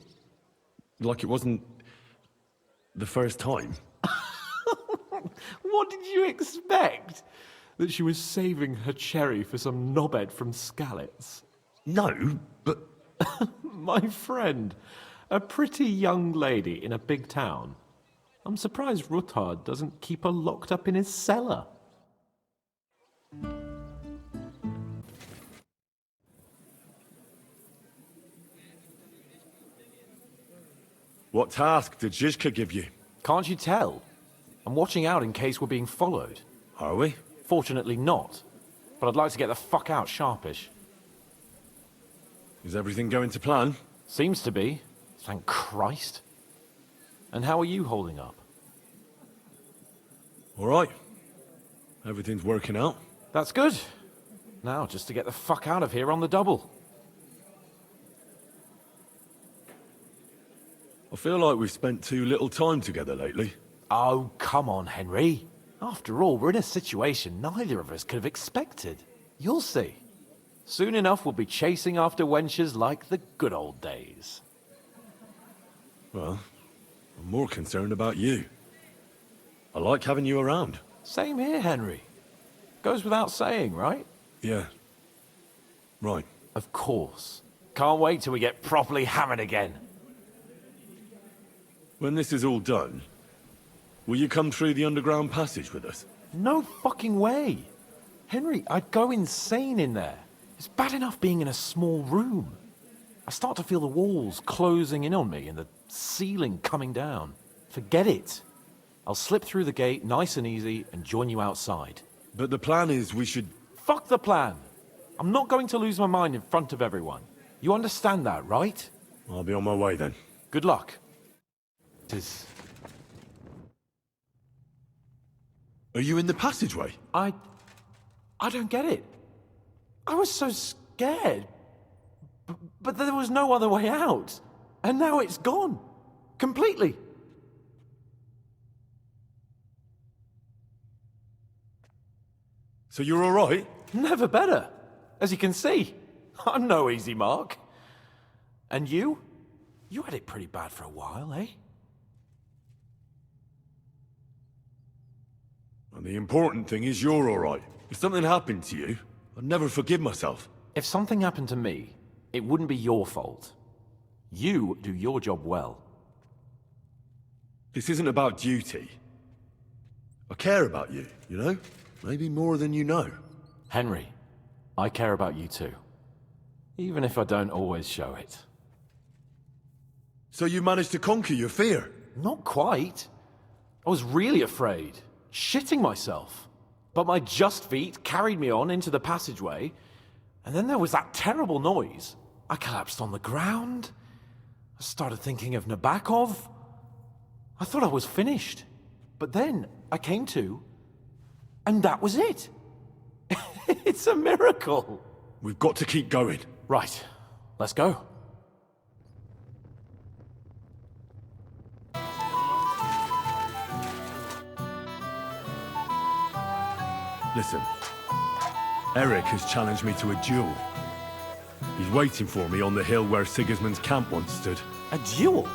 Like it wasn't the first time. What did you expect? That she was saving her cherry for some knobhead from Skalitz? No, but... My friend, a pretty young lady in a big town. I'm surprised Ruthard doesn't keep her locked up in his cellar. What task did Zizka give you? Can't you tell? I'm watching out in case we're being followed. Are we? Fortunately not. But I'd like to get the fuck out sharpish. Is everything going to plan? Seems to be. Thank Christ. And how are you holding up? All right. Everything's working out. That's good. Now, just to get the fuck out of here on the double. I feel like we've spent too little time together lately. Oh, come on, Henry. After all, we're in a situation neither of us could have expected. You'll see. Soon enough, we'll be chasing after wenches like the good old days. Well, I'm more concerned about you. I like having you around. Same here, Henry. Goes without saying, right? Yeah. Right. Of course. Can't wait till we get properly hammered again. When this is all done, will you come through the underground passage with us? No fucking way. Henry, I'd go insane in there. It's bad enough being in a small room. I start to feel the walls closing in on me and the ceiling coming down. Forget it. I'll slip through the gate nice and easy and join you outside. But the plan is we should... Fuck the plan. I'm not going to lose my mind in front of everyone. You understand that, right? I'll be on my way then. Good luck. Are you in the passageway? I don't get it. I was so scared. But there was no other way out. And now it's gone. Completely. So you're all right? Never better. As you can see, I'm no easy mark. And you? You had it pretty bad for a while, eh? And the important thing is you're all right. If something happened to you, I'd never forgive myself. If something happened to me, it wouldn't be your fault. You do your job well. This isn't about duty. I care about you, you know? Maybe more than you know. Henry, I care about you too. Even if I don't always show it. So you managed to conquer your fear? Not quite. I was really afraid. Shitting myself. But my just feet carried me on into the passageway, and then there was that terrible noise. I collapsed on the ground. I started thinking of Nabokov. I thought I was finished. But then I came to, and that was it. It's a miracle. We've got to keep going. Right. Let's go. Listen, Eric has challenged me to a duel. He's waiting for me on the hill where Sigismund's camp once stood. A duel?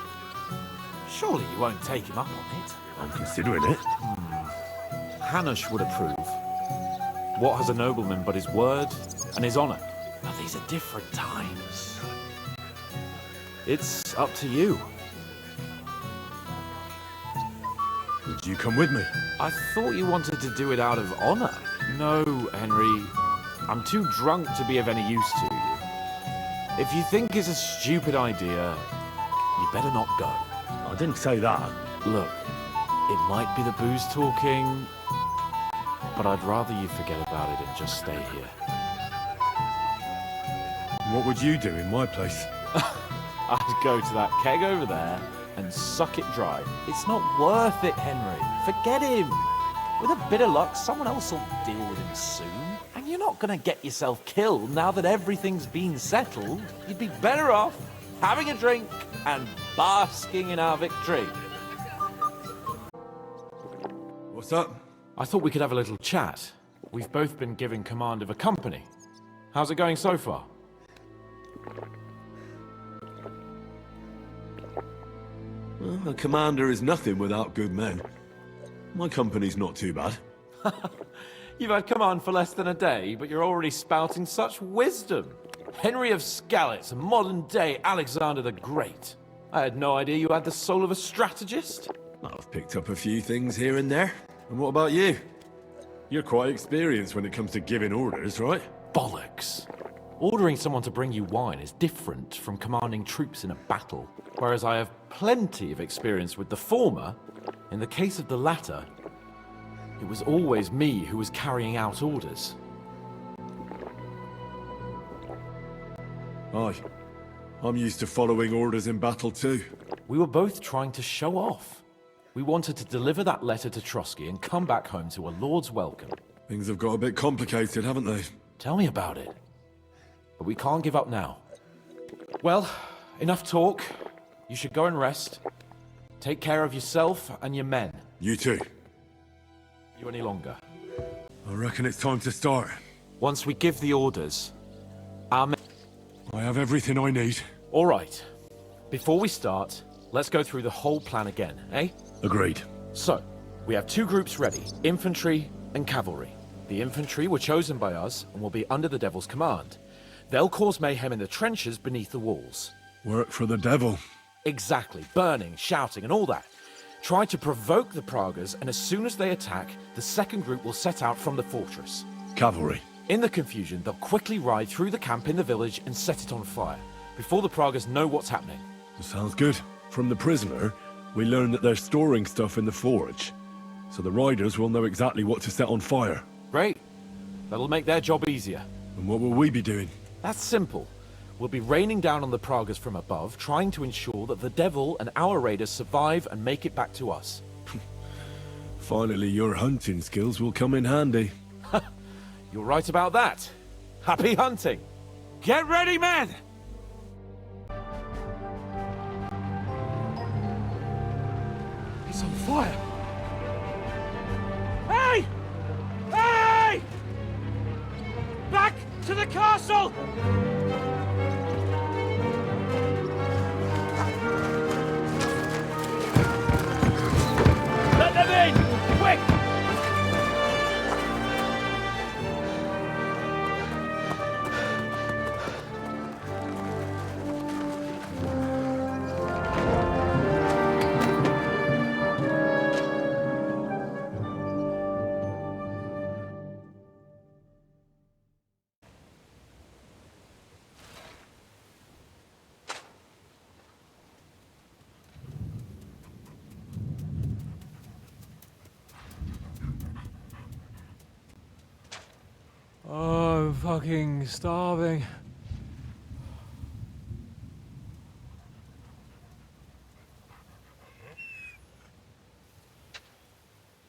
Surely you won't take him up on it? I'm considering it. Hanush would approve. What has a nobleman but his word and his honor? But these are different times. It's up to you. Would you come with me? I thought you wanted to do it out of honor. No, Henry. I'm too drunk to be of any use to you. If you think it's a stupid idea, you better not go. I didn't say that. Look, it might be the booze talking, but I'd rather you forget about it and just stay here. What would you do in my place? I'd go to that keg over there and suck it dry. It's not worth it, Henry. Forget him. With a bit of luck, someone else will deal with him soon. And you're not going to get yourself killed now that everything's been settled. You'd be better off having a drink and basking in our victory. What's up? I thought we could have a little chat. We've both been given command of a company. How's it going so far? Well, a commander is nothing without good men. My company's not too bad. You've had command for less than a day, but you're already spouting such wisdom. Henry of Skalitz, modern-day Alexander the Great. I had no idea you had the soul of a strategist. I've picked up a few things here and there. And what about you? You're quite experienced when it comes to giving orders, right? Bollocks. Ordering someone to bring you wine is different from commanding troops in a battle. Whereas I have plenty of experience with the former, in the case of the latter, it was always me who was carrying out orders. Aye. I'm used to following orders in battle too. We were both trying to show off. We wanted to deliver that letter to Trotsky and come back home to a lord's welcome. Things have got a bit complicated, haven't they? Tell me about it. But we can't give up now. Well, enough talk. You should go and rest. Take care of yourself and your men. You too. You any longer. I reckon it's time to start. Once we give the orders, our men... I have everything I need. All right. Before we start, let's go through the whole plan again, eh? Agreed. So, we have 2 groups ready, infantry and cavalry. The infantry were chosen by us and will be under the Devil's command. They'll cause mayhem in the trenches beneath the walls. Work for the devil. Exactly. Burning, shouting, and all that. Try to provoke the Pragas, and as soon as they attack, the second group will set out from the fortress. Cavalry. In the confusion, they'll quickly ride through the camp in the village and set it on fire, before the Pragas know what's happening. Sounds good. From the prisoner, we learned that they're storing stuff in the forge, so the riders will know exactly what to set on fire. Great. That'll make their job easier. And what will we be doing? That's simple. We'll be raining down on the Pragas from above, trying to ensure that the Devil and our raiders survive and make it back to us. Finally, your hunting skills will come in handy. You're right about that. Happy hunting! Get ready, men! It's on fire! Hey! Hey! Back to the castle! Let them in! Quick! Oh, I'm fucking starving.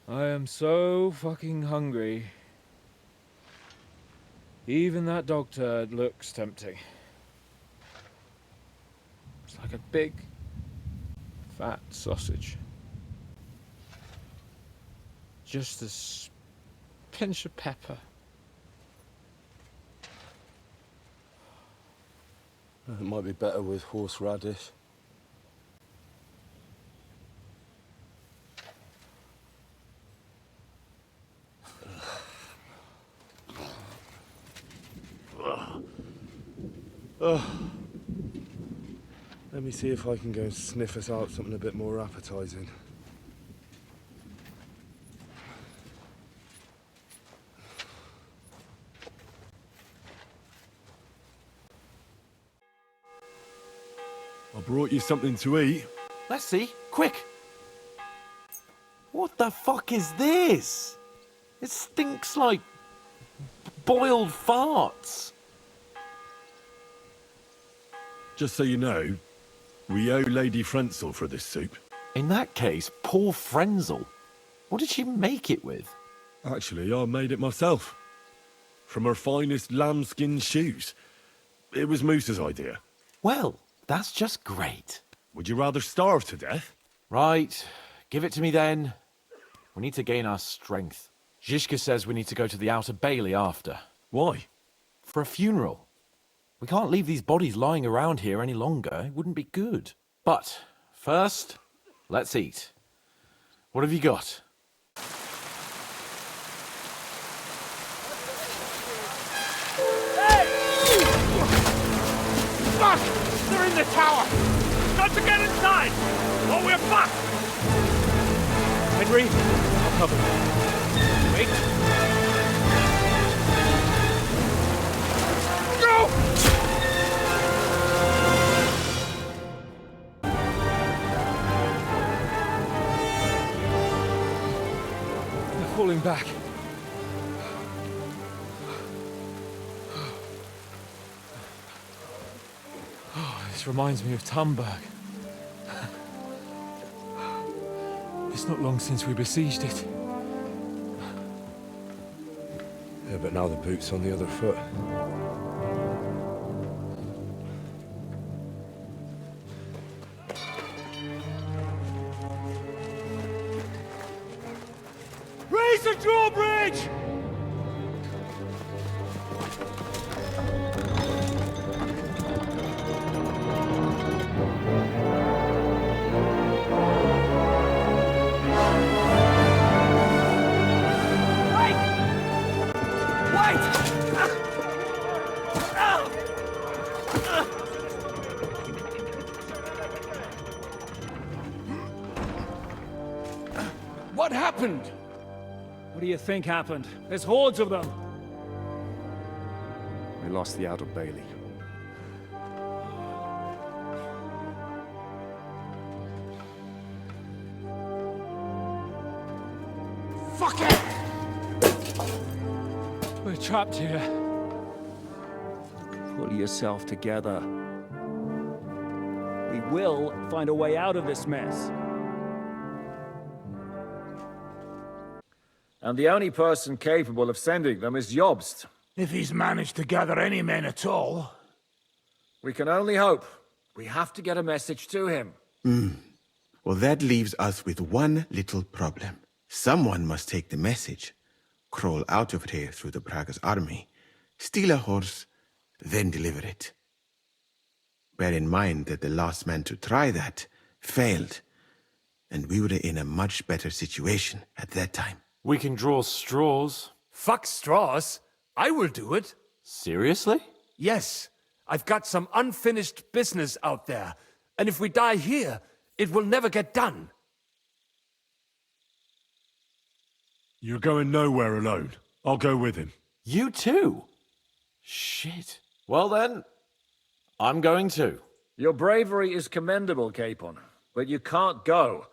I am so fucking hungry. Even that dog turd looks tempting. It's like a big, fat sausage. Just a pinch of pepper. It might be better with horseradish. Let me see if I can go and sniff us out something a bit more appetizing. I brought you something to eat. Let's see. Quick! What the fuck is this? It stinks like boiled farts. Just so you know, we owe Lady Frenzel for this soup. In that case, poor Frenzel. What did she make it with? Actually, I made it myself. From her finest lambskin shoes. It was Moose's idea. Well, that's just great. Would you rather starve to death? Right. Give it to me then. We need to gain our strength. Zizka says we need to go to the Outer Bailey after. Why? For a funeral. We can't leave these bodies lying around here any longer. It wouldn't be good. But first, let's eat. What have you got? Fuck! They're in the tower! Got to get inside! Or we're fucked! Henry, I'll cover you. Wait. Go! They're falling back. This reminds me of Tumberg. It's not long since we besieged it. Yeah, but now the boot's on the other foot. Raise the drawbridge! What happened? What do you think happened? There's hordes of them. We lost the outer bailey. Fuck it! We're trapped here. Pull yourself together. We will find a way out of this mess. And the only person capable of sending them is Jobst. If he's managed to gather any men at all. We can only hope. We have to get a message to him. Well, that leaves us with one little problem. Someone must take the message, crawl out of here through the Braga's army, steal a horse, then deliver it. Bear in mind that the last man to try that failed, and we were in a much better situation at that time. We can draw straws. Fuck straws. I will do it. Seriously? Yes. I've got some unfinished business out there. And if we die here, it will never get done. You're going nowhere alone. I'll go with him. You too? Shit. Well then, I'm going too. Your bravery is commendable, Capon, but you can't go.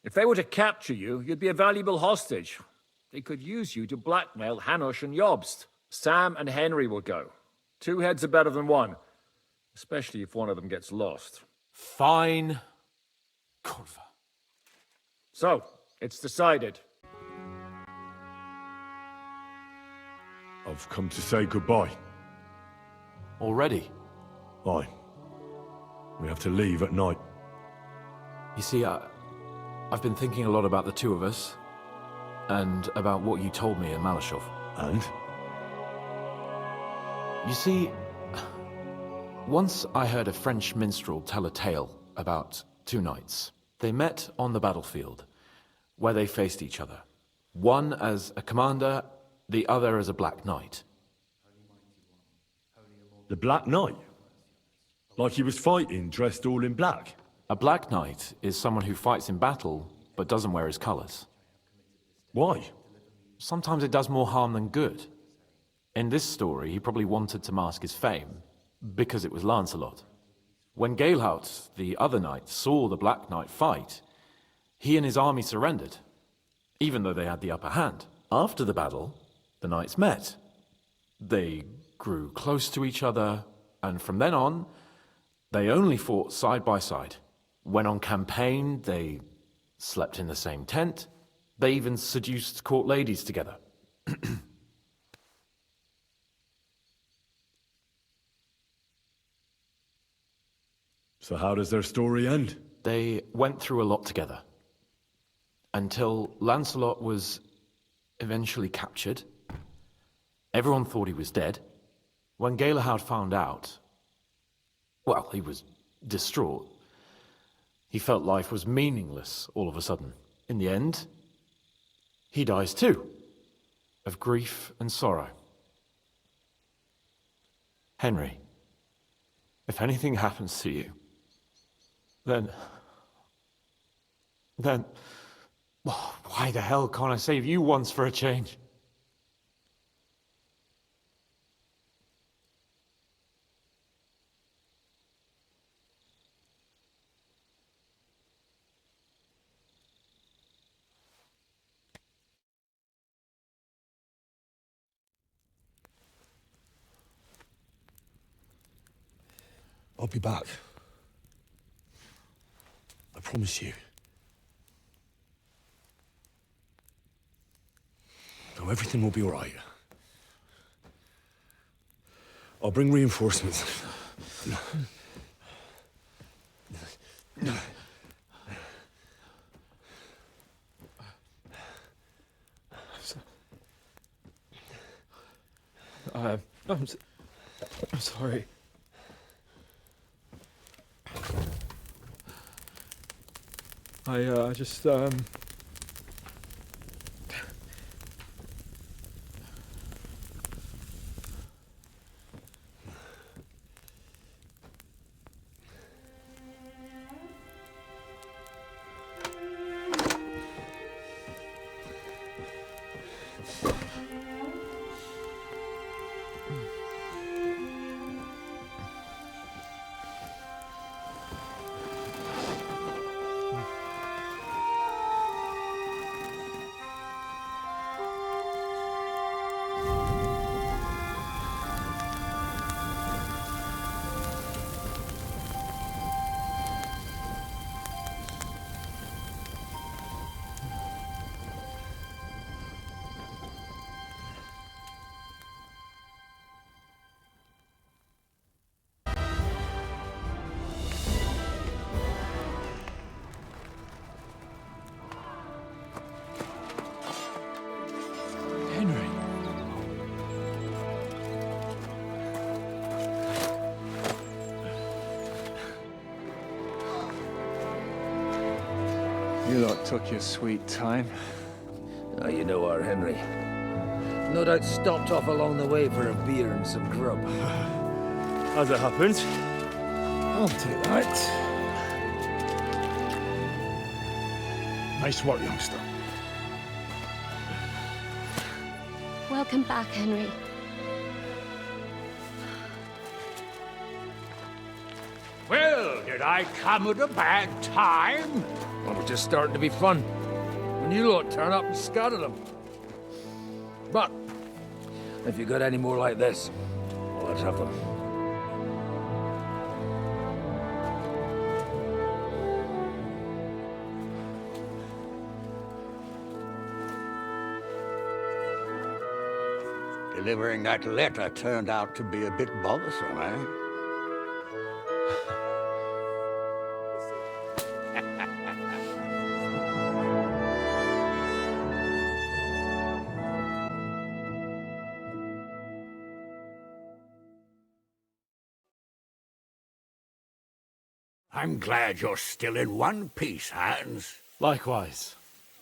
If they were to capture you, you'd be a valuable hostage. They could use you to blackmail Hanush and Jobst. Sam and Henry will go. 2 heads are better than 1, especially if one of them gets lost. Fine. Kurva. So, it's decided. I've come to say goodbye. Already? Aye. We have to leave at night. You see, I've been thinking a lot about the two of us, and about what you told me in Malashov. And? You see, once I heard a French minstrel tell a tale about 2 knights. They met on the battlefield, where they faced each other. One as a commander, the other as a Black Knight. The Black Knight? Like he was fighting, dressed all in black? A Black Knight is someone who fights in battle, but doesn't wear his colors. Why? Sometimes it does more harm than good. In this story, he probably wanted to mask his fame, because it was Lancelot. When Galehout, the other knight, saw the Black Knight fight, he and his army surrendered, even though they had the upper hand. After the battle, the knights met. They grew close to each other, and from then on, they only fought side by side. When on campaign, they slept in the same tent. They even seduced court ladies together. So how does their story end? They went through a lot together. Until Lancelot was eventually captured. Everyone thought he was dead. When Galehout found out, well, he was distraught. He felt life was meaningless all of a sudden. In the end, he dies too, of grief and sorrow. Henry, if anything happens to you, then, why the hell can't I save you once for a change? I'll be back. I promise you. No, everything will be all right. I'll bring reinforcements. I'm sorry. I just Henry. You lot took your sweet time. Oh, you know our Henry. No doubt stopped off along the way for a beer and some grub. As it happens. I'll take that. Nice work, youngster. Welcome back, Henry. Well, did I come at a bad time? Well, we're just starting to be fun. When you lot turn up and scatter them. But, if you got any more like this, well, let's have them. Delivering that letter turned out to be a bit bothersome, eh? I'm glad you're still in one piece, Hans. Likewise.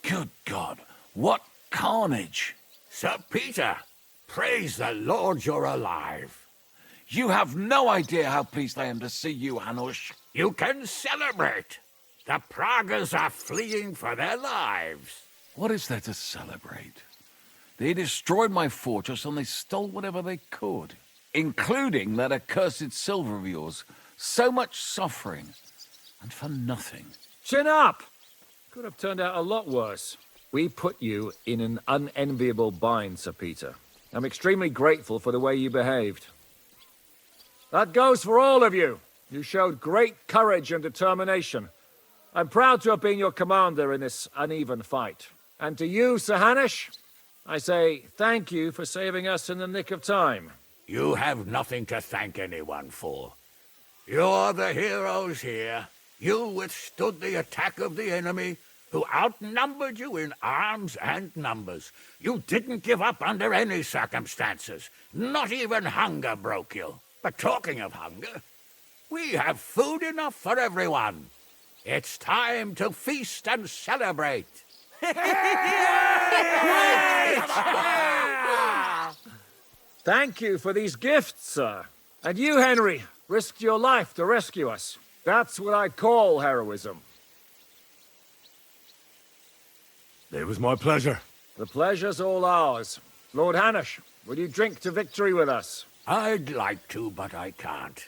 Good God, what carnage! Sir Peter, praise the Lord you're alive. You have no idea how pleased I am to see you, Hanush. You can celebrate. The Pragas are fleeing for their lives. What is there to celebrate? They destroyed my fortress and they stole whatever they could, including that accursed silver of yours. So much suffering, and for nothing. Chin up! Could have turned out a lot worse. We put you in an unenviable bind, Sir Peter. I'm extremely grateful for the way you behaved. That goes for all of you. You showed great courage and determination. I'm proud to have been your commander in this uneven fight. And to you, Sir Hanush, I say thank you for saving us in the nick of time. You have nothing to thank anyone for. You're the heroes here. You withstood the attack of the enemy, who outnumbered you in arms and numbers. You didn't give up under any circumstances. Not even hunger broke you. But talking of hunger, we have food enough for everyone. It's time to feast and celebrate. Thank you for these gifts, sir. And you, Henry, risked your life to rescue us. That's what I call heroism. It was my pleasure. The pleasure's all ours. Lord Hanush, will you drink to victory with us? I'd like to, but I can't.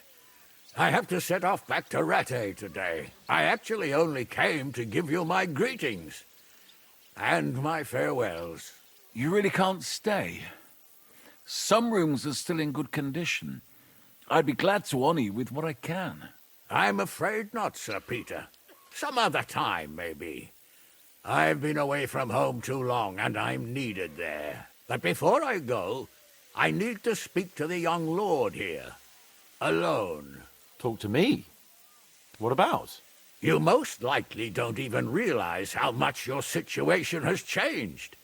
I have to set off back to Rattay today. I actually only came to give you my greetings. And my farewells. You really can't stay? Some rooms are still in good condition. I'd be glad to honor you with what I can. I'm afraid not, Sir Peter. Some other time, maybe. I've been away from home too long, and I'm needed there. But before I go, I need to speak to the young lord here. Alone. Talk to me? What about? You most likely don't even realize how much your situation has changed.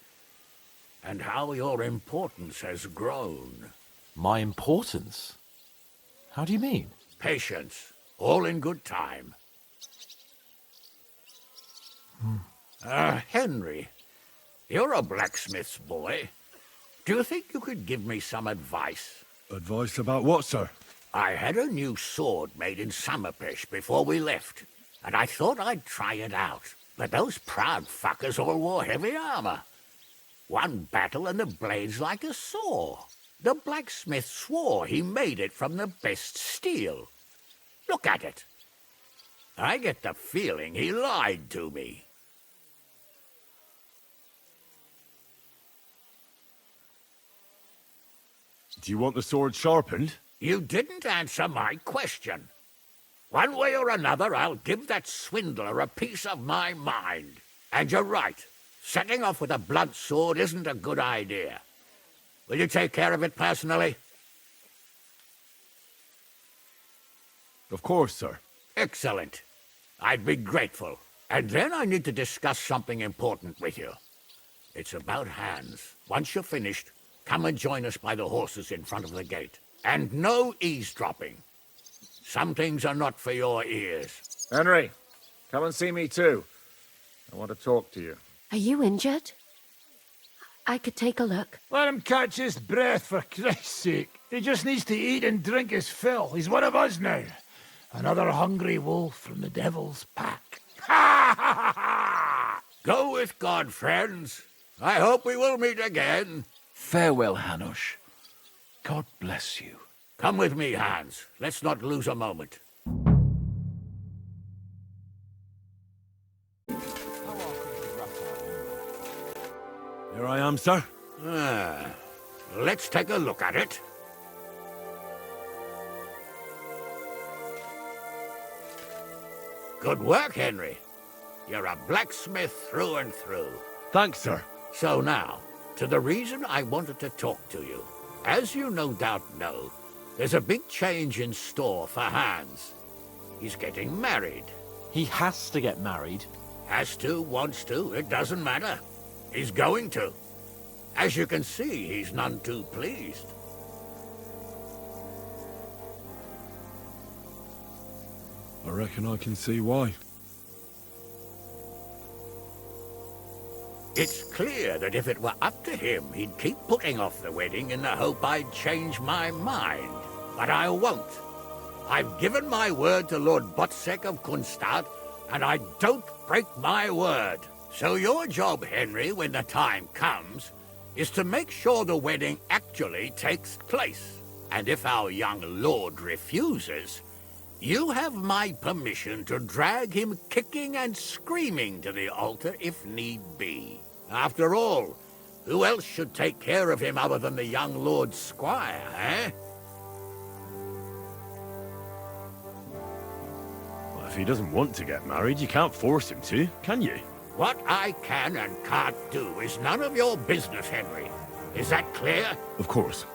And how your importance has grown. My importance? How do you mean? Patience. All in good time. Henry, you're a blacksmith's boy. Do you think you could give me some advice? Advice about what, sir? I had a new sword made in Summerpish before we left, and I thought I'd try it out. But those proud fuckers all wore heavy armor. One battle and the blade's like a saw. The blacksmith swore he made it from the best steel. Look at it. I get the feeling he lied to me. Do you want the sword sharpened? You didn't answer my question. One way or another, I'll give that swindler a piece of my mind. And you're right. Setting off with a blunt sword isn't a good idea. Will you take care of it personally? Of course, sir. Excellent. I'd be grateful. And then I need to discuss something important with you. It's about Hans. Once you're finished, come and join us by the horses in front of the gate. And no eavesdropping. Some things are not for your ears. Henry, come and see me too. I want to talk to you. Are you injured? I could take a look. Let him catch his breath, for Christ's sake. He just needs to eat and drink his fill. He's one of us now. Another hungry wolf from the devil's pack. Ha ha ha! Go with God, friends. I hope we will meet again. Farewell, Hanush. God bless you. Come with me, Hans. Let's not lose a moment. Here I am, sir. Let's take a look at it. Good work, Henry. You're a blacksmith through and through. Thanks, sir. So now, to the reason I wanted to talk to you. As you no doubt know, there's a big change in store for Hans. He's getting married. He has to get married. Has to, wants to, it doesn't matter. He's going to. As you can see, he's none too pleased. I reckon I can see why. It's clear that if it were up to him, he'd keep putting off the wedding in the hope I'd change my mind. But I won't. I've given my word to Lord Botsek of Kunstad, and I don't break my word. So your job, Henry, when the time comes, is to make sure the wedding actually takes place. And if our young lord refuses, you have my permission to drag him kicking and screaming to the altar if need be. After all, who else should take care of him other than the young lord's squire, eh? Well, if he doesn't want to get married, you can't force him to, can you? What I can and can't do is none of your business, Henry. Is that clear? Of course.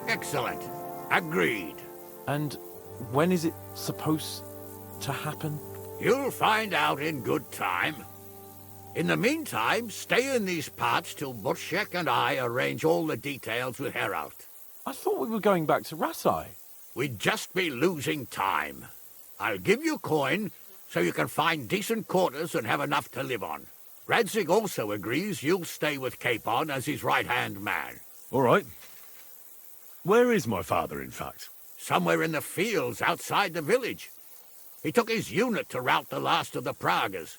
Excellent. Agreed. And when is it supposed to happen? You'll find out in good time. In the meantime, stay in these parts till Butchek and I arrange all the details with Herald. I thought we were going back to Rasai. We'd just be losing time. I'll give you coin so you can find decent quarters and have enough to live on. Radzig also agrees you'll stay with Capon as his right-hand man. All right. Where is my father, in fact? Somewhere in the fields outside the village. He took his unit to rout the last of the Pragas.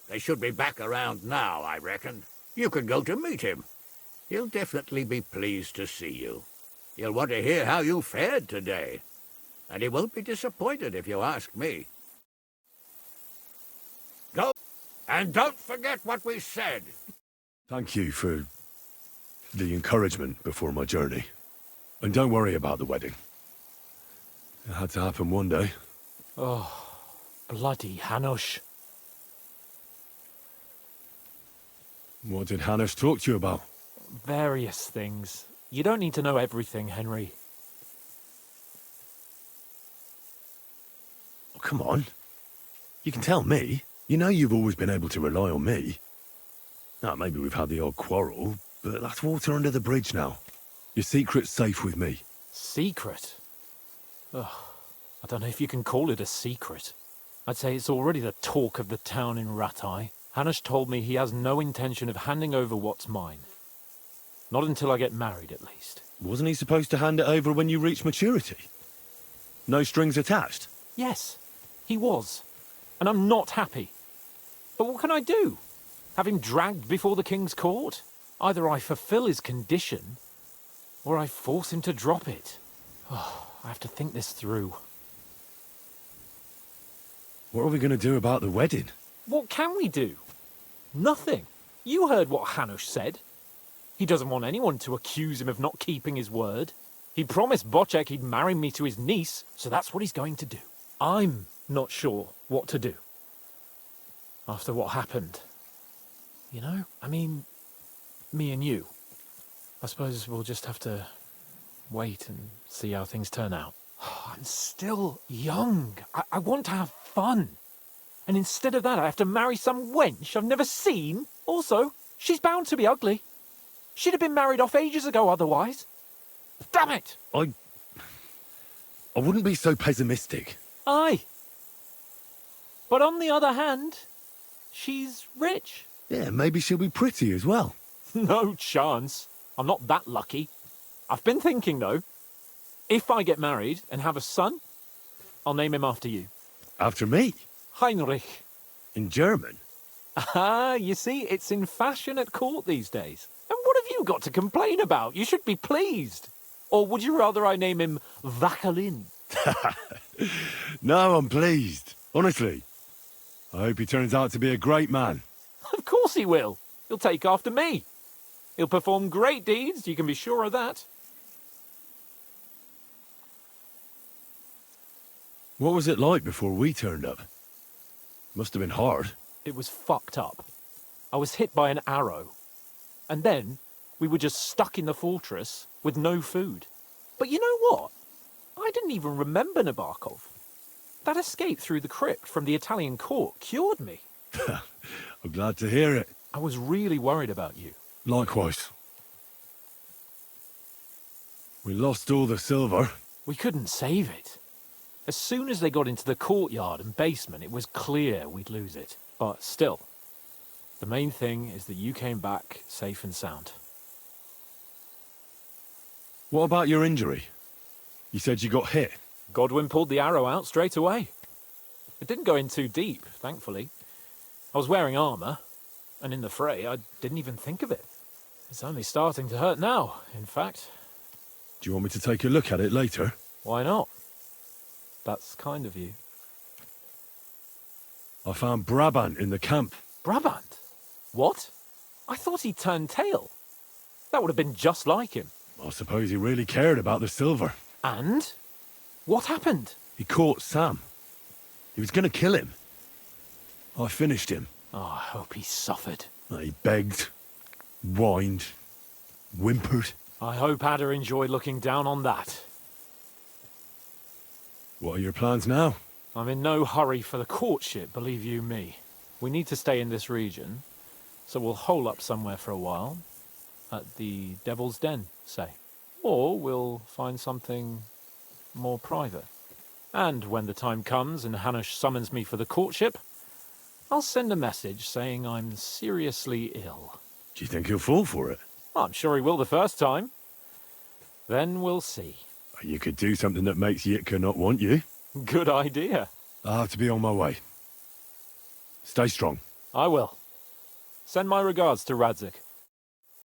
They should be back around now, I reckon. You could go to meet him. He'll definitely be pleased to see you. He'll want to hear how you fared today. And he won't be disappointed if you ask me. Go, and don't forget what we said. Thank you for the encouragement before my journey. And don't worry about the wedding. It had to happen one day. Oh, bloody Hanush. What did Hanush talk to you about? various things. You don't need to know everything, Henry. Oh, come on. You can tell me. You know you've always been able to rely on me. Now, maybe we've had the odd quarrel, but that's water under the bridge now. Your secret's safe with me. Secret? Ugh, I don't know if you can call it a secret. I'd say it's already the talk of the town in Rattay. Hanush told me he has no intention of handing over what's mine. Not until I get married, at least. Wasn't he supposed to hand it over when you reach maturity? No strings attached? Yes, he was. And I'm not happy. But what can I do? Have him dragged before the king's court? Either I fulfill his condition, or I force him to drop it. Oh, I have to think this through. What are we going to do about the wedding? What can we do? Nothing. You heard what Hanush said. He doesn't want anyone to accuse him of not keeping his word. He promised Bocek he'd marry me to his niece, so that's what he's going to do. I'm not sure what to do. After what happened. You know? I mean, me and you. I suppose we'll just have to wait and see how things turn out. I'm still young. I want to have fun. And instead of that, I have to marry some wench I've never seen. Also, she's bound to be ugly. She'd have been married off ages ago otherwise. Damn it! I wouldn't be so pessimistic. Aye. But on the other hand, she's rich. Yeah, maybe she'll be pretty as well. No chance. I'm not that lucky. I've been thinking, though. If I get married and have a son, I'll name him after you. After me? Heinrich. In German? Ah, you see, it's in fashion at court these days. And what have you got to complain about? You should be pleased. Or would you rather I name him Vacalin? No, I'm pleased. Honestly. I hope he turns out to be a great man. Of course he will. He'll take after me. He'll perform great deeds, you can be sure of that. What was it like before we turned up? Must have been hard. It was fucked up. I was hit by an arrow. And then we were just stuck in the fortress with no food. But you know what? I didn't even remember Nabokov. That escape through the crypt from the Italian court cured me. I'm glad to hear it. I was really worried about you. Likewise. We lost all the silver. We couldn't save it. As soon as they got into the courtyard and basement, it was clear we'd lose it. But still, the main thing is that you came back safe and sound. What about your injury? You said you got hit. Godwin pulled the arrow out straight away. It didn't go in too deep, thankfully. I was wearing armor, and in the fray, I didn't even think of it. It's only starting to hurt now, in fact. Do you want me to take a look at it later? Why not? That's kind of you. I found Brabant in the camp. Brabant? What? I thought he turned tail. That would have been just like him. I suppose he really cared about the silver. And? What happened? He caught Sam. He was going to kill him. I finished him. Oh, I hope he suffered. He begged, whined, whimpered. I hope Ada enjoyed looking down on that. What are your plans now? I'm in no hurry for the courtship, believe you me. We need to stay in this region, so we'll hole up somewhere for a while. At the Devil's Den, say. Or we'll find something more private. And when the time comes and Hanush summons me for the courtship, I'll send a message saying I'm seriously ill. Do you think he'll fall for it? I'm sure he will the first time. Then we'll see. You could do something that makes Yitka not want you. Good idea. I'll have to be on my way. Stay strong. I will. Send my regards to Radzik.